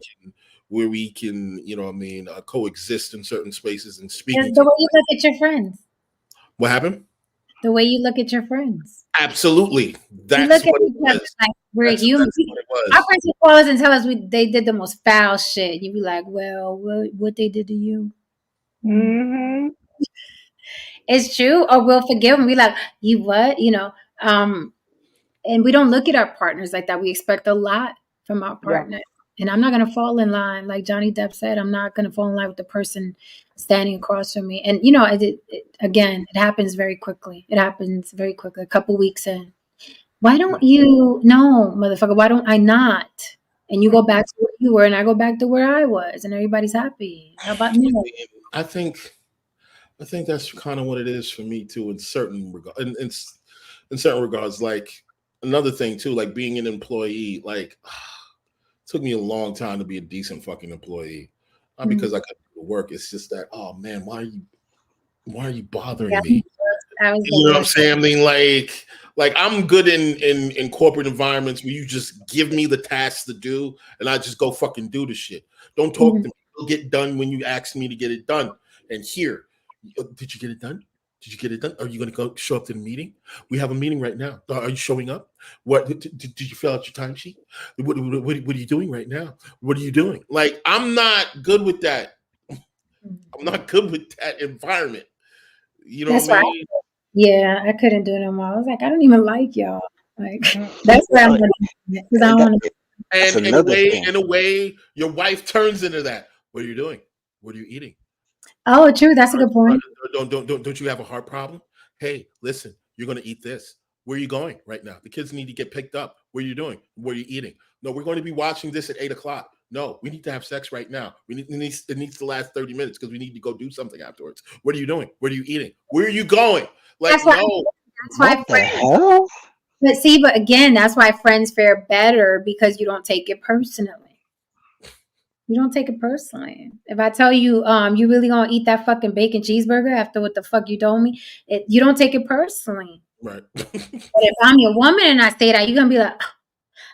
can, what I mean, coexist in certain spaces and speaking The to. way you look at your friends. What happened? The way you look at your friends. Absolutely. You That's look at what it each other was. like we're That's human. what it was. Our friends will call us and tell us they did the most foul shit. You'd be like, well, what they did to you? Mm-hmm. It's true. Or we'll forgive them. We like, you what? And we don't look at our partners like that. We expect a lot from our Yeah. partner. And I'm not going to fall in line. Like Johnny Depp said, I'm not going to fall in line with the person standing across from me. And, again, it happens very quickly. It happens very quickly, a couple weeks in. Why don't you, no, motherfucker, why don't I not? And you go back to where you were and I go back to where I was and everybody's happy. How about me? I think that's kind of what it is for me too, in certain regard, in certain regards. Like another thing too, like being an employee, like it took me a long time to be a decent fucking employee. Not because I couldn't do the work. It's just that, oh man, why are you bothering me? I was You know what I'm saying? I mean, like I'm good in corporate environments where you just give me the tasks to do and I just go fucking do the shit. Don't talk to me. It'll get done when you ask me to get it done. And here, did you get it done? Did you get it done? Are you going to go show up to the meeting? We have a meeting right now. Are you showing up? What did you fill out your timesheet? What are you doing right now? What are you doing? Like, I'm not good with that. I'm not good with that environment. You know That's what I right. mean? Yeah, I couldn't do it no more. I was like, I don't even like y'all. Like, that's where I'm going because I don't want to. That's And another thing. in a way, your wife turns into that. What are you doing? What are you eating? Oh, true. That's a good point. Don't you have a heart problem? Hey, listen, you're gonna eat this. Where are you going right now? The kids need to get picked up. What are you doing? What are you eating? No, we're going to be watching this at 8:00. No, we need to have sex right now. It needs to last 30 minutes because we need to go do something afterwards. What are you doing? What are you eating? Where are you going? Like, That's why. no. That's why What the hell? But again, that's why friends fare better because you don't take it personally. You don't take it personally. If I tell you, you really gonna eat that fucking bacon cheeseburger after what the fuck you told me, you don't take it personally. Right. But if I'm your woman and I say that, you're gonna be like, oh,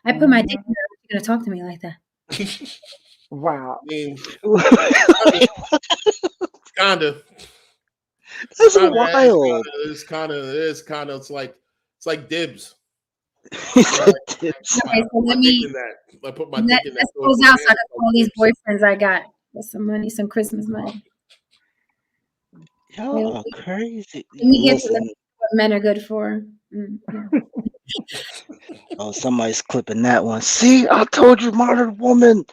I put my dick in her. You're gonna talk to me like that. Wow. I mean, kinda. That's wild. It's like dibs. Tips. Okay, so My dick in that. I put my dick in that. let's close out so I can call these boyfriends I got with some money, some Christmas money. Y'all are crazy. Let me get to Listen. what men are good for. Oh, somebody's clipping that one. See, I told you, modern woman.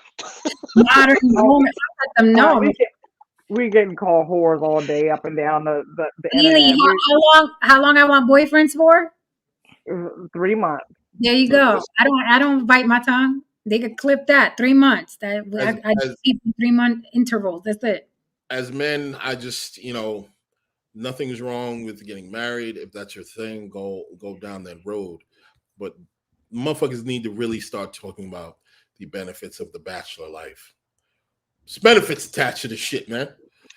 Modern woman. I let them know. We getting called whores all day up and down the Lily, internet. how long I want boyfriends for? 3 months. There you go. I don't bite my tongue. They could clip that 3 months. I keep 3-month intervals. That's it. As men, I just nothing's wrong with getting married. If that's your thing, go down that road. But motherfuckers need to really start talking about the benefits of the bachelor life. There's benefits attached to the shit, man.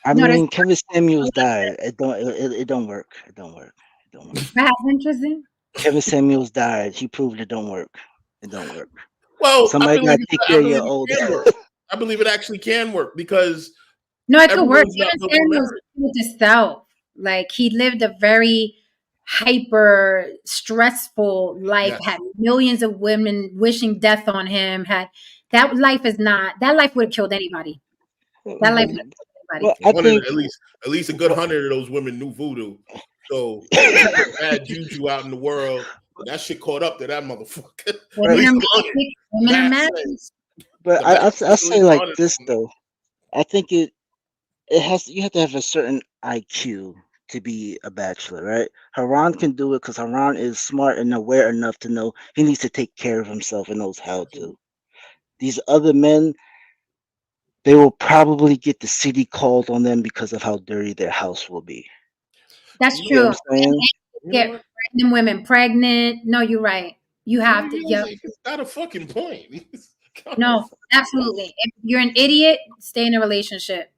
I mean, Kevin Samuels died. It don't work. It don't work. That's interesting. Kevin Samuels died. He proved it don't work. It don't work. Well, somebody got to take care of your old. I believe it actually can work because it could work. Kevin Samuels killed himself. Like he lived a very hyper stressful life. Yes. Had millions of women wishing death on him. That life would have killed anybody. That life would have killed anybody. Well, I think at least a good 100 of those women knew voodoo. So bad juju out in the world. That shit caught up to that motherfucker. Women are magic. But I say like this though. I think you have to have a certain IQ to be a bachelor, right? Haran can do it because Haran is smart and aware enough to know he needs to take care of himself and knows how to. These other men, they will probably get the city called on them because of how dirty their house will be. That's true. What I'm saying? Get pregnant women pregnant. No, you're right. You have to. Yeah, it's not a fucking point. No, absolutely. If you're an idiot, stay in a relationship.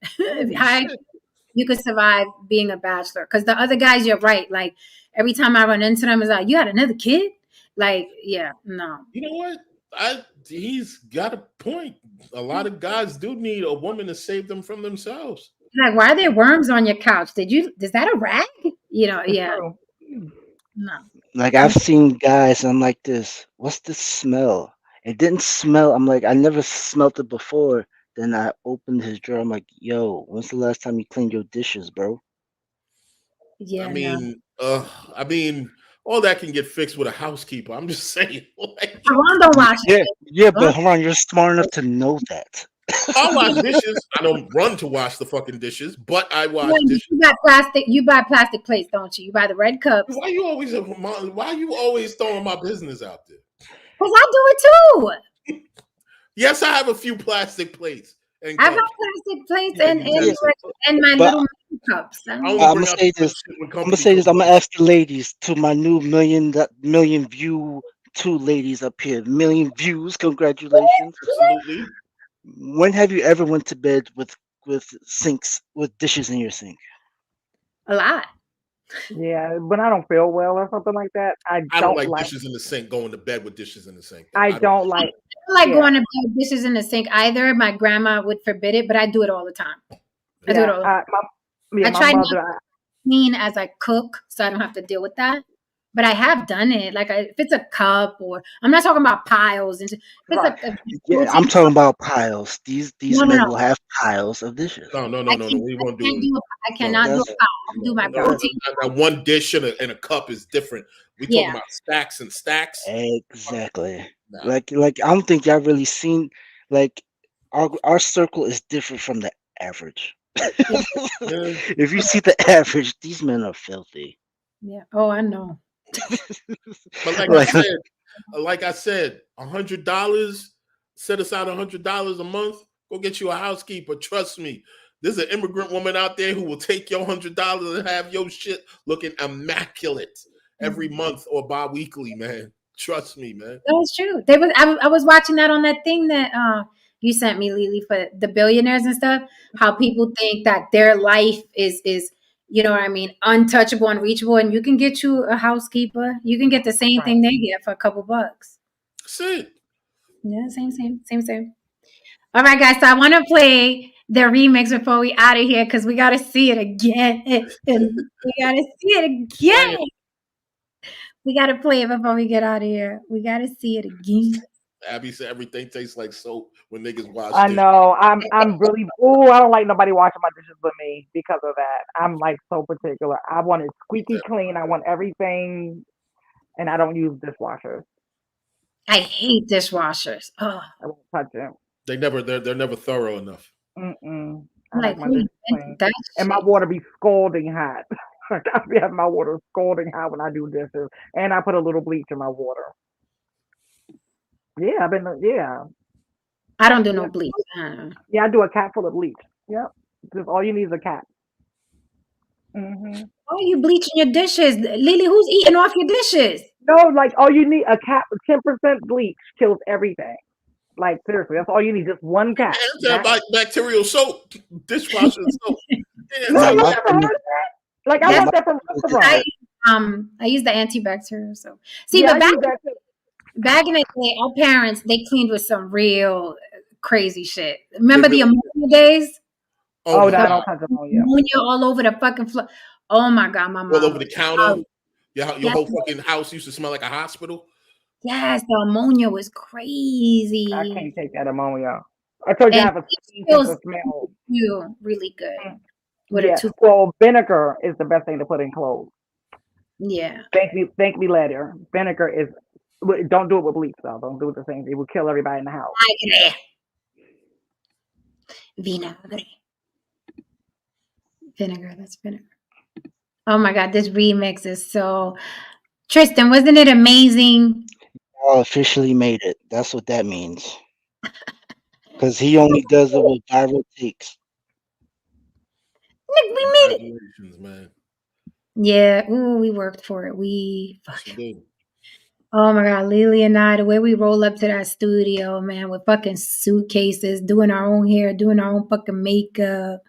You could survive being a bachelor. Because the other guys, you're right. Like every time I run into them, it's like, you had another kid? Like, yeah, no. You know what? He's got a point. A lot of guys do need a woman to save them from themselves. Like, why are there worms on your couch? Is that a rag? Yeah. No. Like I've seen guys, I'm like this. What's the smell? It didn't smell. I'm like, I never smelt it before. Then I opened his drawer. I'm like, yo, when's the last time you cleaned your dishes, bro? Yeah. I mean, all that can get fixed with a housekeeper. I'm just saying. Haran don't wash it. Yeah, but Haran, you're smart enough to know that. I wash dishes. I don't run to wash the fucking dishes, but I wash dishes. You buy plastic plates, don't you? You buy the red cups. Why you always throwing my business out there? Because I do it too. Yes, I have a few plastic plates. I got plastic plates and my little cups. I'm gonna say this. I'm gonna ask the ladies to my new million view 2 ladies up here. Million views. Congratulations. Absolutely. When have you ever went to bed with sinks with dishes in your sink? A lot. Yeah, when I don't feel well or something like that, I don't like dishes in the sink. Going to bed with dishes in the sink. I don't like going to bed with dishes in the sink either. My grandma would forbid it, but I do it all the time. I do it all the time. I try not to clean as I cook, so I don't have to deal with that. But I have done it. Like if it's a cup, or I'm not talking about piles. I'm talking about piles. These men will have piles of dishes. No. We won't do it. I cannot do a pile. Do my protein. That one dish and a cup is different. We talking about stacks and stacks. Exactly. Nah. Like I don't think y'all really seen like our circle is different from the average. If you see the average, these men are filthy. Yeah. Oh, I know. But like I said, $100, set aside $100 a month, go get you a housekeeper. Trust me, there's an immigrant woman out there who will take your $100 and have your shit looking immaculate every month or bi-weekly, man. Trust me, man. That was true. I was watching that on that thing that you sent me, Lily, for the billionaires and stuff. How people think that their life is you know what I mean, untouchable, unreachable, and you can get you a housekeeper. You can get the same thing they get for a couple bucks. That's it. Yeah, same. All right, guys. So I want to play the remix before we out of here because we got to see it again. We got to see it again. We got to play it before we get out of here. We got to see it again. Abby said everything tastes like soap when niggas wash I dishes. know. I'm really. Ooh, I don't like nobody washing my dishes but me because of that. I'm like so particular. I want it squeaky clean. I want everything, and I don't use dishwashers. I hate dishwashers. Oh, I won't touch them. They're never thorough enough. Mm-mm. I like like my who dishes invented clean, that and my shit? water be scalding hot. I be having my water scalding hot when I do dishes, and I put a little bleach in my water. Yeah, I've been. Yeah, I don't do no yeah, bleach. yeah. I do a cap full of bleach. Yep, just all you need is a cap. Why are you bleaching your dishes, Lily? Who's eating off your dishes? No, like all you need a cap. 10% bleach kills everything. Like seriously, that's all you need. Just one cap. Bacterial soap, dishwasher soap. No, Nah, you my never thing heard is, that. Like I Yes, got that from restaurants. I use the antibacterial soap. See, Yeah, but I use that too. back in the day, our parents they cleaned with some real crazy shit. They Remember the really. ammonia days? Oh Oh, my no, I The god! don't touch ammonia. ammonia all over the fucking floor. Oh my god, my All mom over the was counter. out. Your Yes, whole fucking house used to smell like a hospital. yes, the ammonia was I crazy. can't take that ammonia. I told you I And have a it stinking sense feels of smell. you really good Mm. with a Yeah. tooth. Well, vinegar is the best thing to put in clothes. Yeah. Thank me later. Vinegar is. Don't do it with bleach though. Don't do it the same. It will kill everybody in the house. Vinagre. Vinegar, that's vinegar. Oh my god, this remix is so Tristan, wasn't it amazing? y'all officially made it. That's what that means. Because he only does it with viral takes. Nick, we made it. Congratulations, man. Yeah, ooh, we worked for it. We Yes, you did. Oh my god, Lily and I, the way we roll up to that studio, man, with fucking suitcases, doing our own hair, doing our own fucking makeup.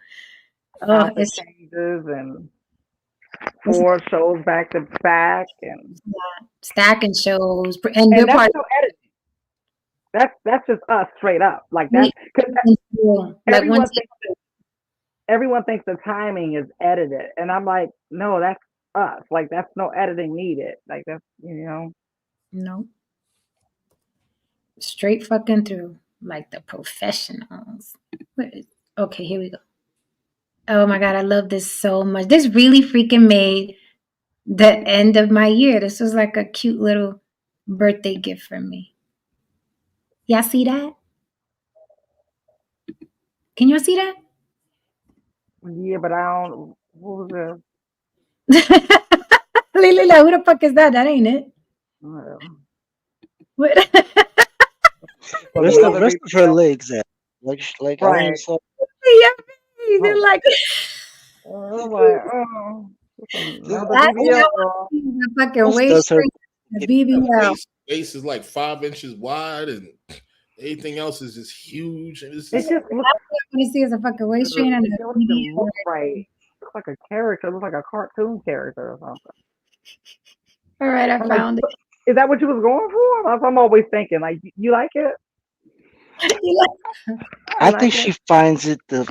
Oh, Outfit it's changes and 4 shows back to back, and stacking shows, and we're that's part no editing. That's just us straight up. Like we that's because like once everyone thinks the timing is edited, and I'm like, no, that's us. Like that's no editing needed. Like that's no, straight fucking through, like the professionals. Okay, here we go. Oh my god, I love this so much. This really freaking made the end of my year. This was like a cute little birthday gift for me. Y'all see that? Can y'all see that? Yeah, but I don't. What was this? Lily, like, who the fuck is that? That ain't it. What? Where's the rest of her legs at? Like I only Right. saw. Yeah, they're like. I'm like, oh, another That's BBL girl. the fucking Most waist does her. the BBL. Base is like 5 inches wide, and everything else is just huge. And it's It just, just looks. What you see is a fucking waist train and It a don't even BBL. look right. It looks like a character. It looks like a cartoon character or something. All right, I I'm found like, is that what you was going for? I'm always thinking, like, you like it? it. I think she finds it to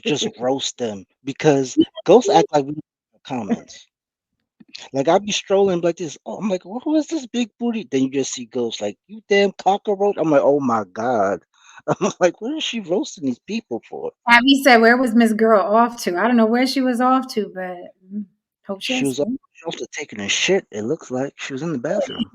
just roast them because ghosts act like we don't have comments. Like I'll be strolling like this. Oh, I'm like, well, who is this big booty? Then you just see ghosts like, you damn cockroach. I'm like, oh my god. I'm like, what is she roasting these people for? Abby said, "Where was Miss Girl off to?" I don't know where she was off to, but hope She was off to taking a shit. It looks like she was in the bathroom.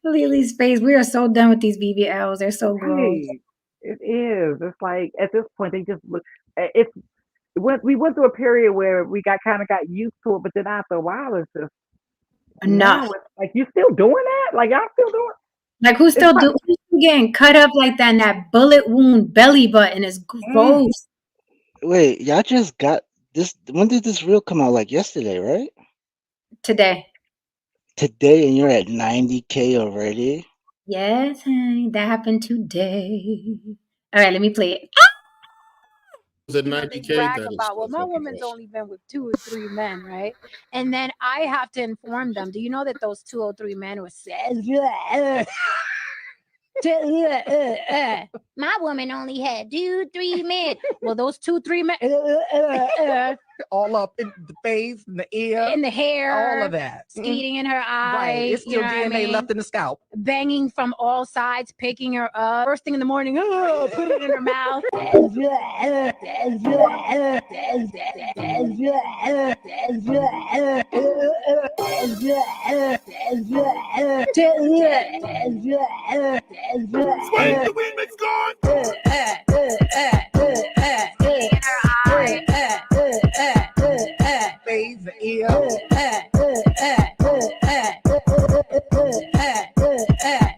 Lily's face. We are so done with these BBLs. They're so gross. Right. It is. It's like at this point they just look. It's we went through a period where we got used to it, but then after a while it's just Enough. now it's like you still doing that? Like y'all still doing? Like who's still getting cut up like that? And that bullet wound belly button is gross. Wait, y'all just got this? When did this reel come out? Like yesterday, right? Today. Today, and you're at 90K already. Yes, honey, that happened today. All right, let me play it. was at They 90K, brag that is about, so well, my fucking woman's awesome. only been with 2 or 3 men, right? And then I have to inform them. Do you know that those 2 or 3 men were said, my woman only had 2, 3 men. Well, those 2, 3 men, all up in the face, in the ear, in the hair, all of that. skeeting in her eye. Right. It's still DNA left in the scalp. Banging from all sides, picking her up. First thing in the morning, put it in her mouth. Swing the remix gone. Face, the ear.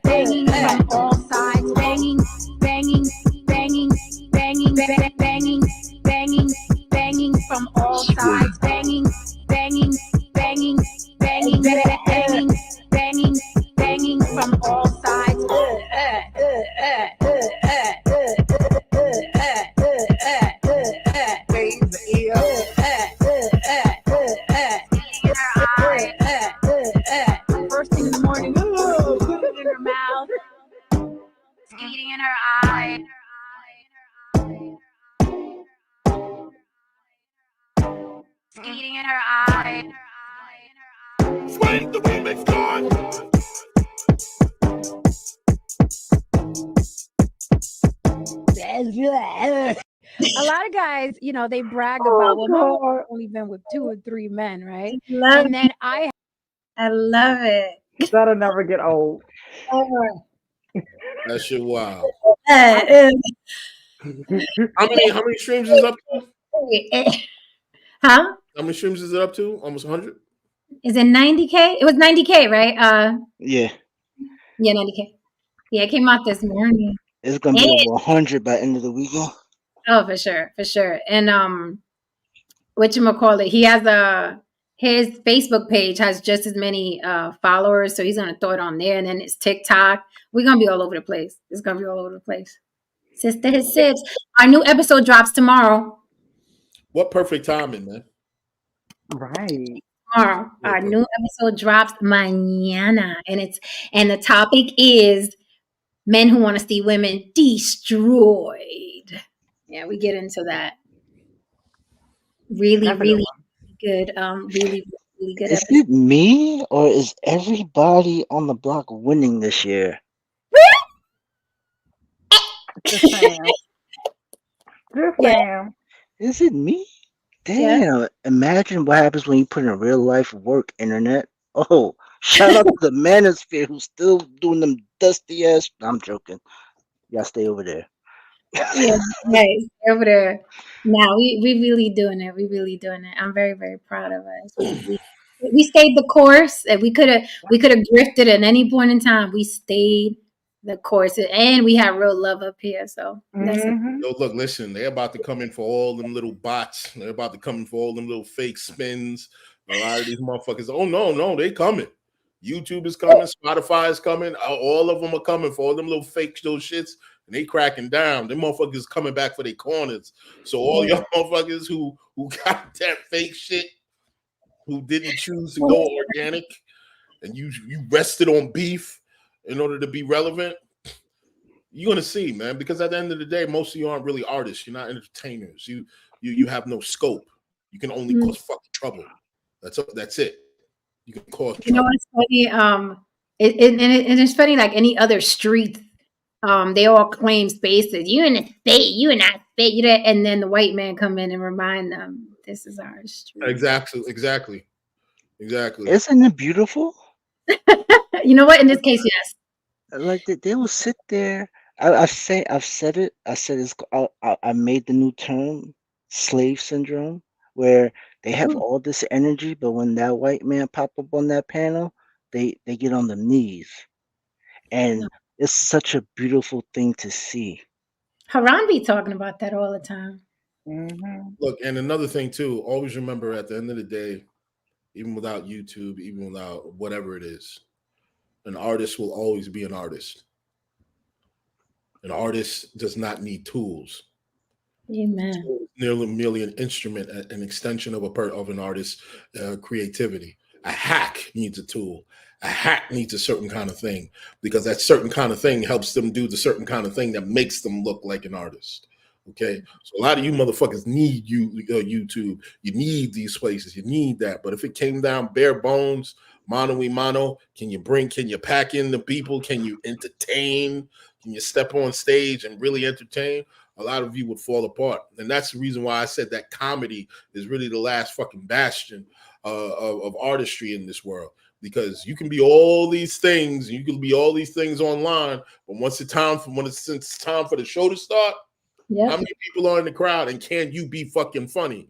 Banging from all sides, banging, banging, banging, banging, banging, banging, banging from all sides, banging, banging, banging, banging, banging, banging, banging from all sides. Face, the ear. First thing in the morning, put it in her mouth. Eating in her eye. Eating in her eye. Swing the remix gone. A lot of guys, you know, they brag about, well, my woman's only been with 2 or 3 men, right? And then I love it. That'll never get old. That shit wild. Uh, How many streams is it up to? huh? How many streams is it up to? Almost 100? Is it 90K? It was 90K, right? Yeah, Yeah, 90K. Yeah, it came out this morning. it's gonna be over 100 by end of the weekend. Oh, for sure, for sure. And whatchamacallit, he has his Facebook page has just as many followers, so he's gonna throw it on there, and then it's TikTok. We're gonna be all over the place. It's gonna be all over the place. Sister his sips. Our new episode drops tomorrow. What perfect timing, man. Right. Tomorrow. Our new episode drops mañana. And the topic is men who want to see women destroyed. Yeah, we get into that. Really, really good. Really, really good. Is it me or is everybody on the block winning this year? Just saying. Just saying. Is it me? Damn. Yeah. Imagine what happens when you put in real life work, internet. Oh, shout out to the manosphere who's still doing them dusty ass. I'm joking. Y'all stay over there. Yeah, nice. Over there. Now we really doing it. We really doing it. I'm very, very proud of us. We stayed the course, and we could have grifted at any point in time. We stayed the course, and we have real love up here. So that's Yo, look, listen, they're about to come in for all them little bots. They're about to come in for all them little fake spins. A lot of these motherfuckers. Oh no, they coming. YouTube is coming. Spotify is coming. All of them are coming for all them little fake little shits, and they cracking down. Them motherfuckers coming back for their corners. So all y'all motherfuckers who got that fake shit, who didn't choose to go organic, and you rested on beef in order to be relevant, you're gonna see, man. Because at the end of the day, most of you aren't really artists. You're not entertainers. You have no scope. You can only cause fucking trouble. That's it. You can cause trouble. You know what's funny? And it's funny, like any other street, they all claim spaces. You in a state, you in that state, you there, and then the white man come in and remind them this is our street. Exactly. Isn't it beautiful? You know what? In this case, yes. Like they will sit there. I've said it. I said it's. I made the new term, slave syndrome, where they have all this energy, but when that white man pop up on that panel, they get on their knees, and it's such a beautiful thing to see. Haran be talking about that all the time. Look, and another thing too, always remember at the end of the day, even without YouTube, even without whatever it is, an artist will always be an artist. An artist does not need tools. Amen. So it's merely an instrument, an extension of an artist's creativity. A hack needs a tool. A hack needs a certain kind of thing because that certain kind of thing helps them do the certain kind of thing that makes them look like an artist. Okay, so a lot of you motherfuckers need YouTube. You need these places. You need that. But if it came down bare bones, mano y mano, can you pack in the people? Can you entertain? Can you step on stage and really entertain? A lot of you would fall apart. And that's the reason why I said that comedy is really the last fucking bastion of artistry in this world. Because you can be all these things, you can be all these things online, but once it's time for the show to start, how many people are in the crowd, and can you be fucking funny?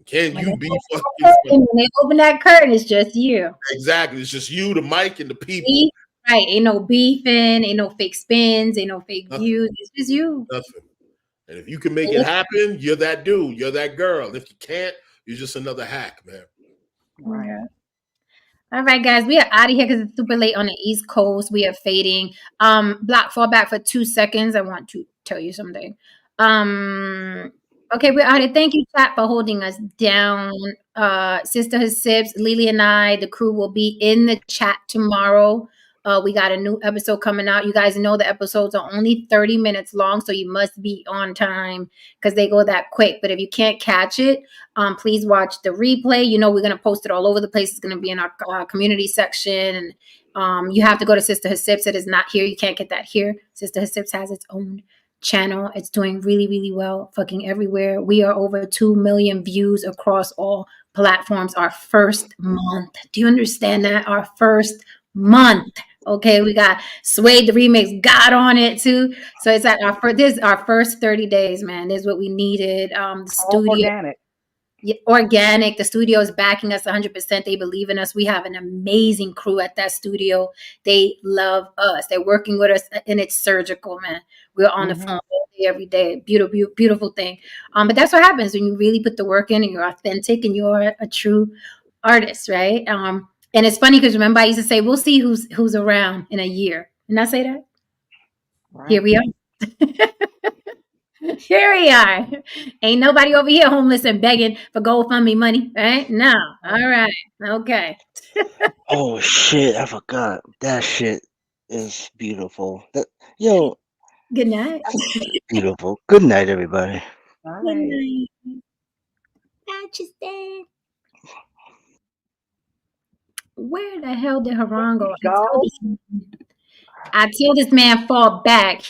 Can you be fucking funny? When they open that curtain, it's just you. Exactly. It's just you, the mic, and the people. Right. Ain't no beefing, ain't no fake spins, ain't no fake views. It's just you. Nothing. And if you can make it happen, you're that dude, you're that girl. And if you can't, you're just another hack, man. Right. Yeah. All right, guys, we are out of here because it's super late on the East Coast. We are fading. Block, fall back for 2 seconds. I want to tell you something. Okay, we're out here. Thank you, chat, for holding us down. Sisterhood Sips, Lily and I, the crew will be in the chat tomorrow. We got a new episode coming out. You guys know the episodes are only 30 minutes long, so you must be on time because they go that quick. But if you can't catch it, please watch the replay. You know, we're going to post it all over the place. It's going to be in our community section. And you have to go to Sisterhood Sips. It is not here. You can't get that here. Sisterhood Sips has its own channel. It's doing really, really well, fucking everywhere. We are over 2 million views across all platforms our first month. Do you understand that? Our first month. Okay, we got Suede the remix got on it too. So it's at our first 30 days, man. This is what we needed. The studio organic. The studio is backing us 100%. They believe in us. We have an amazing crew at that studio. They love us. They're working with us, and it's surgical, man. We're on the phone all day, every day. Beautiful, beautiful thing. But that's what happens when you really put the work in and you're authentic and you're a true artist, right? And it's funny because remember I used to say, we'll see who's around in a year. Didn't I say that? Right. Here we are. Here we are. Ain't nobody over here homeless and begging for GoFundMe money, right? No. All right. Okay. Oh shit! I forgot. That shit is beautiful. Good night. Beautiful. Good night, everybody. Good night. Bye, where the hell did Haran go? I told this man fall back.